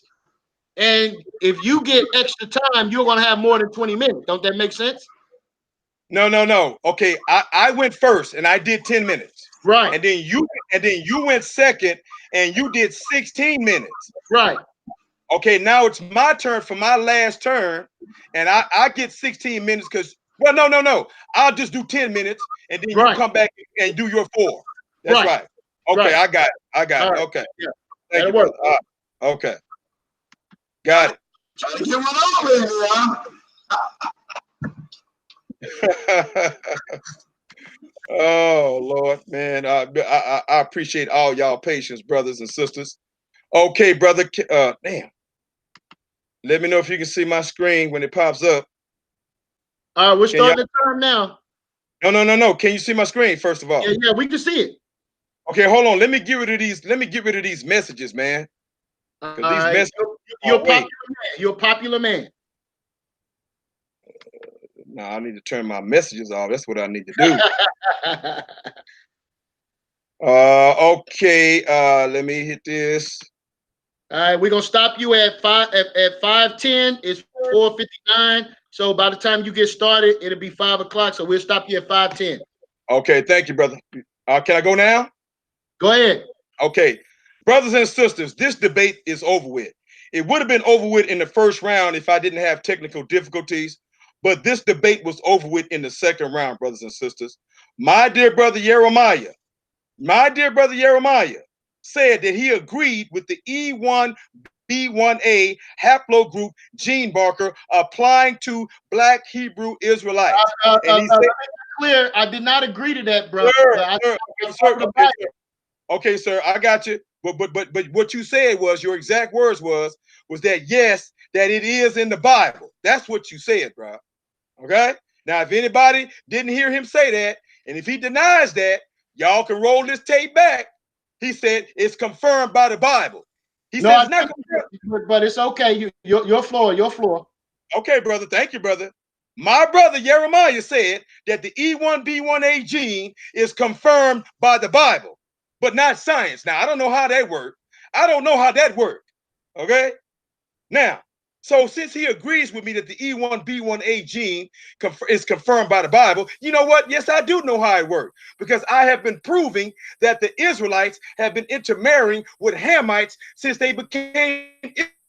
And if you get extra time, you're going to have more than 20 minutes. Don't that make sense? No. Okay, I went first and I did 10 minutes. Right. And then you went second and you did 16 minutes. Right. Okay, now it's my turn for my last turn, and I get 16 minutes because, well, no. I'll just do 10 minutes, and then you come back and do your 4. That's right. Okay, I got it. Okay. Yeah. Thank you, brother. Okay. Got it. Trying to get one over here, Oh, Lord, man. I appreciate all y'all patience, brothers and sisters. Okay, brother. Damn. Let me know if you can see my screen when it pops up. We're starting the time now. No. Can you see my screen first of all? Yeah, we can see it. Okay, hold on. Let me get rid of these messages, man. These messages. You're a popular man. No, I need to turn my messages off. That's what I need to do. Okay. Let me hit this. All right, we're gonna stop you at 5:10. It's 4:59. So by the time you get started, it'll be 5 o'clock. So we'll stop you at 5:10. Okay, thank you, brother. Can I go now? Go ahead. Okay, brothers and sisters, this debate is over with. It would have been over with in the first round if I didn't have technical difficulties, but this debate was over with in the second round, brothers and sisters. My dear brother YirmeYah, said that he agreed with the E1B1A haplogroup gene marker applying to Black Hebrew Israelites. And he said, clear, I did not agree to that, brother. Okay, sir, I got you. But what you said was, your exact words was that yes, that it is in the Bible. That's what you said, bro. Okay. Now, if anybody didn't hear him say that, and if he denies that, y'all can roll this tape back. He said it's confirmed by the Bible. He said it's not confirmed. But it's okay. Your floor. Okay, brother. Thank you, brother. My brother YirmeYah said that the E1B1A gene is confirmed by the Bible, but not science. Now, I don't know how that worked. Okay? Now, so since he agrees with me that the E1B1A gene is confirmed by the Bible, you know what? Yes, I do know how it works, because I have been proving that the Israelites have been intermarrying with Hamites since they became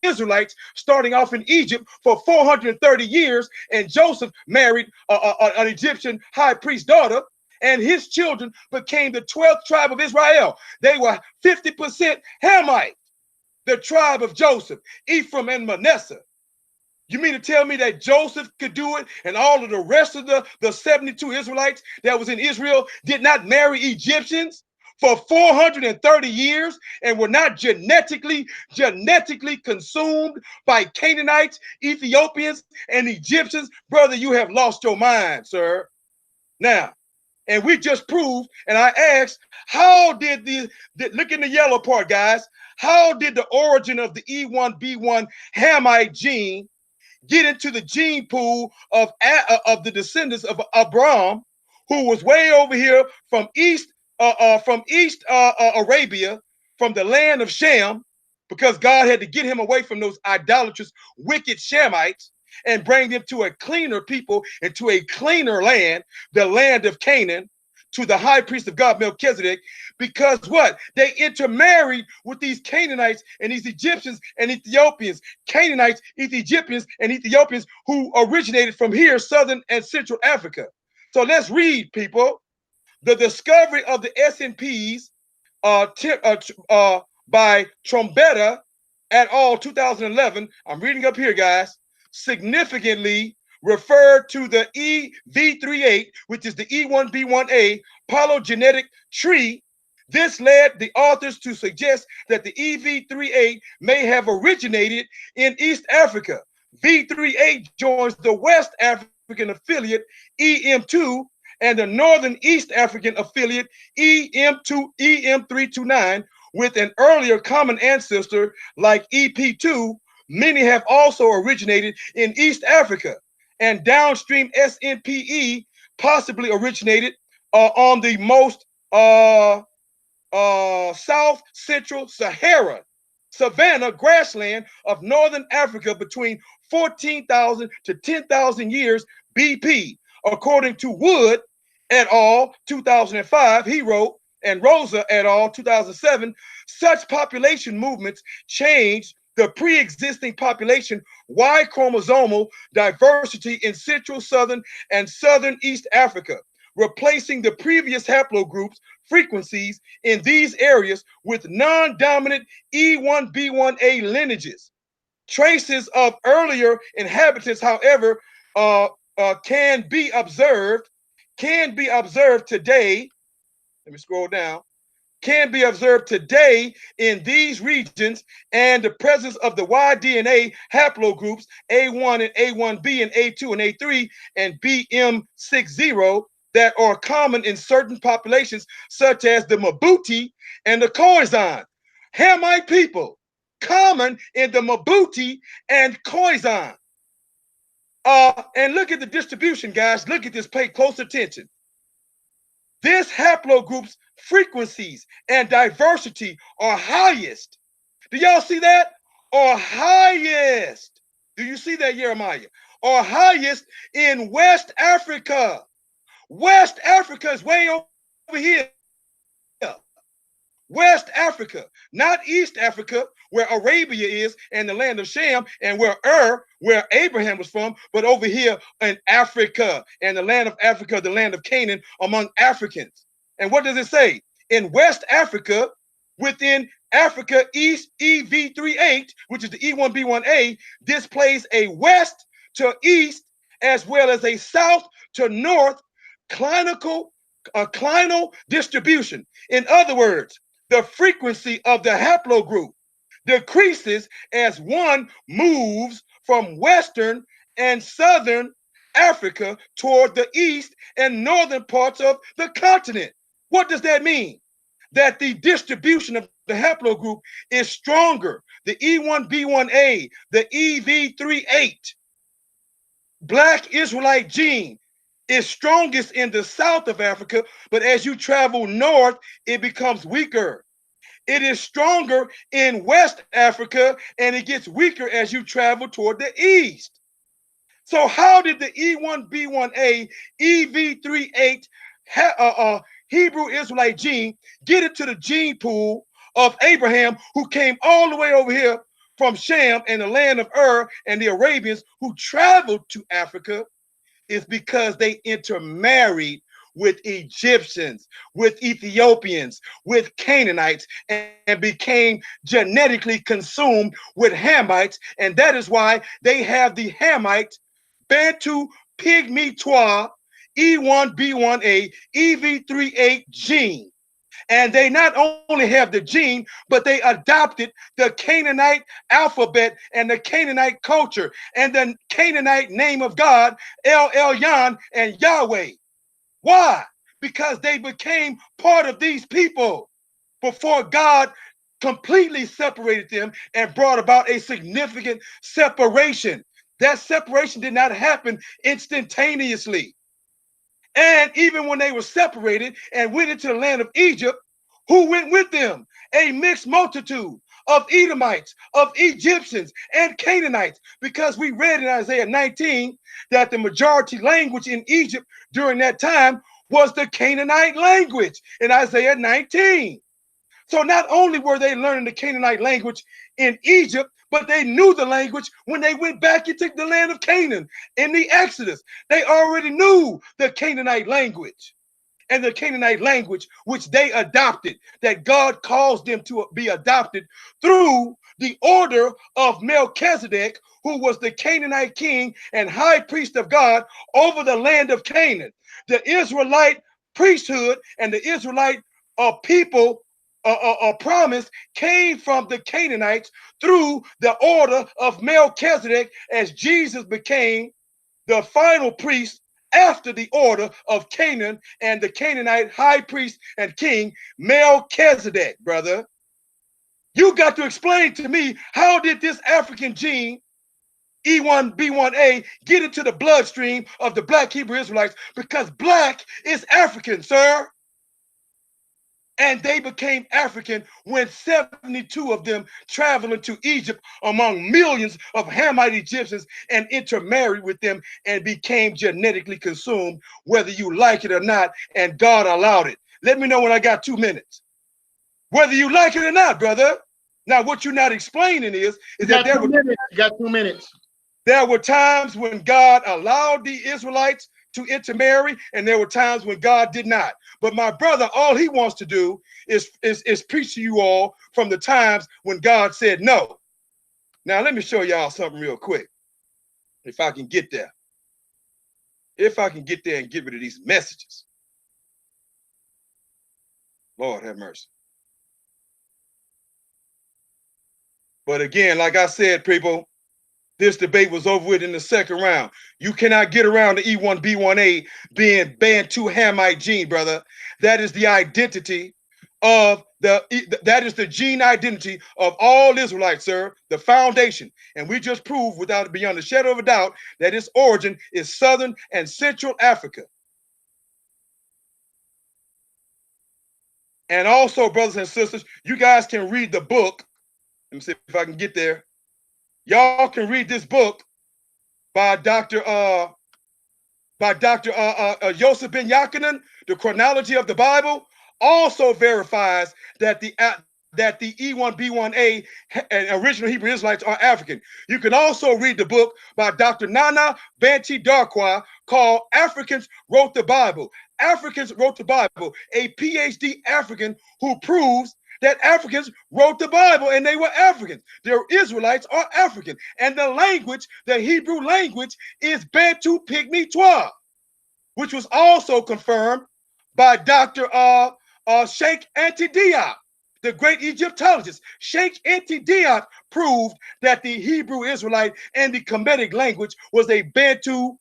Israelites, starting off in Egypt for 430 years, and Joseph married an Egyptian high priest's daughter, and his children became the 12th tribe of Israel. They were 50% Hamite, the tribe of Joseph, Ephraim and Manasseh. You mean to tell me that Joseph could do it, and all of the rest of the 72 Israelites that was in Israel did not marry Egyptians for 430 years and were not genetically consumed by Canaanites, Ethiopians, and Egyptians? Brother, you have lost your mind, sir. Now, and we just proved, and I asked, how did look in the yellow part, guys, how did the origin of the E1B1 Hamite gene get into the gene pool of the descendants of Abraham, who was way over here from East Arabia, from the land of Shem, because God had to get him away from those idolatrous, wicked Shemites and bring them to a cleaner people and to a cleaner land, the land of Canaan, to the high priest of God, Melchizedek, because what? They intermarried with these Canaanites and these Egyptians and Ethiopians, Canaanites, Egyptians, and Ethiopians who originated from here, Southern and Central Africa. So let's read, people. The discovery of the SNPs by Trombetta et al. 2011, I'm reading up here, guys, significantly referred to the EV38, which is the E1B1A polygenetic tree. This led the authors to suggest that the EV38 may have originated in East Africa. V38 joins the West African affiliate EM2 and the Northern East African affiliate EM329 with an earlier common ancestor like EP2. Many have also originated in East Africa, and downstream SNPE possibly originated on the most South Central Sahara savanna grassland of Northern Africa between 14,000 to 10,000 years BP. According to Wood et al. 2005, he wrote, and Rosa et al. 2007, such population movements changed the pre-existing population Y chromosomal diversity in Central, Southern, and Southern East Africa, replacing the previous haplogroups frequencies in these areas with non-dominant E1B1A lineages. Traces of earlier inhabitants, however, can be observed today. Let me scroll down. Can be observed today in these regions, and the presence of the Y-DNA haplogroups A1 and A1B and A2 and A3 and BM60 that are common in certain populations, such as the Mabuti and the Khoisan. Hamite people, common in the Mabuti and Khoisan. And look at the distribution, guys. Look at this, pay close attention. This haplogroup's frequencies and diversity are highest Do y'all see that? Or highest. Do you see that, YirmeYah? Or highest in West Africa. West Africa is way over here. West Africa, not East Africa, where Arabia is and the land of Shem, and where where Abraham was from, but over here in Africa and the land of Africa, the land of Canaan among Africans. And what does it say? In West Africa, within Africa East EV38, which is the E1B1A, displays a west to east as well as a south to north clinal distribution. In other words, the frequency of the haplogroup decreases as one moves from Western and Southern Africa toward the east and northern parts of the continent. What does that mean? That the distribution of the haplogroup is stronger. The E1B1A, the EV38, Black Israelite gene is strongest in the south of Africa, but as you travel north, it becomes weaker. It is stronger in West Africa, and it gets weaker as you travel toward the east. So how did the E1B1A, EV38 Hebrew Israelite gene get into the gene pool of Abraham, who came all the way over here from Shem and the land of Ur and the Arabians who traveled to Africa? Is because they intermarried with Egyptians, with Ethiopians, with Canaanites, and became genetically consumed with Hamites. And that is why they have the Hamite, Bantu, Pygmy-Twa, E1B1A, EV38 gene. And they not only have the gene, but they adopted the Canaanite alphabet and the Canaanite culture and the Canaanite name of God, El Elyon and Yahweh. Why? Because they became part of these people before God completely separated them and brought about a significant separation. That separation did not happen instantaneously. And even when they were separated and went into the land of Egypt, who went with them? A mixed multitude of Edomites, of Egyptians, and Canaanites, because we read in Isaiah 19 that the majority language in Egypt during that time was the Canaanite language in Isaiah 19. So not only were they learning the Canaanite language in Egypt, but they knew the language when they went back into the land of Canaan in the Exodus. They already knew the Canaanite language, and the Canaanite language which they adopted, that God caused them to be adopted through the order of Melchizedek, who was the Canaanite king and high priest of God over the land of Canaan. The Israelite priesthood and the Israelite people promise came from the Canaanites through the order of Melchizedek, as Jesus became the final priest after the order of Canaan and the Canaanite high priest and king Melchizedek. Brother, you got to explain to me, how did this African gene E1B1A get into the bloodstream of the Black Hebrew Israelites? Because Black is African, sir. And they became African when 72 of them traveled into Egypt among millions of Hamite Egyptians and intermarried with them and became genetically consumed, whether you like it or not, and God allowed it. Let me know when I got 2 minutes. Whether you like it or not, brother. Now, what you're not explaining is that there were 2 minutes. There were times when God allowed the Israelites to intermarry, and there were times when God did not. But my brother, all he wants to do is preach to you all from the times when God said no. Now, let me show y'all something real quick, if I can get there. If I can get there and get rid of these messages. Lord have mercy. But again, like I said, people, this debate was over with in the second round. You cannot get around the E1B1A being Bantu Hamite gene, brother. That is the identity of that is the gene identity of all Israelites, sir, the foundation. And we just proved without beyond a shadow of a doubt that its origin is Southern and Central Africa. And also, brothers and sisters, you guys can read the book Let me see if I can get there. Y'all can read this book by Dr. Yosef Ben Yachanan, The Chronology of the Bible, also verifies that the E1B1A and original Hebrew Israelites are African. You can also read the book by Dr. Nana Banchi Darkwa called Africans Wrote the Bible. Africans Wrote the Bible, a PhD African who proves that Africans wrote the Bible and they were Africans. The Israelites are African. And the language, the Hebrew language, is Bantu Pygmy Twa, which was also confirmed by Dr. Sheikh Anta Diop, the great Egyptologist. Sheikh Anta Diop proved that the Hebrew Israelite and the Kemetic language was a Bantu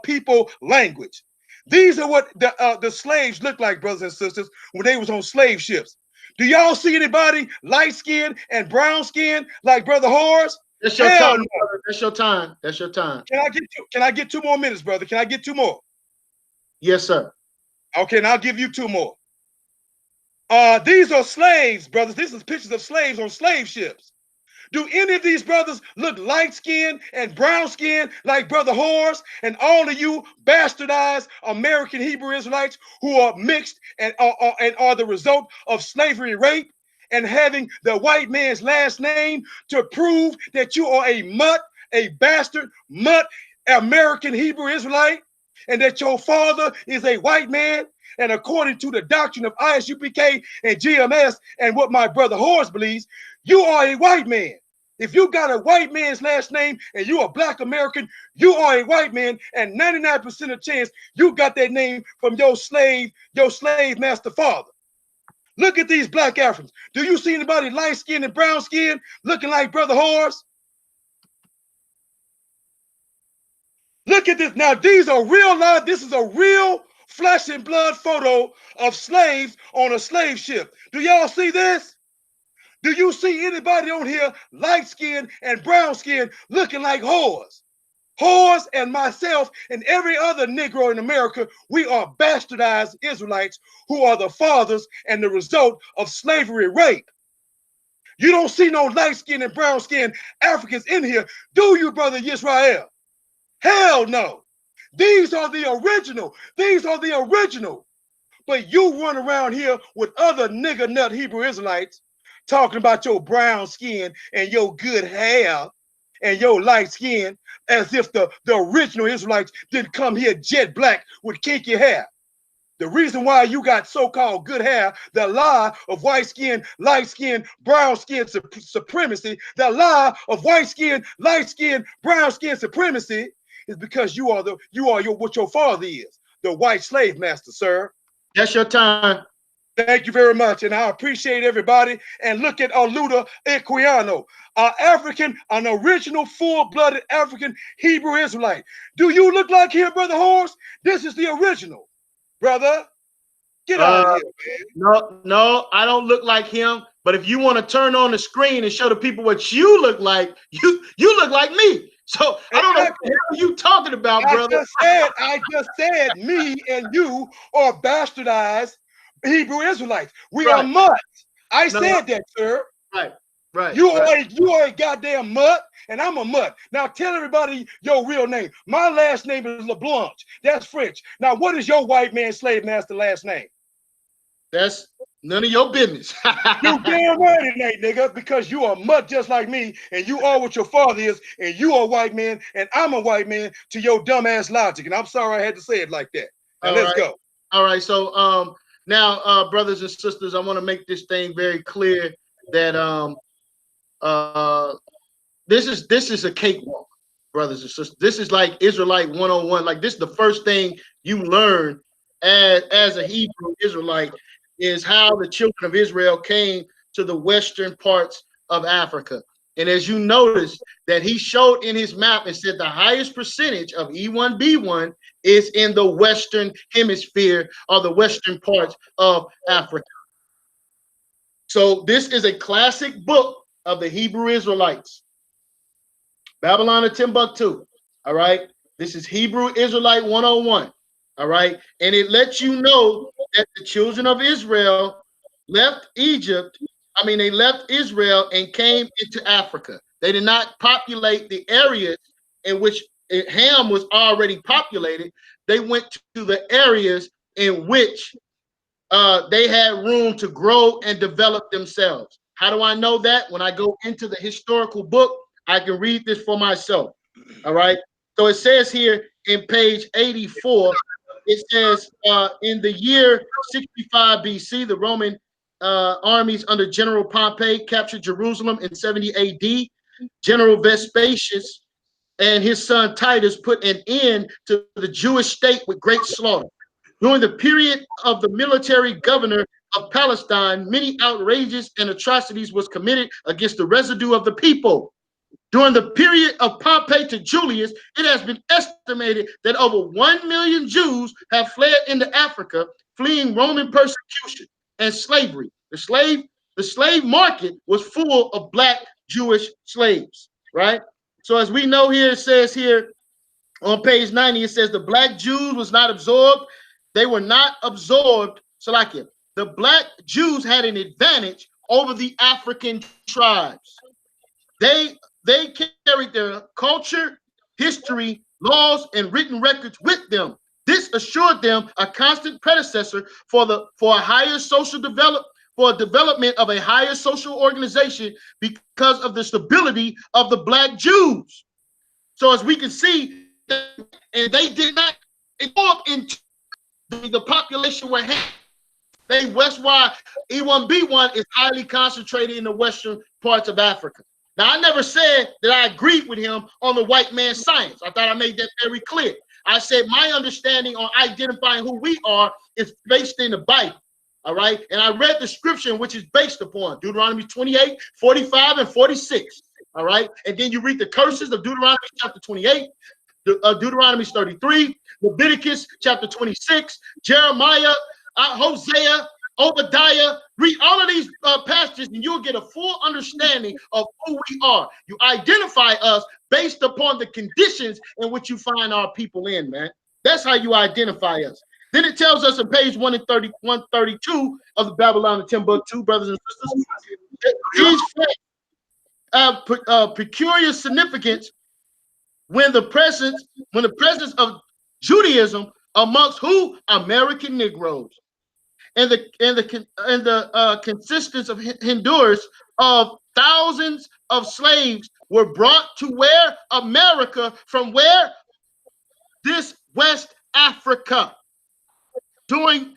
people language. These are what the slaves looked like, brothers and sisters, when they was on slave ships. Do y'all see anybody light skinned and brown skinned like Brother H.O.R.S? That's your time, brother. That's your time. That's your time. Can I get 2 more minutes, brother? Can I get 2 more? Yes, sir. Okay, and I'll give you 2 more. These are slaves, brothers. These are pictures of slaves on slave ships. Do any of these brothers look light-skinned and brown-skinned like Brother H.O.R.S and all of you bastardized American Hebrew Israelites who are mixed and are the result of slavery and rape and having the white man's last name to prove that you are a mutt, a bastard, mutt, American Hebrew Israelite, and that your father is a white man? And according to the doctrine of ISUPK and GMS and what my brother H.O.R.S believes, you are a white man. If you got a white man's last name and you are Black American, you are a white man, and 99% of chance you got that name from your slave master father. Look at these Black Africans. Do you see anybody light-skinned and brown-skinned looking like Brother H.O.R.S? Look at this. Now, these are real life. This is a real flesh and blood photo of slaves on a slave ship. Do y'all see this? Do you see anybody on here light-skinned and brown-skinned looking like H.O.R.S? H.O.R.S and myself and every other Negro in America, we are bastardized Israelites who are the fathers and the result of slavery and rape. You don't see no light-skinned and brown-skinned Africans in here, do you, Brother Israel? Hell no. These are the original. These are the original. But you run around here with other nigger nut Hebrew Israelites talking about your brown skin and your good hair and your light skin as if the original Israelites didn't come here jet black with kinky hair. The reason why you got so-called good hair, the lie of white skin, light skin, brown skin supremacy, the lie of white skin, light skin, brown skin supremacy is because you are what your father is, the white slave master, sir. That's your time. Thank you very much, and I appreciate everybody. And look at Aluda Equiano, an original full-blooded African Hebrew Israelite. Do you look like him, Brother H.O.R.S? This is the original, brother. Get out of here, man. No, I don't look like him. But if you want to turn on the screen and show the people what you look like, you look like me. So I don't know what the hell you talking about, brother. I just said me and you are bastardized Hebrew Israelites. We are mutts. I said that, sir. Right. You are a goddamn mutt, and I'm a mutt. Now tell everybody your real name. My last name is LeBlanc. That's French. Now, what is your white man slave master last name? That's none of your business. You damn right it ain't, nigga, because you are mutt just like me, and you are what your father is, and you are a white man, and I'm a white man to your dumbass logic. And I'm sorry I had to say it like that. Now let's go. All right. So now, brothers and sisters, I want to make this thing very clear that this is a cakewalk, brothers and sisters. This is like Israelite 101. Like, this is the first thing you learn as a Hebrew Israelite, is how the children of Israel came to the western parts of Africa. And as you notice that he showed in his map and said the highest percentage of E1B1 is in the western hemisphere, or the western parts of Africa. So this is a classic book of the Hebrew Israelites. Babylon of Timbuktu. All right. This is Hebrew Israelite 101. All right. And it lets you know that the children of Israel left Egypt They left Israel and came into Africa. They did not populate the areas in which Ham was already populated. They went to the areas in which they had room to grow and develop themselves. How do I know that? When I go into the historical book, I can read this for myself. All right. So it says here in page 84, it says in the year 65 BC, the Roman armies under General Pompey captured Jerusalem in 70 AD. General Vespasius and his son Titus put an end to the Jewish state with great slaughter. During the period of the military governor of Palestine, many outrages and atrocities was committed against the residue of the people. During the period of Pompey to Julius, it has been estimated that over 1 million Jews have fled into Africa, fleeing Roman persecution and slavery. The slave market was full of black Jewish slaves, right? So as we know here, it says here on page 90, it says the black Jews was not absorbed. They were not absorbed. So like it, the black Jews had an advantage over the African tribes. They carried their culture, history, laws, and written records with them. This assured them a constant predecessor for a higher social development of a higher social organization because of the stability of the black Jews. So as we can see, and they did not involve into the population where that's why E1B1 is highly concentrated in the western parts of Africa. Now, I never said that I agreed with him on the white man's science. I thought I made that very clear. I said my understanding on identifying who we are is based in the Bible. All right. And I read the scripture which is based upon Deuteronomy 28, 45, and 46. All right. And then you read the curses of Deuteronomy chapter 28, Deuteronomy 33, Leviticus chapter 26, Jeremiah, Hosea, Obadiah. Read all of these passages and you'll get a full understanding of who we are. You identify us based upon the conditions in which you find our people in, man. That's how you identify us. Then it tells us on page 132 of the Babylon 10 book 2, brothers and sisters, these facts have peculiar significance when the presence of Judaism amongst who? American Negroes. And the consistence of Honduras of thousands of slaves were brought to where? America. From where? This West Africa. During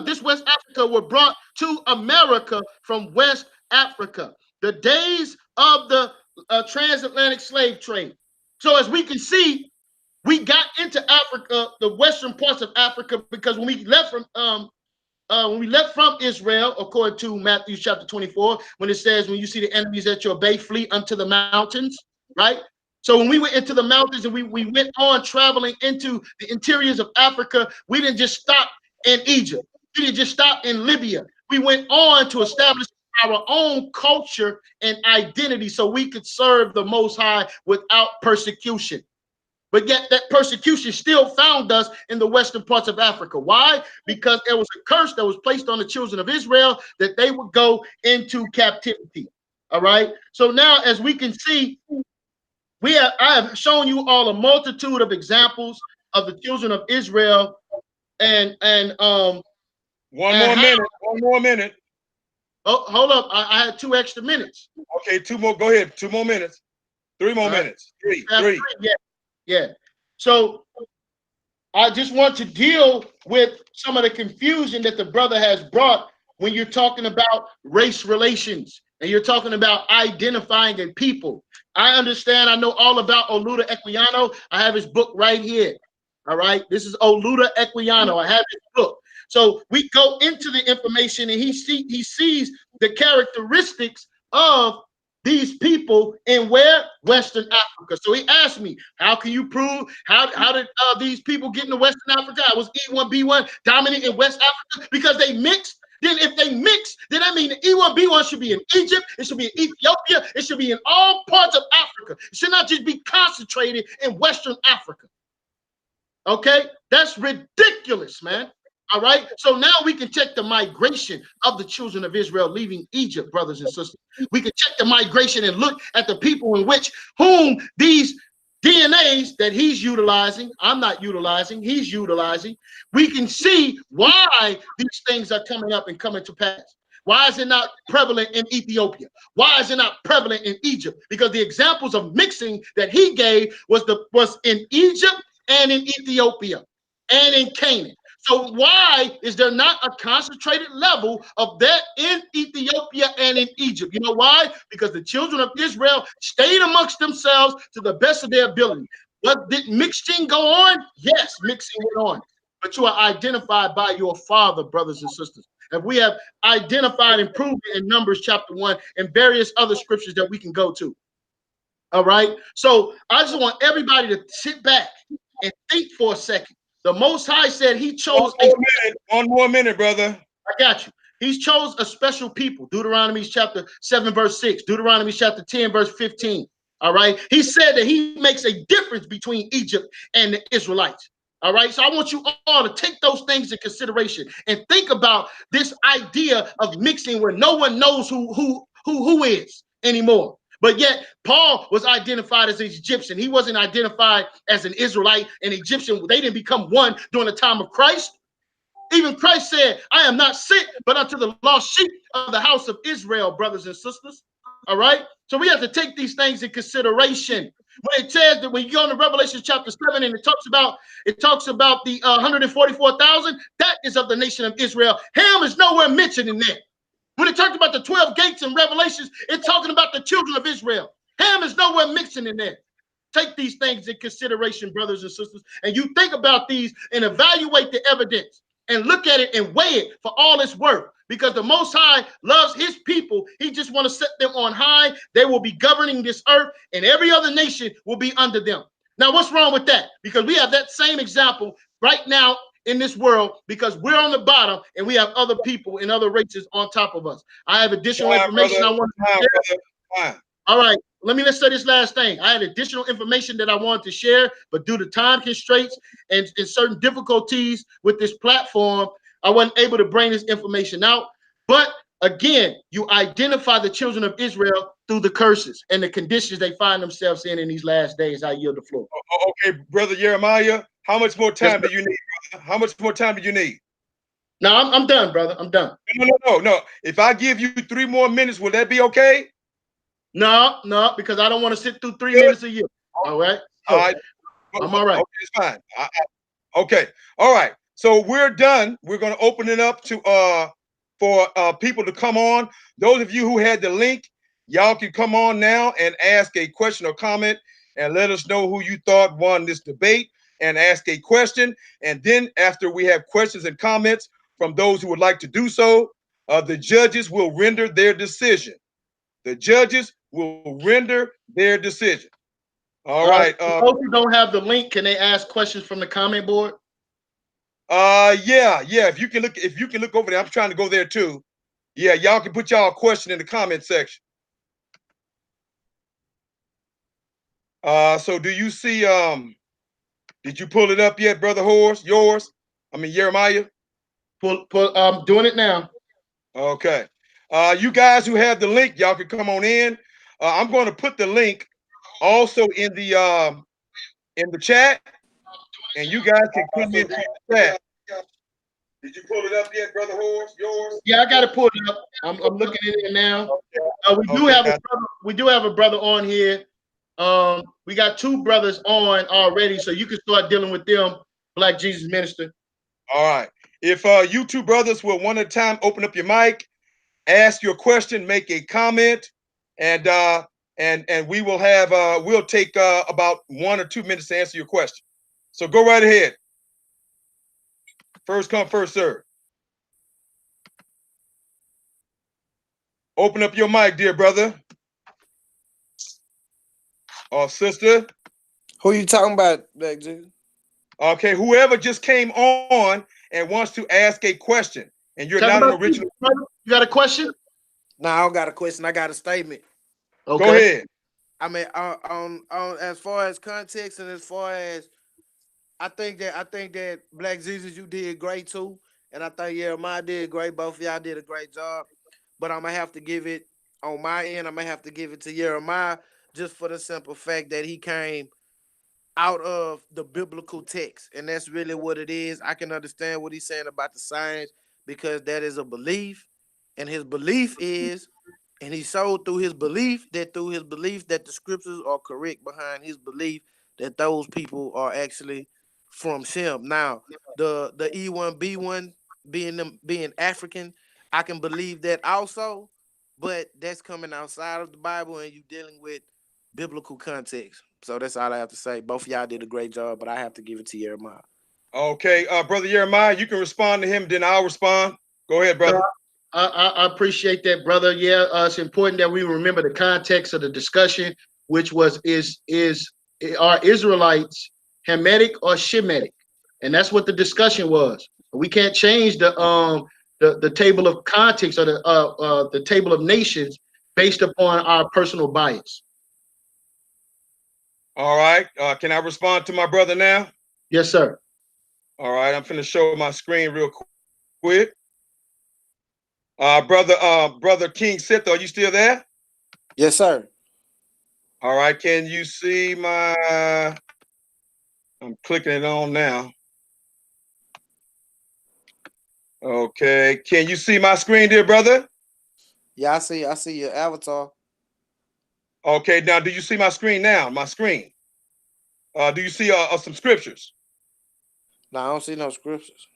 this West Africa were brought to America from West Africa. The days of the transatlantic slave trade. So as we can see, we got into Africa, the western parts of Africa, because when we left from Israel, according to Matthew chapter 24, when it says, when you see the enemies at your bay, flee unto the mountains, right? So when we went into the mountains and we went on traveling into the interiors of Africa, we didn't just stop in Egypt. We didn't just stop in Libya. We went on to establish our own culture and identity so we could serve the Most High without persecution. But yet that persecution still found us in the western parts of Africa. Why? Because there was a curse that was placed on the children of Israel that they would go into captivity. All right. So now, as we can see, I have shown you all a multitude of examples of the children of Israel, and one more minute. Oh, hold up! I had 2 extra minutes. Okay, 2 more. Go ahead. 2 more minutes. 3 more minutes. Three. Yeah. So I just want to deal with some of the confusion that the brother has brought when you're talking about race relations and you're talking about identifying a people. I understand. I know all about Oluda Equiano. I have his book right here. All right. This is Oluda Equiano. I have his book. So we go into the information and he sees the characteristics of these people in where? Western Africa. So he asked me, how can you prove, how did these people get into Western Africa? I was E1B1 dominant in West Africa because they mixed. Then if they mix, then that means the E1B1 should be in Egypt, it should be in Ethiopia, it should be in all parts of Africa. It should not just be concentrated in Western Africa. Okay? That's ridiculous, man. All right. So now we can check the migration of the children of Israel leaving Egypt, brothers and sisters. We can check the migration and look at the people in which whom these DNAs that he's utilizing, I'm not utilizing, he's utilizing. We can see why these things are coming up and coming to pass. Why is it not prevalent in Ethiopia? Why is it not prevalent in Egypt? Because the examples of mixing that he gave was in Egypt and in Ethiopia and in Canaan. So why is there not a concentrated level of that in Ethiopia and in Egypt? You know why? Because the children of Israel stayed amongst themselves to the best of their ability. But did mixing go on? Yes, mixing went on. But you are identified by your father, brothers and sisters. And we have identified and proven in Numbers chapter 1 and various other scriptures that we can go to. All right. So I just want everybody to sit back and think for a second. The Most High said he chose one more minute, brother. I got you. He chose a special people. Deuteronomy chapter 7, verse 6. Deuteronomy chapter 10, verse 15. All right. He said that he makes a difference between Egypt and the Israelites. All right. So I want you all to take those things into consideration and think about this idea of mixing where no one knows who is anymore. But yet Paul was identified as an Egyptian. He wasn't identified as an Israelite, an Egyptian. They didn't become one during the time of Christ. Even Christ said, I am not sent, but unto the lost sheep of the house of Israel, brothers and sisters. All right. So we have to take these things in consideration. When it says that when you go into Revelation chapter 7 and it talks about the 144,000, that is of the nation of Israel. Ham is nowhere mentioned in there. When it talked about the 12 gates in Revelations, it's talking about the children of Israel. Ham is nowhere mixing in there. Take these things in consideration, brothers and sisters, and you think about these and evaluate the evidence and look at it and weigh it for all it's worth. Because the Most High loves his people. He just want to set them on high. They will be governing this earth, and every other nation will be under them. Now, what's wrong with that? Because we have that same example right now in this world, because we're on the bottom and we have other people and other races on top of us. I have additional information I want to share. All right. Let's say this last thing. I had additional information that I wanted to share, but due to time constraints and certain difficulties with this platform, I wasn't able to bring this information out. But again, you identify the children of Israel through the curses and the conditions they find themselves in these last days. I yield the floor. Okay, brother YirmeYah, how much more time do you need, brother? How much more time do you need? No, I'm done, brother. I'm done. No. If I give you 3 more minutes, will that be okay? No, because I don't want to sit through 3 minutes a year. All right. All right. I'm all right. Okay, it's fine. Okay. All right. So we're done. We're going to open it up to for people to come on. Those of you who had the link, y'all can come on now and ask a question or comment and let us know who you thought won this debate and ask a question. And then after we have questions and comments from those who would like to do so, the judges will render their decision. The judges will render their decision. All right. Those who don't have the link, can they ask questions from the comment board? Yeah. If you can look over there, I'm trying to go there too. Yeah, y'all can put y'all question in the comment section. So do you see? Did you pull it up yet, brother H.O.R.S? YirmeYah. I'm doing it now. Okay. You guys who have the link, y'all can come on in. I'm going to put the link also in the chat, and you guys can come into the chat. Did you pull it up yet, brother H.O.R.S? Yours? Yeah, I got to pull it up. I'm looking at it now. We do have a brother on here. We got 2 brothers on already, so you can start dealing with them. Black Jesus Minister. All right. If you 2 brothers will one at a time open up your mic, ask your question, make a comment, and we will have we'll take about 1 or 2 minutes to answer your question. So go right ahead. First come, first serve. Open up your mic, dear brother or sister. Who you talking about, Black Jesus? Okay, whoever just came on and wants to ask a question, and you're not an original. You got a question? No, I don't got a question. I got a statement. Okay. Go ahead. I mean, on as far as context and as far as I think that Black Jesus, you did great too. and I think Jeremiah did great. Both of y'all did a great job. But I'm gonna have to give it on my end. I'm gonna have to give it to Jeremiah just for the simple fact that he came out of the biblical text, and that's really what it is. I can understand what he's saying about the signs because that is a belief, and his belief is, and he showed through his belief that the scriptures are correct behind his belief that those people are actually from Shem. Now, the E1B1 being African, I can believe that also, but that's coming outside of the Bible, and you dealing with biblical context. So that's all I have to say. Both of y'all did a great job, but I have to give it to Jeremiah. Okay, brother Jeremiah, you can respond to him, then I'll respond. Go ahead, brother. I appreciate that, brother. Yeah, it's important that we remember the context of the discussion, which was are Israelites Hamitic or Shemitic, and that's what the discussion was. We can't change the table of context or the table of nations based upon our personal bias. All right. Can I respond to my brother now? Yes, sir. All right. I'm finna show my screen real quick. Brother King Sith, are you still there? Yes, sir. All right. Can you see my? I'm clicking it on now. Okay. Can you see my screen, dear brother? Yeah, I see your avatar. Okay. Now, do you see my screen now? My screen. Do you see some scriptures? No, I don't see no scriptures.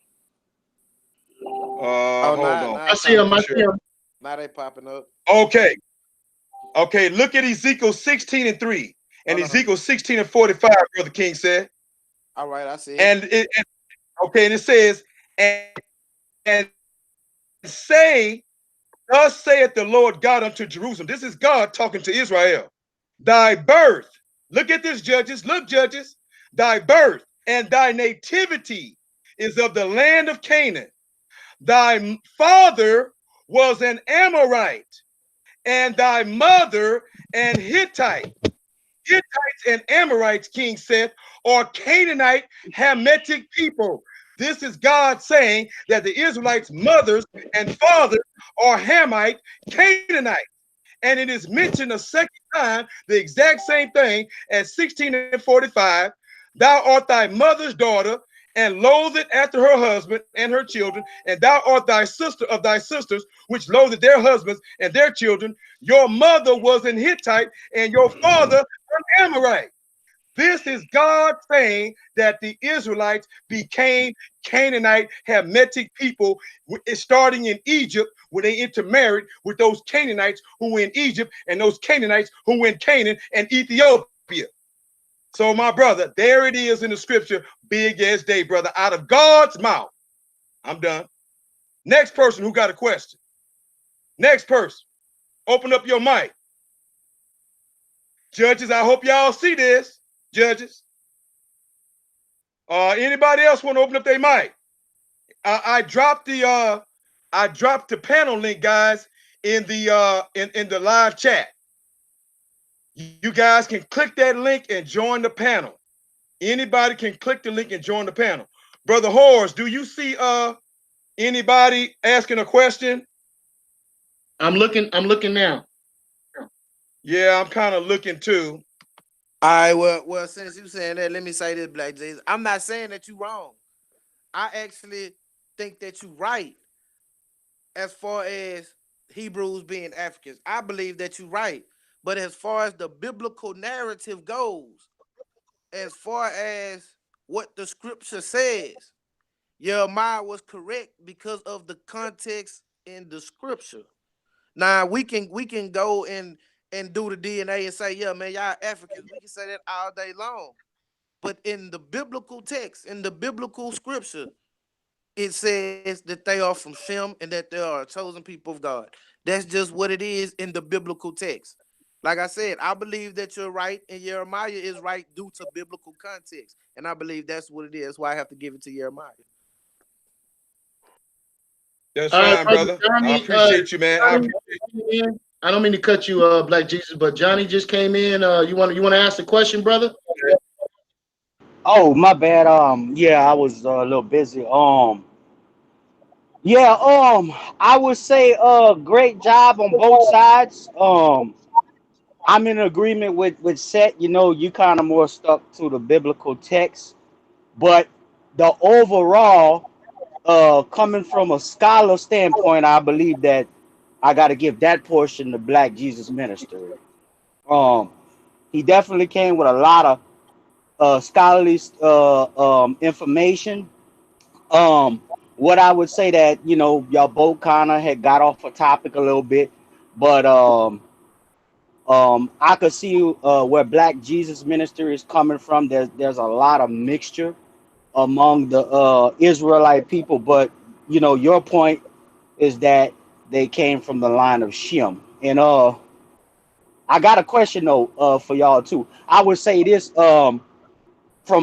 Hold on. I see them. Now they popping up. Okay. Okay. Look at Ezekiel 16:3 and Ezekiel 16:45. Brother King said. All right, I see. And it and it says, and say, thus saith the Lord God unto Jerusalem. This is God talking to Israel. Thy birth, look at this, judges. Look, judges. Thy birth and thy nativity is of the land of Canaan. Thy father was an Amorite, and thy mother an Hittite. Hittites and Amorites, King said, are Canaanite Hamitic people. This is God saying that the Israelites' mothers and fathers are Hamite Canaanite. And it is mentioned a second time, the exact same thing as 16:45. Thou art thy mother's daughter, and loatheth after her husband and her children, and thou art thy sister of thy sisters, which loathed their husbands and their children. Your mother was an Hittite, and your father an Amorite. This is God saying that the Israelites became Canaanite Hamitic people, starting in Egypt when they intermarried with those Canaanites who were in Egypt and those Canaanites who were in Canaan and Ethiopia. So, my brother, there it is in the scripture, big as day, brother, out of God's mouth. I'm done. Next person who got a question. Next person. Open up your mic. Judges, I hope y'all see this. Judges. Anybody else want to open up their mic? I dropped the panel link, guys, in the live chat. You guys can click that link and join the panel. Anybody can click the link and join the panel. Brother H.O.R.S, do you see anybody asking a question? I'm looking now. Yeah, I'm kind of looking too. All right, well, since you saying that, let me say this, Black Jesus. I'm not saying that you're wrong. I actually think that you're right as far as Hebrews being Africans. I believe that you're right. But as far as the biblical narrative goes, as far as what the scripture says, Jeremiah was correct because of the context in the scripture. Now we can go and do the DNA and say, yeah, man, y'all Africans. We can say that all day long. But in the biblical text, in the biblical scripture, it says that they are from Shem and that they are a chosen people of God. That's just what it is in the biblical text. Like I said, I believe that you're right and Jeremiah is right due to biblical context. And I believe that's what it is. That's why I have to give it to Jeremiah. That's fine, brother. Johnny, I appreciate you, man. I don't mean to cut you, Black Jesus, but Johnny just came in. You want to ask the question, brother? Oh, my bad. Yeah, I was a little busy. Yeah, I would say great job on both sides. I'm in agreement with Seth. You know, you kind of more stuck to the biblical text, but the overall, coming from a scholar standpoint, I believe that I got to give that portion to Black Jesus Minister. Um, he definitely came with a lot of scholarly information. Um, what I would say that y'all both kind of had got off a topic a little bit, but I could see where Black Jesus Minister is coming from. There's a lot of mixture among the Israelite people, but your point is that they came from the line of Shem. And I got a question though for y'all too. I would say this from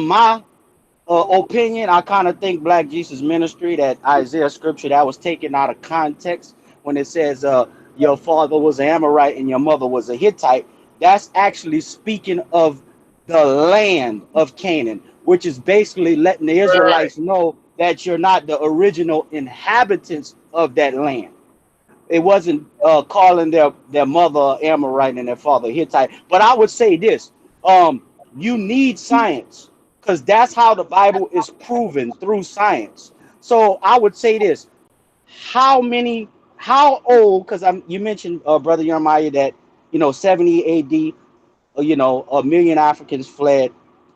my opinion, I kind of think Black Jesus Ministry, that Isaiah scripture that was taken out of context when it says your father was an Amorite and your mother was a Hittite. That's actually speaking of the land of Canaan, which is basically letting the Right. Israelites know that you're not the original inhabitants of that land. It wasn't calling their mother Amorite and their father Hittite. But I would say this: you need science, because that's how the Bible is proven, through science. So I would say this: how old? Because you mentioned, brother YirmeYah, that 70 A.D. A million Africans fled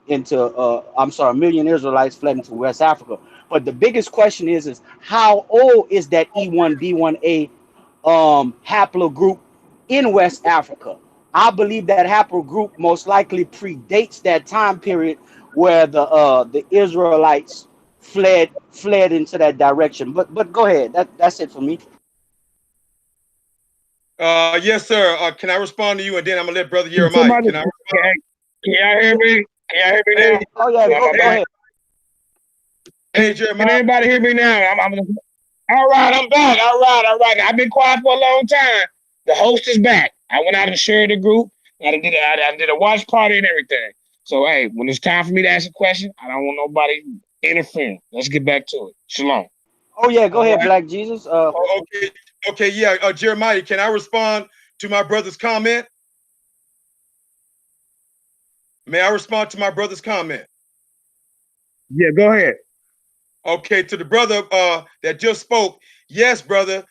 into, I'm sorry, a million Israelites fled into West Africa. But the biggest question is how old is that E1B1A haplogroup in West Africa? I believe that haplogroup most likely predates that time period where the Israelites fled into that direction. But go ahead. That's it for me. Yes, sir. Can I respond to you, and then I'm gonna let Brother YirmeYah. Somebody, Can I? can y'all hear me? Can y'all hear me Hey, now? Oh yeah, Am I go back? ahead. hey, Can Jeremiah. anybody hear me now? All right, I'm back. All right, all right. I've been quiet for a long time. The host is back. I went out and shared the group. I did a watch party and everything. So, hey, when it's time for me to ask a question, I don't want nobody interfering. Let's get back to it. Shalom. Oh yeah, go All ahead, right. Black Jesus. Oh, okay. Okay. Yeah. Jeremiah, can I respond to my brother's comment? May I respond to my brother's comment? Yeah, go ahead. Okay, to the brother that just spoke, yes, brother,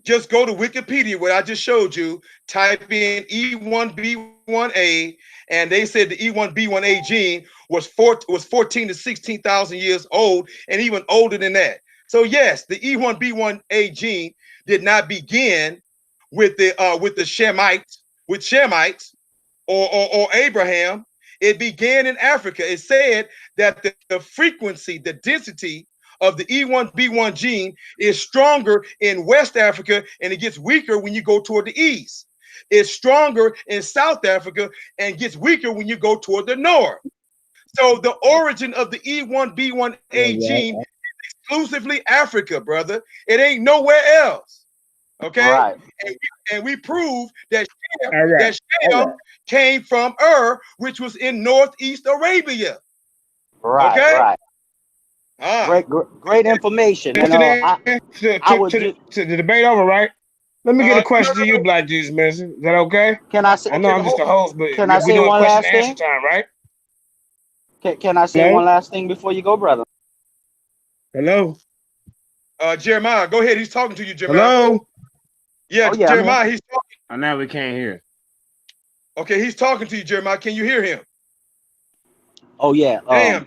just go to Wikipedia, what I just showed you, type in E1B1A, and they said the E1B1A gene was 14 to 16,000 years old, and even older than that. So yes, the E1B1A gene did not begin with the Shemites, or Abraham. It began in Africa. It said that the frequency, the density of the E1B1 gene is stronger in West Africa, and it gets weaker when you go toward the east. It's stronger in South Africa and gets weaker when you go toward the north. So the origin of the Yeah, E1B1A yeah. gene is exclusively Africa, brother. It ain't nowhere else. Okay, Right, and we prove that All right. that Shem came from which was in northeast Arabia. right, Okay, right. ah, Great information. And To I would just to the debate over, right? Let me get a no, question to you, Black Jesus Minister. Is that okay? can I say I know okay, I'm just a host, but can I we say doing one question last and answer thing? time, right? Can I say Hello? one last thing before you go, brother? Hello? Jeremiah, go ahead. He's talking to you, Jeremiah. Hello? Yeah, Oh yeah, I'm here. Jeremiah, he's talking. I now we can't hear. Okay, he's talking to you, Jeremiah. Can you hear him? Oh yeah. Damn.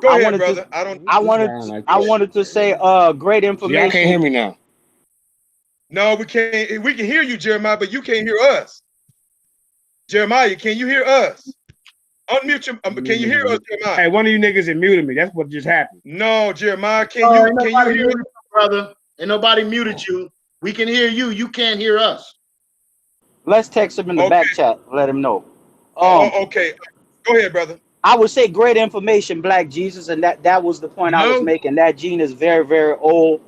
Go I ahead, wanted to brother. I don't. This guy like I this. wanted to say great So y'all can't hear information. me now. No, we can't. We can hear you, Jeremiah, but you can't hear us. Jeremiah, can you hear us? Unmute your. Can you hear us, Jeremiah? Hey, one of you niggas had muted me. That's what just happened. No, Jeremiah. Can Oh, you ain't can you nobody hear? muted you, brother. Ain't nobody muted you. We can hear you. You can't hear us. Let's text him in the Okay. back chat. Let him know. Um, Okay. Go ahead, brother. I would say great information, Black Jesus, and that was the point I was Hello? making. That gene is very, very old.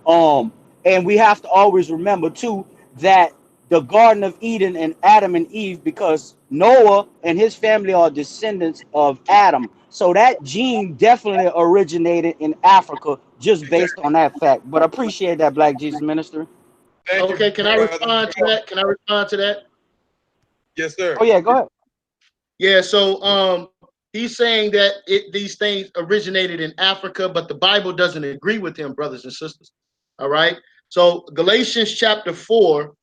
Um, and we have to always remember too that the Garden of Eden and Adam and Eve, because Noah and his family are descendants of Adam. So that gene definitely originated in Africa just based on that fact. But I appreciate that, Black Jesus Minister. Okay, can I respond to that? Can I respond to that? Yes, sir. Oh yeah, go ahead. Yeah, so he's saying that these things originated in Africa, but the Bible doesn't agree with him, brothers and sisters. All right. So Galatians chapter 4,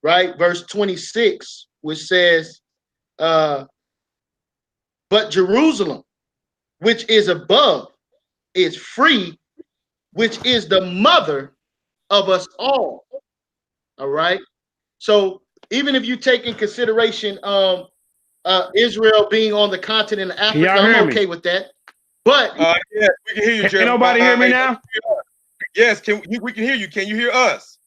right, verse 26, which says, but Jerusalem, which is above, is free, which is the mother of us all. All right. So even if you take in consideration Israel being on the continent of Africa, I'm okay with that. But yeah, we can hear you, Jeremiah. Can nobody hear me now? Yes, we can hear you. Can you hear us?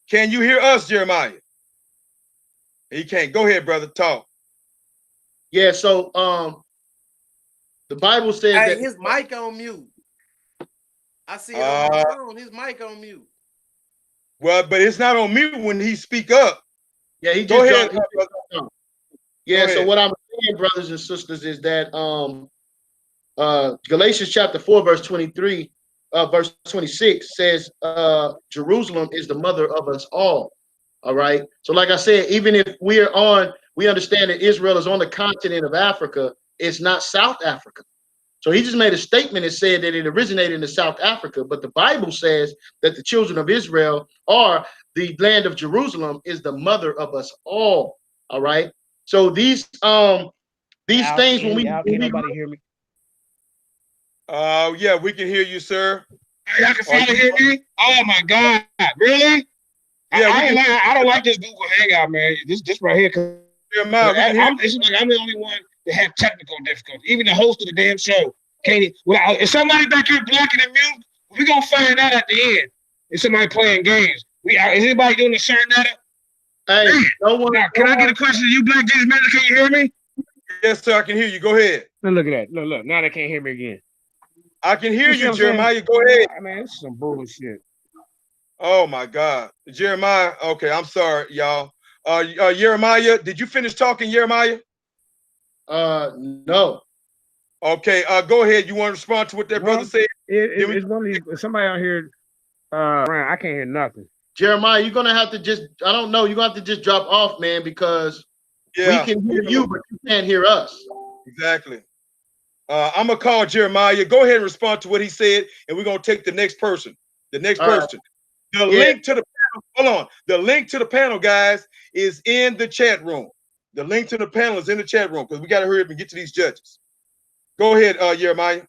Can you hear us, Jeremiah? He can't. Go ahead, brother. Talk. Yeah, so the Bible says that his mic on mute. I see it on my phone. His mic on mute. Well, but it's not on mute when he speak up. Yeah, he go just ahead. Yeah, so what I'm saying, brothers and sisters, is that Galatians chapter 4, verse 23, verse 26 says Jerusalem is the mother of us all. All right. So, like I said, even if we understand that Israel is on the continent of Africa, it's not South Africa. So he just made a statement and said that it originated in South Africa, but the Bible says that the children of Israel are the land of Jerusalem is the mother of us all. All right. So these things when can nobody hear me? Yeah, we can hear you, sir. Y'all can finally hear me? Oh my God, really? Yeah, I don't like this Google Hangout, man. This right here. It seems like I'm the only one that have technical difficulties. Even the host of the damn show can't. Is somebody back here blocking and mute? We're gonna find out at the end. Is somebody playing games? Is anybody doing a certain data? Hey, no one. Now, can I get a question to you, Black Jesus Minister? Can you hear me? Yes, sir. I can hear you. Go ahead. Now look at that. Look. Now they can't hear me again. I can hear you, Jeremiah. Go ahead. Man, this is some bullshit. Oh my God, Jeremiah. Okay, I'm sorry, y'all. YirmeYah, did you finish talking, YirmeYah? No. Okay, go ahead. You want to respond to what that brother said? It's one of these. Somebody out here. I can't hear nothing. Jeremiah, you're gonna have to just. I don't know. You're gonna have to just drop off, man, because we can hear you, but you can't hear us. Exactly. I'm gonna call Jeremiah. Go ahead and respond to what he said, and we're gonna take the next person. The next person. The link to the panel. Hold on. The link to the panel, guys, is in the chat room. The link to the panel is in the chat room because we got to hurry up and get to these judges. Go ahead, YirmeYah.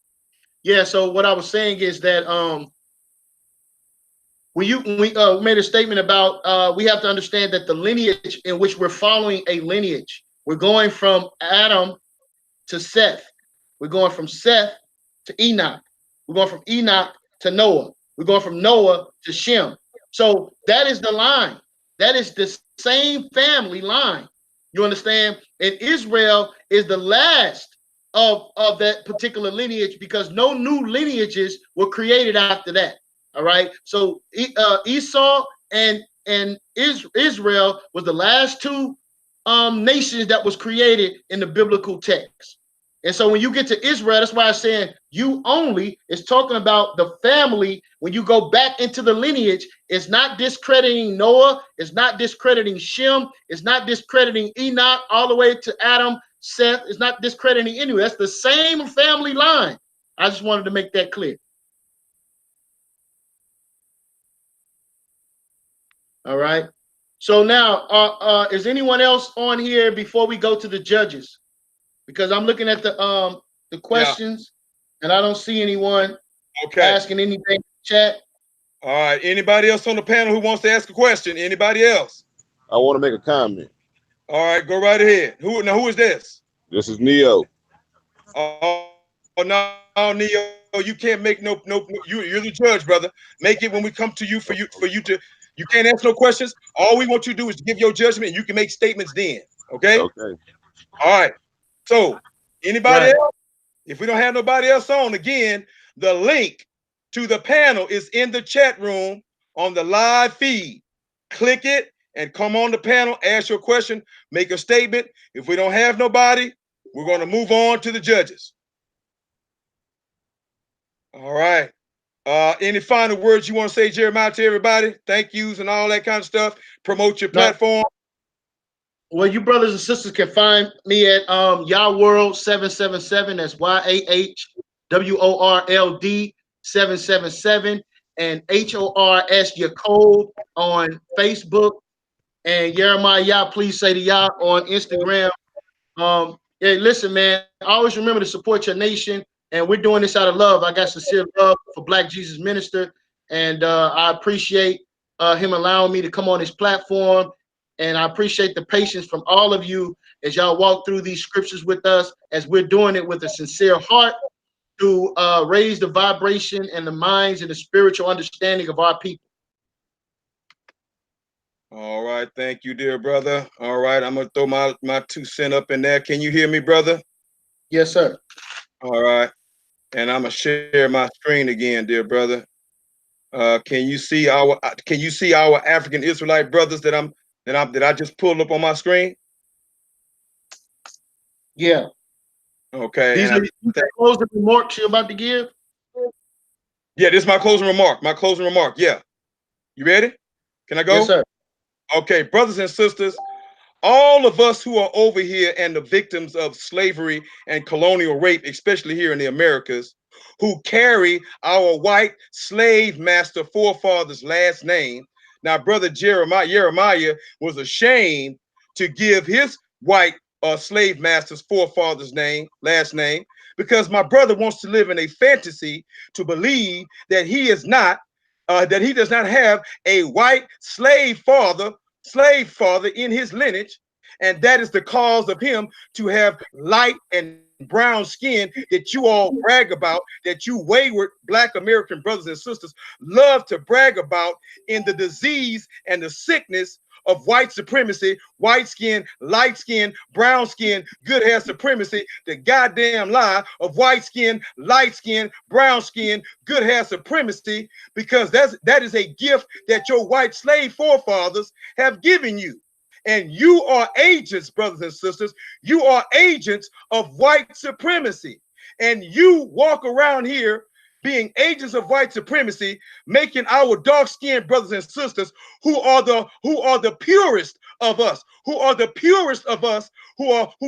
Yeah. So what I was saying is that we made a statement about we have to understand that the lineage in which we're following a lineage, we're going from Adam to Seth. We're going from Seth to Enoch. We're going from Enoch to Noah. We're going from Noah to Shem. So that is the line. That is the same family line. You understand? And Israel is the last of that particular lineage because no new lineages were created after that. All right. So Esau and Israel was the last two nations that was created in the biblical text. And so when you get to Israel, that's why I'm saying you only is talking about the family. When you go back into the lineage, it's not discrediting Noah, it's not discrediting Shem, it's not discrediting Enoch all the way to Adam, Seth, it's not discrediting anyone. That's the same family line. I just wanted to make that clear. All right. So now, is anyone else on here before we go to the judges? Because I'm looking at the questions, and I don't see anyone asking anything in the chat. All right. Anybody else on the panel who wants to ask a question? Anybody else? I want to make a comment. All right, go right ahead. Who is this? This is Neo. Oh no, Neo, you can't make no. You're the judge, brother. Make it when we come to you for you to. You can't ask no questions. All we want you to do is give your judgment, and you can make statements then. Okay. Okay. All right. So, anybody else? If we don't have nobody else on, again, the link to the panel is in the chat room on the live feed. Click it and come on the panel, ask your question, make a statement. If we don't have nobody, We're going to move on to the judges. All right. Any final words you want to say, Jeremiah, to everybody? Thank yous and all that kind of stuff. Promote your platform. Well, you brothers and sisters can find me at YirmeYah 777. That's YAHWORLD 777, and H.O.R.S. your code on Facebook, and YirmeYah, please say to Yah on Instagram. Hey, listen, man, always remember to support your nation, and we're doing this out of love. I got sincere love for Black Jesus Minister, and I appreciate him allowing me to come on his platform, and I appreciate the patience from all of you as y'all walk through these scriptures with us, as we're doing it with a sincere heart to raise the vibration and the minds and the spiritual understanding of our people. All right, thank you, dear brother. All right, I'm gonna throw my 2 cents up in there. Can you hear me, brother? Yes, sir. All right, and I'm gonna share my screen again, dear brother. Can you see our African Israelite brothers that I just pulled up on my screen? Yeah. Okay. These are the closing remarks you're about to give? Yeah, this is my closing remark. My closing remark. Yeah. You ready? Can I go? Yes, sir. Okay, brothers and sisters, all of us who are over here and the victims of slavery and colonial rape, especially here in the Americas, who carry our white slave master forefathers' last name. Now, brother YirmeYah was ashamed to give his white slave master's forefathers' last name, because my brother wants to live in a fantasy to believe that he is not, that he does not have a white slave father in his lineage, and that is the cause of him to have light and brown skin that you all brag about, that you wayward Black American brothers and sisters love to brag about, in the disease and the sickness of white supremacy, white skin, light skin, brown skin, good hair supremacy, the goddamn lie of white skin, light skin, brown skin, good hair supremacy, because that is a gift that your white slave forefathers have given you. And you are agents, brothers and sisters. You are agents of white supremacy. And you walk around here being agents of white supremacy, making our dark-skinned brothers and sisters, who are the purest of us, who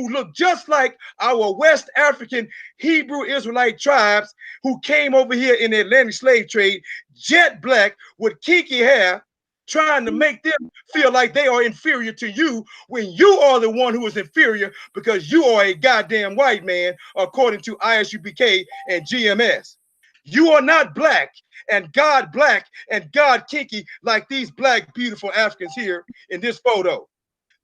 look just like our West African Hebrew Israelite tribes who came over here in the Atlantic slave trade, jet black with kinky hair, trying to make them feel like they are inferior to you, when you are the one who is inferior because you are a goddamn white man, according to ISUPK and GMS. You are not black and God kinky like these black beautiful Africans here in this photo.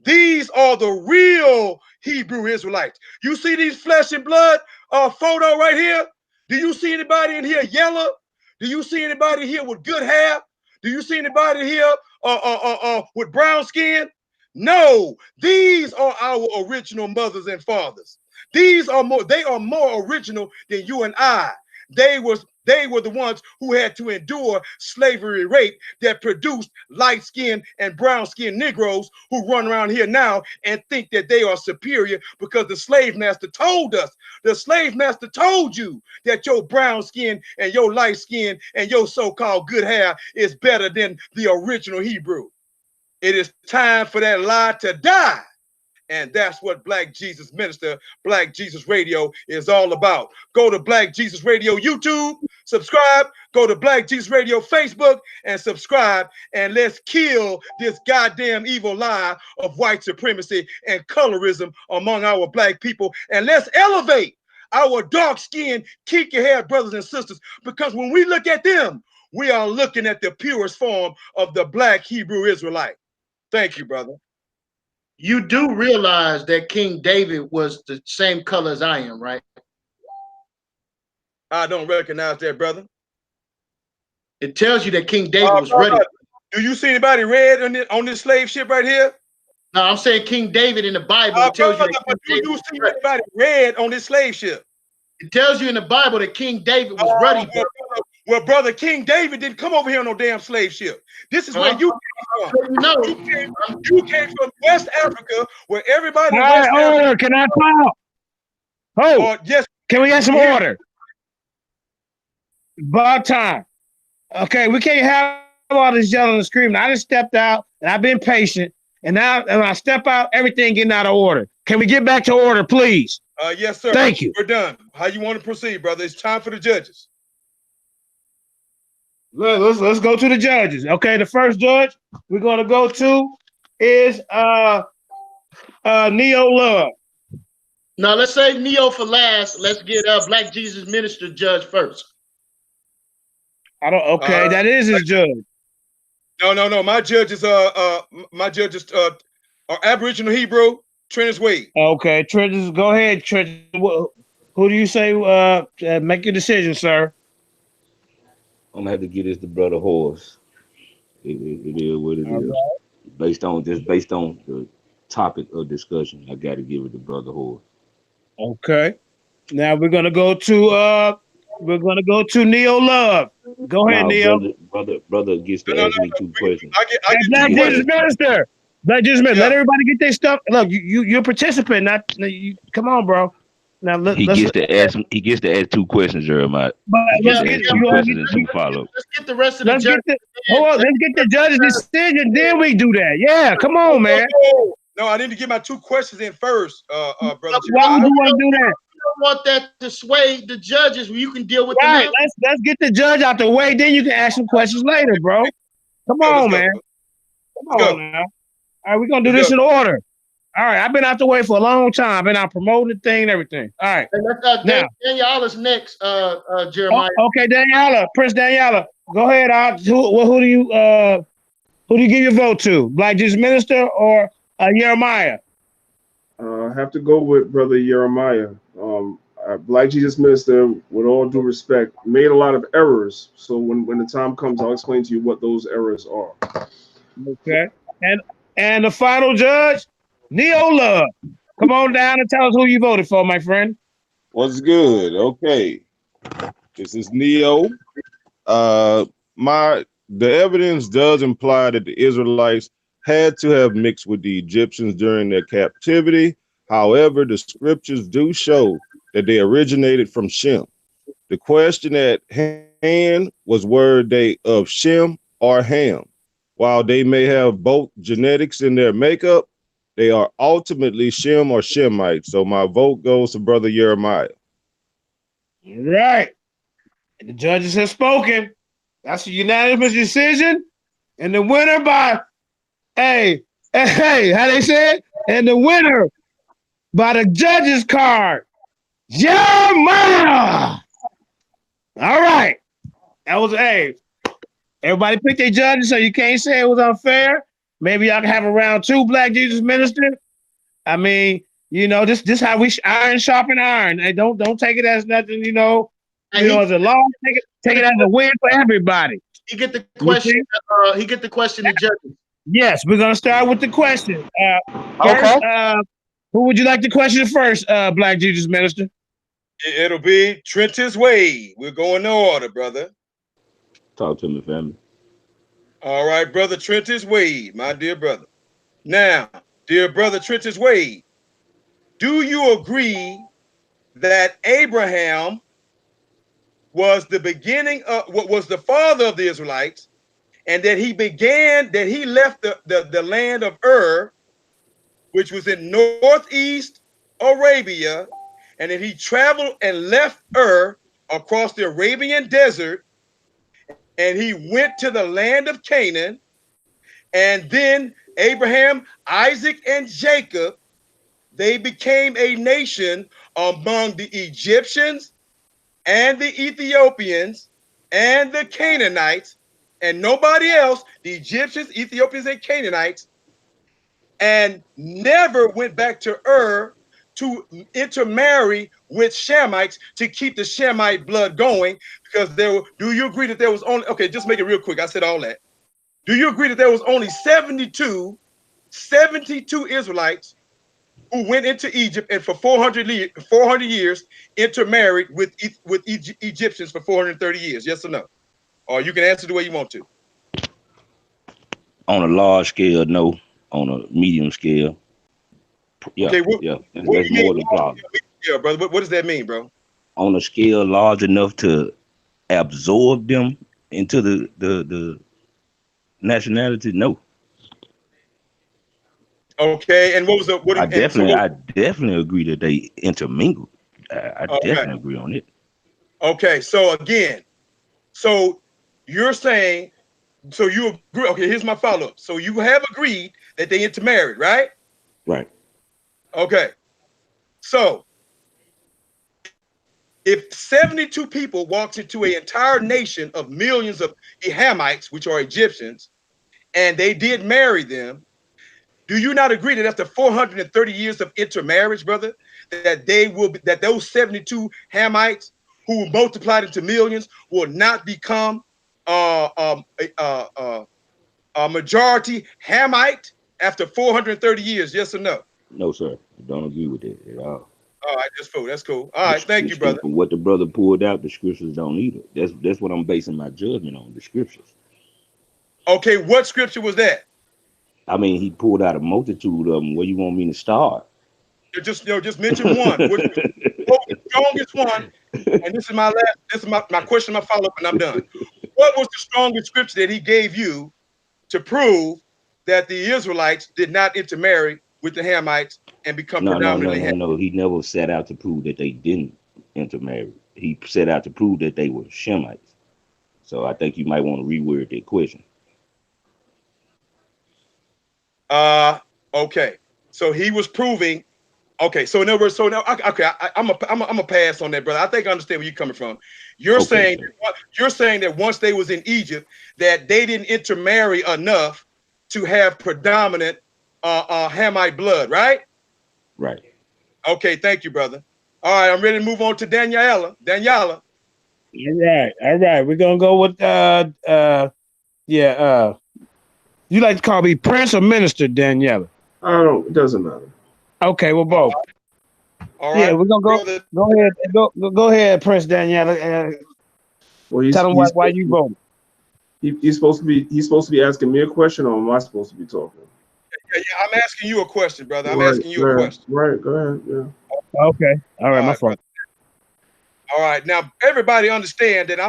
These are the real Hebrew Israelites. You see these flesh and blood photo right here? Do you see anybody in here yellow? Do you see anybody here with good hair? Do you see anybody here with brown skin? No, these are our original mothers and fathers. They are more original than you and I. They were the ones who had to endure slavery rape that produced light-skinned and brown-skinned Negroes who run around here now and think that they are superior because the slave master told us. The slave master told you that your brown skin and your light skin and your so-called good hair is better than the original Hebrew. It is time for that lie to die. And that's what Black Jesus Minister, Black Jesus Radio is all about. Go to Black Jesus Radio YouTube, subscribe. Go to Black Jesus Radio Facebook and subscribe. And let's kill this goddamn evil lie of white supremacy and colorism among our black people. And let's elevate our dark-skinned, kinky-haired brothers and sisters, because when we look at them, we are looking at the purest form of the Black Hebrew Israelite. Thank you, brother. You do realize that King David was the same color as I am, right? I don't recognize that, brother. It tells you that King David was ready. Do you see anybody red on this slave ship right here? No, I'm saying King David in the Bible. It tells you that do you see anybody red on this slave ship? It tells you in the Bible that King David was ready. Well, brother, King David didn't come over here on no damn slave ship. This is where you came from. You came from West Africa, where everybody in West Africa. Can I talk? Oh, Yes. can we get some Here. order? About time. Okay, we can't have all this yelling and screaming. I just stepped out and I've been patient. And now when I step out, everything getting out of order. Can we get back to order, please? Yes, sir. Thank you. We're done. How you want to proceed, brother? It's time for the judges. Let's go to the judges. Okay, the first judge we're gonna go to is Neo Love. Now let's save Neo for last. Let's get Black Jesus Minister judge first. I don't. Okay, that is his judge. No. My judge is are Aboriginal Hebrew, Trent Wade. Okay, Trent, go ahead, Trent. Who do you say? Make your decision, sir. I'm gonna have to give this to Brother H.O.R.S. It is what it is. Right. Based on the topic of discussion, I got to give it to Brother H.O.R.S. Okay. Now we're gonna go to Neo Love. Go ahead, Neo. Brother gets to ask me two questions. Black Jesus Minister. Black Jesus Minister. Let everybody get their stuff. Look, you're a participant. Come on, bro. Now he gets to ask two questions, Jeremiah. Let's get the rest of the judges. Let's get the judge's decision. Then we do that. Yeah, come on, man. No, I need to get my two questions in first, brother. Why would you want to do that? You don't want that to sway the judges. You can deal with them. Right. Let's get the judge out the way. Then you can ask some questions later, bro. Come on, man. Come on now. All right, we're gonna do this in order. All right, I've been out the way for a long time. I've been out promoting the thing and everything. All right. Now, Daniela's next, Jeremiah. Okay, Daniela, Prince Daniela. Go ahead. Who do you give your vote to? Black Jesus Minister or YirmeYah? I have to go with Brother YirmeYah. Black Jesus Minister, with all due respect, made a lot of errors. So when the time comes, I'll explain to you what those errors are. Okay. And the final judge, Neo Love. Come on down and tell us who you voted for, my friend. What's good? Okay. This is Neo. The evidence does imply that the Israelites had to have mixed with the Egyptians during their captivity. However, the scriptures do show that they originated from Shem. The question at hand was, were they of Shem or Ham? While they may have both genetics in their makeup, they are ultimately Shem or Shemites. So my vote goes to Brother YirmeYah. All right. The judges have spoken. That's a unanimous decision. And the winner by, hey, how they say it? And the winner by the judges card, YirmeYah. All right. That was everybody picked their judges, so you can't say it was unfair. Maybe y'all can have a round two, Black Jesus Minister. I mean, this how we iron sharpen iron. Hey, don't take it as nothing, as a loss. Take it as a win for everybody. He get the question. The judges. Yes, we're gonna start with the question. First, who would you like to question first, Black Jesus Minister? It'll be Trent Wade. We're going in order, brother. Talk to me, family. All right, brother Trent Wade, my dear brother. Now, dear brother Trent Wade, do you agree that Abraham was the beginning of what was the father of the Israelites, and that he left the land of Ur, which was in northeast Arabia, and that he traveled and left Ur across the Arabian desert, and he went to the land of Canaan, and then Abraham, Isaac, and Jacob, they became a nation among the Egyptians and the Ethiopians and the Canaanites, and nobody else, the Egyptians, Ethiopians, and Canaanites, and never went back to Ur to intermarry with Shemites to keep the Shemite blood going, because do you agree that there was only, okay, just make it real quick, I said all that. Do you agree that there was only 72 Israelites who went into Egypt and for 400 years intermarried with Egyptians for 430 years? Yes or no? Or you can answer the way you want to. On a large scale, no. On a medium scale, yeah. Okay, that's more than problem. Yeah, brother. What does that mean, bro? On a scale large enough to absorb them into the nationality? No. Okay, and what was the what? I And so what? definitely agree that they intermingled. I Okay, definitely agree on it. okay. So again, so you're saying, so you agree? Okay, here's my follow up. So you have agreed that they intermarried, right? Right. Okay. So if 72 people walked into an entire nation of millions of Hamites, which are Egyptians, and they did marry them, do you not agree that after 430 years of intermarriage, brother, that they will be, that those 72 Hamites who multiplied into millions will not become a majority Hamite after 430 years? Yes or no? No, sir. I don't agree with that at all. All right, that's cool. That's cool. All right, thank you, brother. From what the brother pulled out, the scriptures don't either. That's what I'm basing my judgment on, the scriptures. Okay, what scripture was that? I mean, he pulled out a multitude of them. Where you want me to start? Just mention one. Which was the strongest one? And this is my last. This is my question, my follow up, and I'm done. What was the strongest scripture that he gave you to prove that the Israelites did not intermarry with the Hamites and become predominantly Hamites? No. He never set out to prove that they didn't intermarry. He set out to prove that they were Shemites. So I think you might want to reword that question. Okay. So he was proving. Okay. So in other words, so now, okay, I'm a pass on that, brother. I think I understand where you're coming from. You're saying that once they was in Egypt, that they didn't intermarry enough to have predominant Hamite blood, right? Right. Okay. Thank you, brother. All right, I'm ready to move on to Daniela. All right. We're gonna go with you like to call me Prince or Minister, Daniela? It doesn't matter. Okay, well, both. All right. Yeah, we're gonna go ahead, Prince Daniela. Well, tell him why you voted. He's supposed to be asking me a question, or am I supposed to be talking? Yeah, I'm asking you a question, brother. I'm asking you a question. Right, go ahead. Yeah. Okay. All right, my fault. All right. Now everybody understand that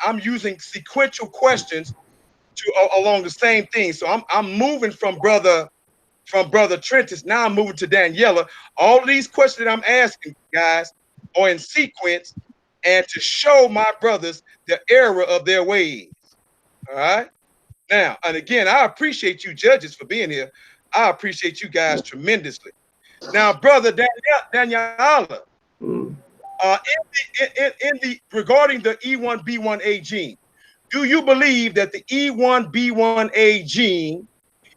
I'm using sequential questions along the same thing. So I'm moving from brother Trentis. Now I'm moving to Daniela. All of these questions that I'm asking, guys, are in sequence and to show my brothers the error of their ways. All right. Now, and again, I appreciate you judges for being here. I appreciate you guys tremendously. Now, brother Daniela, in the regarding the E1B1A gene, do you believe that the E1B1A gene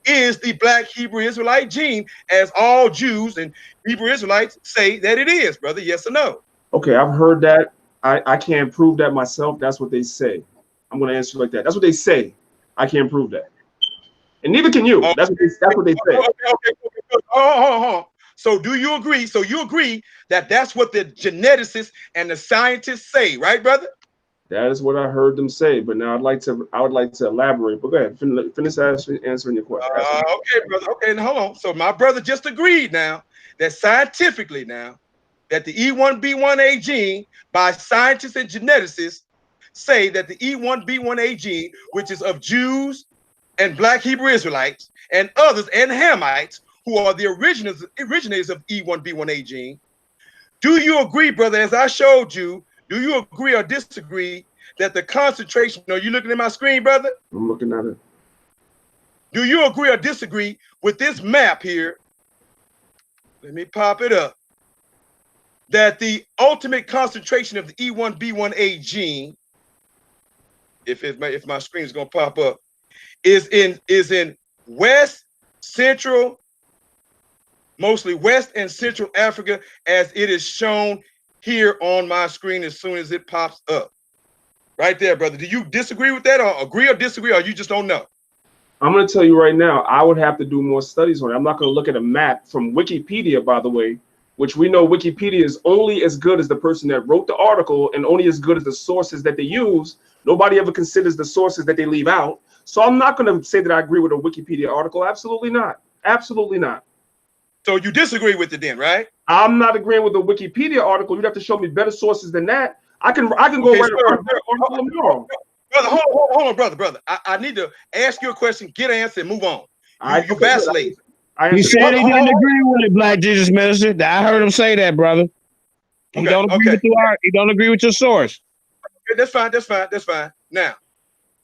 is the Black Hebrew Israelite gene, as all Jews and Hebrew Israelites say that it is, brother? Yes or no? Okay, I've heard that. I can't prove that myself. That's what they say. I'm going to answer like that. That's what they say. I can't prove that, and neither can you. Okay. That's what they say. Okay. Oh. So do you agree? So you agree that that's what the geneticists and the scientists say, right, brother? That is what I heard them say. But now I would like to elaborate. But go ahead, finish answering your question. Okay, brother. Okay, now hold on. So my brother just agreed now that scientifically now that the E1B1A gene by scientists and geneticists say that the E1B1A gene, which is of Jews and Black Hebrew Israelites and others and Hamites, who are the originators of E1B1A gene. Do you agree, brother, as I showed you, do you agree or disagree that the concentration, are you looking at my screen, brother? I'm looking at it. Do you agree or disagree with this map here? Let me pop it up. That the ultimate concentration of the E1B1A gene, if my screen is going to pop up, is in West, Central, mostly West and Central Africa, as it is shown here on my screen as soon as it pops up. Right there, brother. Do you disagree with that, or agree or disagree, or you just don't know? I'm going to tell you right now, I would have to do more studies on it. I'm not going to look at a map from Wikipedia, by the way, which we know Wikipedia is only as good as the person that wrote the article and only as good as the sources that they use. Nobody ever considers the sources that they leave out. So I'm not going to say that I agree with a Wikipedia article. Absolutely not. Absolutely not. So you disagree with it then, right? I'm not agreeing with the Wikipedia article. You'd have to show me better sources than that. I can go Okay, write sir, a better article tomorrow. Brother, hold on, brother. I need to ask you a question, get an answer, and move on. You vacillate. He said he didn't agree with it, Black Jesus Minister. I heard him say that, brother. He don't agree with he don't agree with your source. Okay, that's fine. Now,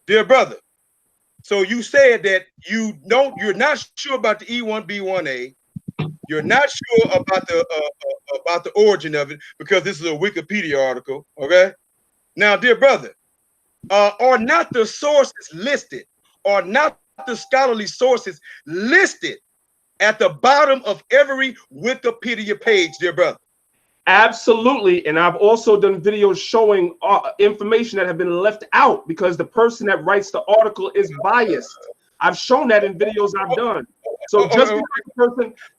dear brother, so you said that you're not sure about the E1B1A. You're not sure about the origin of it because this is a Wikipedia article. Okay. Now, dear brother, are not the sources listed, or not the scholarly sources listed at the bottom of every Wikipedia page, dear brother? Absolutely, and I've also done videos showing information that have been left out because the person that writes the article is biased. I've shown that in videos I've done. So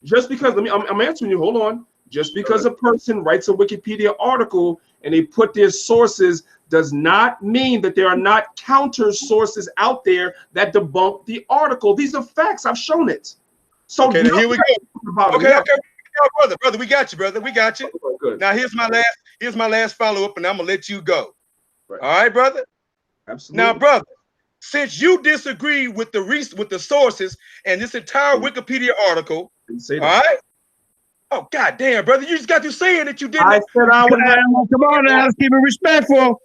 just because I'm answering you. Hold on. Just because a person writes a Wikipedia article and they put their sources does not mean that there are not counter sources out there that debunk the article. These are facts. I've shown it. So okay, here we go. Okay. Brother, we got you, brother. We got you. Good. Now here's my last follow-up, and I'm gonna let you go. Right. All right, brother. Absolutely. Now, brother, since you disagree with the sources and this entire Wikipedia article, all right? Oh, god damn, brother, you just got to saying that you didn't. I said I would have. Come on now, let's keep it respectful.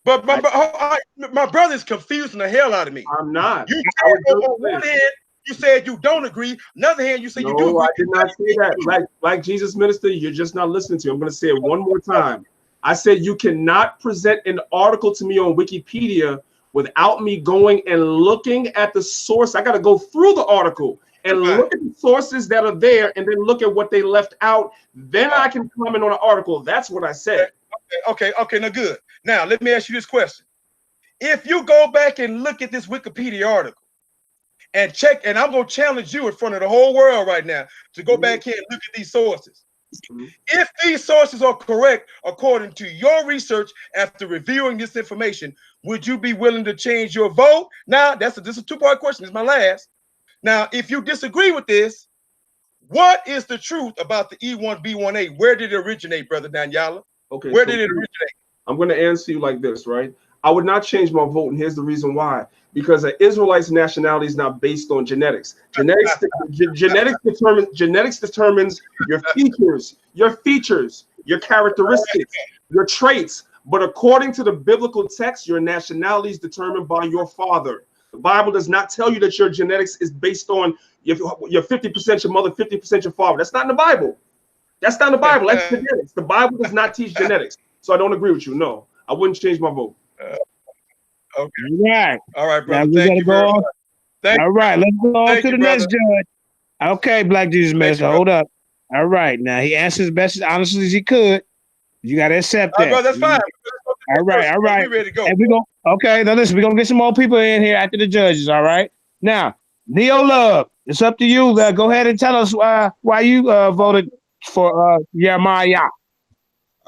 But my brother's confusing the hell out of me. I'm not. You said, on one hand, you said you don't agree. On the other hand, you said you do agree. I did not say that. Like Jesus Minister, you're just not listening to me. I'm going to say it one more time. I said you cannot present an article to me on Wikipedia without me going and looking at the source. I got to go through the article and look at the sources that are there and then look at what they left out. Then I can comment on the article. That's what I said. Okay, now good. Now, let me ask you this question. If you go back and look at this Wikipedia article and check, and I'm going to challenge you in front of the whole world right now to go back here and look at these sources. If these sources are correct, according to your research after reviewing this information, would you be willing to change your vote? Now, this is a two-part question. It's my last. Now, if you disagree with this, what is the truth about the E1B1A? Where did it originate, Brother Daniela? Okay. Where did it originate? I'm going to answer you like this, right? I would not change my vote, and here's the reason why. Because an Israelite's nationality is not based on genetics. Genetics determines your features, your characteristics, your traits. But according to the biblical text, your nationality is determined by your father. The Bible does not tell you that your genetics is based on your 50% your mother, 50% your father. That's not in the Bible. That's not in the Bible. That's genetics. The Bible does not teach genetics. So I don't agree with you. No, I wouldn't change my vote. Okay. All right, brother. Now, Thank you very much. All right, let's go on to the next judge. Okay, Black Jesus Minister, hold up. All right, now he answers as best as honestly as he could. You got to accept that. Brother, that's fine. All right. We're ready to go. And okay, now listen, we're going to get some more people in here after the judges, all right? Now, Neo Love, it's up to you. Go ahead and tell us why you voted for YirmeYah.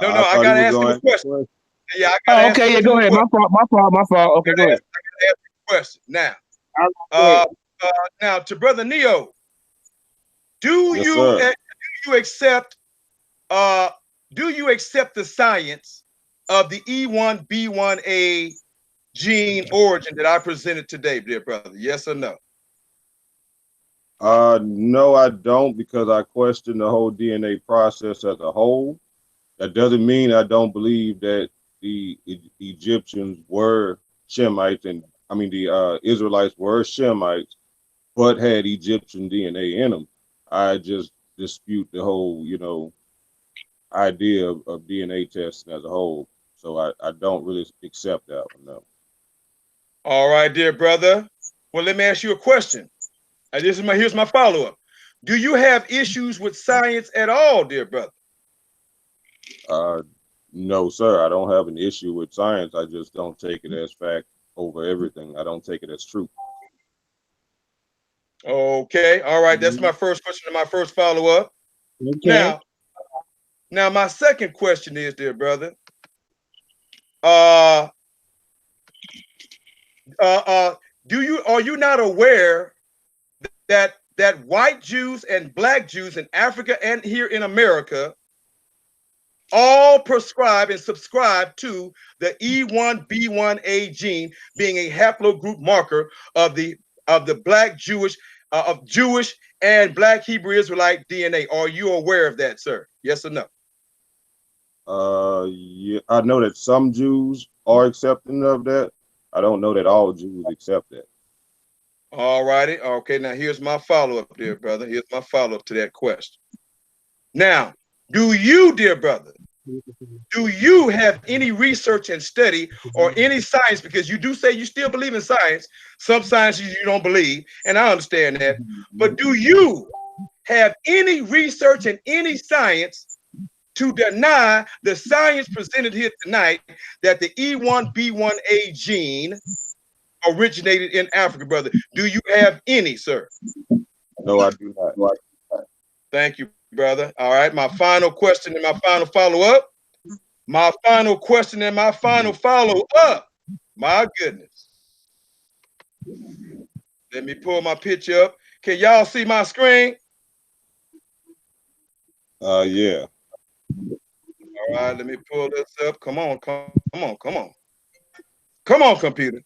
No, I got to ask him a question. Yeah, I got to ask okay, go ahead. My fault. Okay, go ahead. I got to ask a question. Now, now to Brother Neo, do you accept the science of the E1B1A gene origin that I presented today, dear brother? Yes or no? No, I don't, because I question the whole DNA process as a whole. That doesn't mean I don't believe that the Egyptians were Shemites, and I mean the Israelites were Shemites, but had Egyptian DNA in them. I just dispute the whole, idea of DNA testing as a whole. So I don't really accept that one, no. All right, dear brother. Well, let me ask you a question. Here's my follow-up. Do you have issues with science at all, dear brother? No, sir. I don't have an issue with science. I just don't take it as fact over everything. I don't take it as truth. Okay. All right. That's my first question and my first follow-up. Okay. Now, my second question is, dear brother, are you not aware that that white Jews and black Jews in Africa and here in America all prescribe and subscribe to the E1B1A gene being a haplogroup marker of the black Jewish of Jewish and black Hebrew Israelite DNA. Are you aware of that, sir? Yes or no? Yeah, I know that some Jews are accepting of that. I don't know that all Jews accept that. All righty. Okay, now here's my follow-up, dear brother. Here's my follow-up to that question. Now, do you, dear brother, do you have any research and study or any science? Because you do say you still believe in science. Some sciences you don't believe, and I understand that. But do you have any research and any science to deny the science presented here tonight that the E1B1A gene originated in Africa, brother? Do you have any, sir? No, I do not. Thank you, brother. All right, my final question and my final follow-up. My final question and my final follow-up. My goodness. Let me pull my picture up. Can y'all see my screen? Yeah. All right, let me pull this up. Come on, come on, come on. Come on, computer.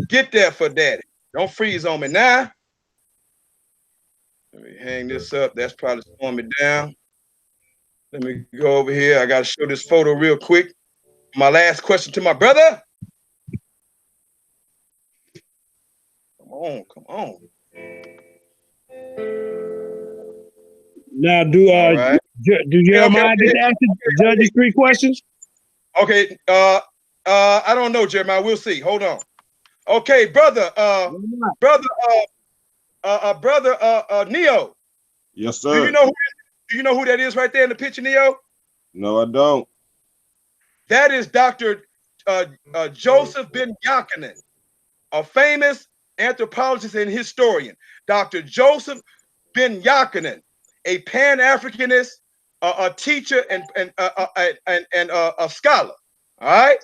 Get there for daddy. Don't freeze on me now. Let me hang this up. That's probably slowing me down. Let me go over here. I got to show this photo real quick. My last question to my brother. Come on, come on. Now, do right. do Jeremiah get to ask the judges 3 questions? Okay. I don't know, Jeremiah. We'll see. Hold on. Okay, brother. Brother Neo. Yes, sir. Do you know who that is right there in the picture, Neo? No, I don't. That is Dr. Joseph Ben Yakinen, a famous anthropologist and historian. Dr. Joseph Ben Yakinen, a Pan-Africanist, a teacher and a scholar. All right.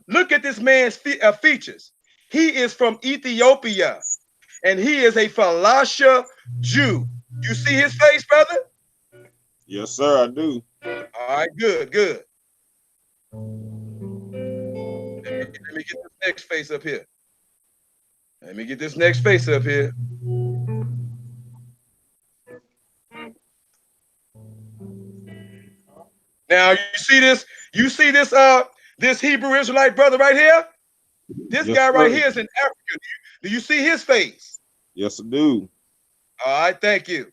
Look at this man's features. He is from Ethiopia, and he is a Falasha Jew. You see his face, brother? Yes, sir, I do. All right, good, good. Let me get this next face up here. Let me get this next face up here. Now you see this? You see this? This Hebrew Israelite brother right here. This guy right here is an African. Do you see his face? Yes, I do. All right, thank you.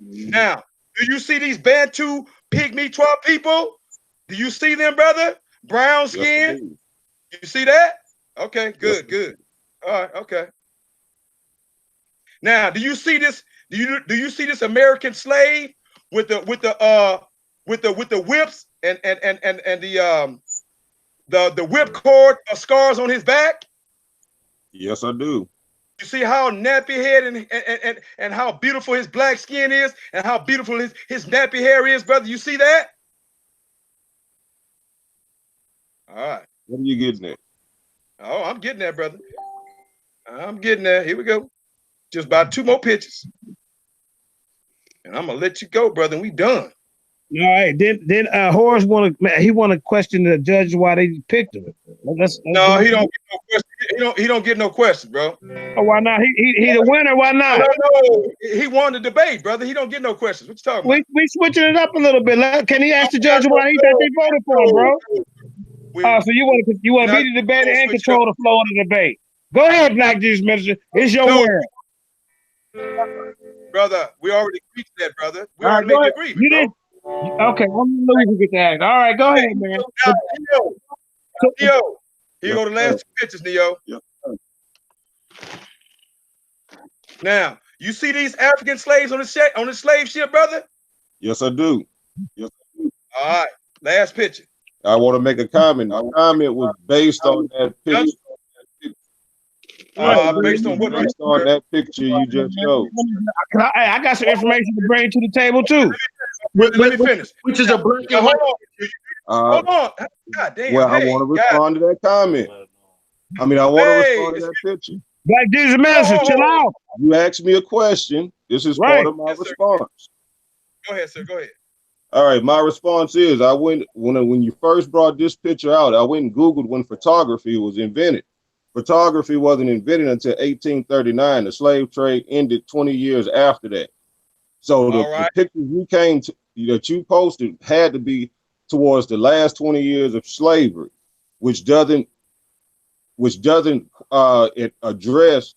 Now, do you see these Bantu Pygmy tribe people? Do you see them, brother? Brown skin. Yes, you see that? Okay, good, good. All right, okay. Now, do you see this? Do you see this American slave with the whips and the whip cord scars on his back? Yes, I do. You see how nappy head and how beautiful his black skin is and how beautiful his nappy hair is, brother. You see that? All right. What are you getting at? Oh, I'm getting there, brother. I'm getting there. Here we go. Just about 2 more pictures. And I'm gonna let you go, brother. And we done. All right. Then Horace want to question the judge why they picked him. No, he don't get no question. He don't get no questions, bro. Oh, why not? He the winner. Why not? No, he won the debate, brother. He don't get no questions. What you talking about? We switching it up a little bit. Can he ask the judge why he thought they voted for him, bro? Oh, so you want to be the debate and control the flow of the debate? Go ahead, BlackJesusMinister. It's your word. Brother, we already agreed to that, brother. We already made the agreement. You didn't. Okay, I'm gonna get that. All right, go ahead, man. Neo, here go the last 2 pictures, Neo. Yep. Now, you see these African slaves on the slave ship, brother? Yes, I do. Yes, I do. All right, last picture. I want to make a comment. My comment was based on that picture. Based on what? Based on that picture you just showed. I got some information to bring to the table too. Let me finish. Which is a black and white. Hold on. God damn. Well, I want to respond to that comment. I mean, I want to respond to that picture. BlackJesusMinister, chill out. You asked me a question. This is part of my response. Go ahead, sir. Go ahead. All right, my response is I went when you first brought this picture out, I went and Googled when photography was invented. Photography wasn't invented until 1839. The slave trade ended 20 years after that. So the pictures that you posted had to be towards the last 20 years of slavery, which doesn't address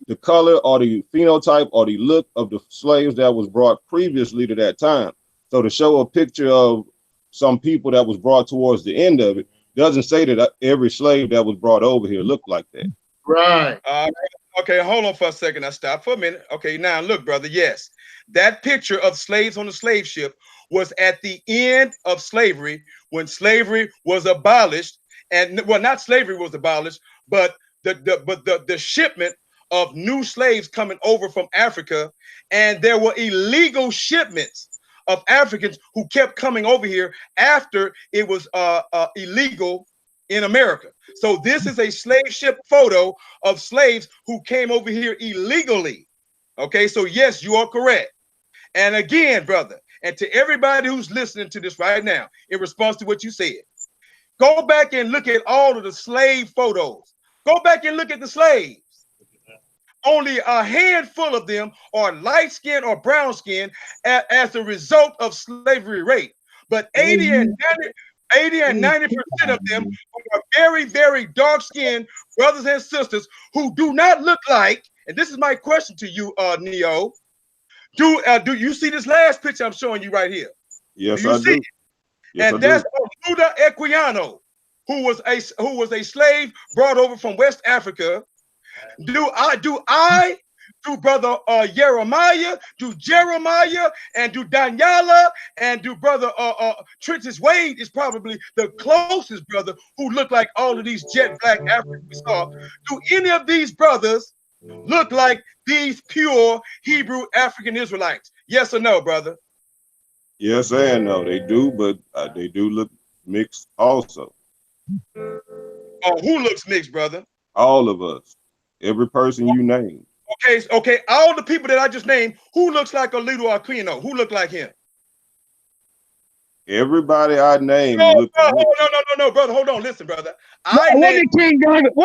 the color or the phenotype or the look of the slaves that was brought previously to that time. So to show a picture of some people that was brought towards the end of it doesn't say that every slave that was brought over here looked like that. Right. Okay, hold on for a second. I stop for a minute. Okay, now look, brother. Yes, that picture of slaves on the slave ship was at the end of slavery when slavery was abolished. And well, not slavery was abolished, but the shipment of new slaves coming over from Africa, and there were illegal shipments of Africans who kept coming over here after it was illegal in America. So this is a slave ship photo of slaves who came over here illegally. Okay, so yes, you are correct. And again, brother, and to everybody who's listening to this right now, in response to what you said, go back and look at all of the slave photos. Go back and look at the slaves. Only a handful of them are light skin or brown skin as a result of slavery rape. But 80 and 90% of them are very, very dark skinned brothers and sisters who do not look like, and this is my question to you, Neo. Do you see this last picture I'm showing you right here? Yes, I do. Yes, and that's Luda Equiano, who was a slave brought over from West Africa. Do brother YirmeYah, do Jeremiah, and do Daniela, and do brother Trentis Wade is probably the closest brother who look like all of these jet black Africans we saw. Do any of these brothers look like these pure Hebrew African Israelites? Yes or no, brother? Yes and no, they do, but they do look mixed also. Oh, who looks mixed, brother? All of us. Every person you name. Okay. All the people that I just named, who looks like a little Aquino? Who look like him? Everybody I named. No, brother. Hold on. Listen, brother. What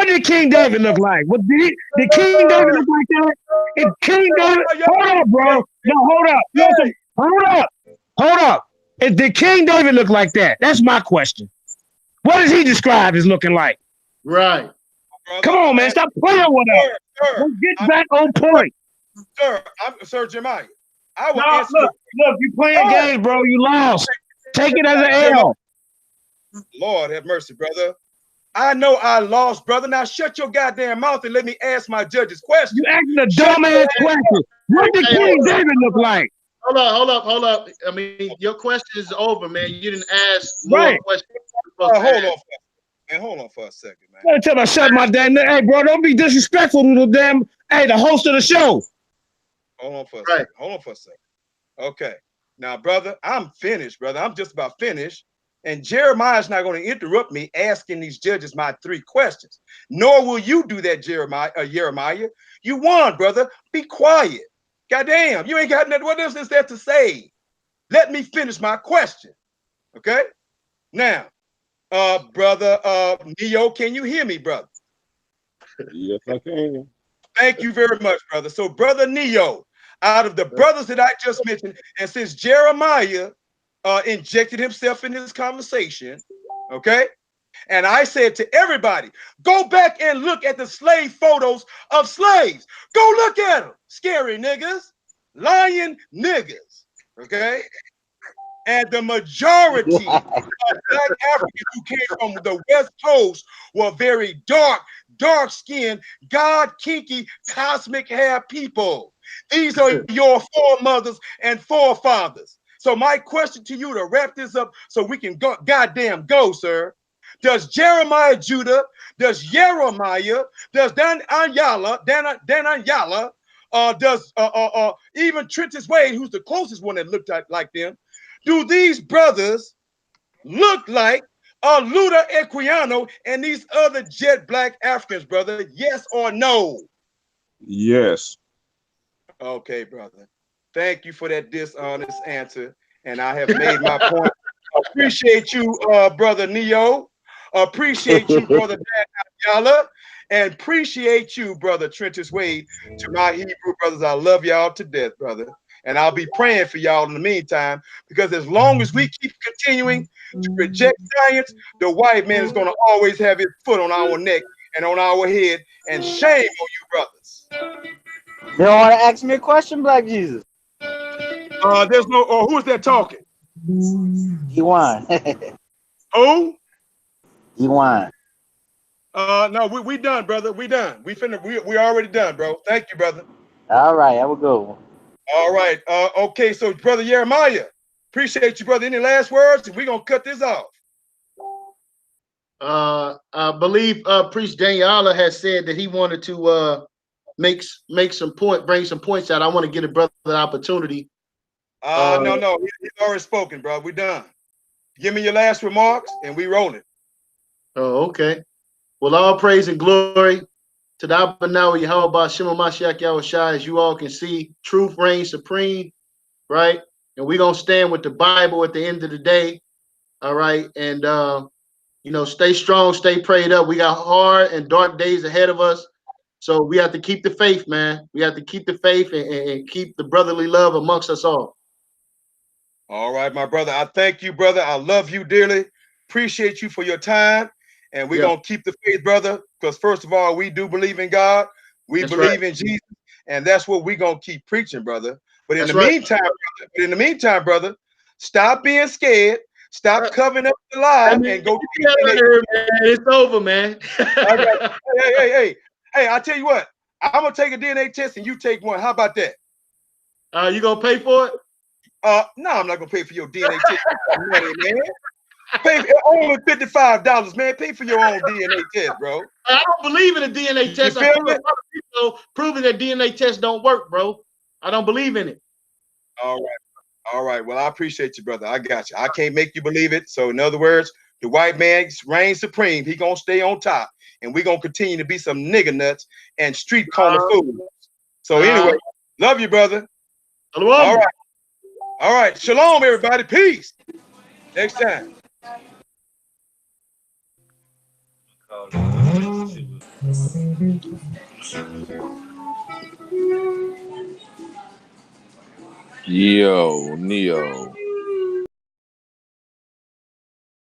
did King David look like? Did King David look like that? If King David, hold up, bro. No, hold up. Listen, hold up. Did King David look like that? That's my question. What does he describe as looking like? Right. Come on, man. Stop playing with us. Let's get back on point. Sir Jeremiah. I will answer. Look, you playing games, bro. You lost. Take it as an L. Lord have mercy, brother. I know I lost, brother. Now shut your goddamn mouth and let me ask my judge's question. You asking a dumbass question. What did King David look like? Hold up. I mean, your question is over, man. You didn't ask more questions. Hold on for a second, man. I'm tell me, shut my damn. Hey, bro, don't be disrespectful to the damn. Hey, the host of the show. Hold on for a second. Okay. Now, brother, I'm finished, brother. I'm just about finished. And Jeremiah's not going to interrupt me asking these judges my 3 questions. Nor will you do that, YirmeYah. You won, brother. Be quiet. Goddamn, you ain't got nothing. What else is there to say? Let me finish my question. Okay? Now, brother Neo, can you hear me, brother? Yes, I can. Thank you very much, brother. So, brother Neo, out of the brothers that I just mentioned, and since Jeremiah injected himself in this conversation, okay? And I said to everybody, go back and look at the slave photos of slaves. Go look at them. Scary niggas, lying niggas, okay? And the majority of Black Africans who came from the West Coast were very dark skinned, God kinky, cosmic hair people. These are your foremothers and forefathers. So my question to you to wrap this up so we can goddamn go, sir. Does Jeremiah Judah, does YirmeYah, does Daniela, does even Trentis Wade, who's the closest one that looked like them, do these brothers look like Luda Equiano and these other jet black Africans, brother? Yes or no? Yes. Okay, brother. Thank you for that dishonest answer, and I have made my point. Appreciate you, brother Neo. Appreciate you, brother Dan Yala, and appreciate you, brother Trentus Wade. To my Hebrew brothers, I love y'all to death, brother. And I'll be praying for y'all in the meantime, because as long as we keep continuing to reject science, the white man is going to always have his foot on our neck and on our head. And shame on you, brothers. You don't want to ask me a question, Black Jesus? There's no. Oh, who's that talking? Ewan. Who? Ewan. No, we done, brother. We done. We already done, bro. Thank you, brother. All right, have a good one. All right. Okay, so brother YirmeYah, appreciate you, brother. Any last words? We're gonna cut this off. I believe Priest Daniela has said that he wanted to bring some points out. I want to give a brother an opportunity. No, he's already spoken, bro. We done. Give me your last remarks, and we rolling. Oh, okay. Well, all praise and glory to the Abanawa Yahweh Shema Mashiach Yahushua. As you all can see, truth reigns supreme, right? And we're gonna stand with the Bible at the end of the day. All right. And you know, stay strong, stay prayed up. We got hard and dark days ahead of us. So we have to keep the faith, man. We have to keep the faith and keep the brotherly love amongst us all. All right, my brother. I thank you, brother. I love you dearly. Appreciate you for your time. And we're going to keep the faith, brother, because first of all, we do believe in God. We believe in Jesus. And that's what we're going to keep preaching, brother. But in the meantime, brother, stop being scared. Stop covering up the lie and go. It's over, man. Hey, I tell you what, I'm going to take a DNA test and you take one. How about that? You going to pay for it? No, I'm not going to pay for your DNA test. Money, man. Pay only $55, man. Pay for your own DNA test, bro. I don't believe in a DNA test. I feel people proving that DNA tests don't work, bro. I don't believe in it. All right. Well, I appreciate you, brother. I got you. I can't make you believe it. So, in other words, the white man reigns supreme. He gonna stay on top, and we gonna continue to be some nigger nuts and street corner fools. So, anyway, love you, brother. All right. Shalom, everybody. Peace. Next time. Yo, Neo.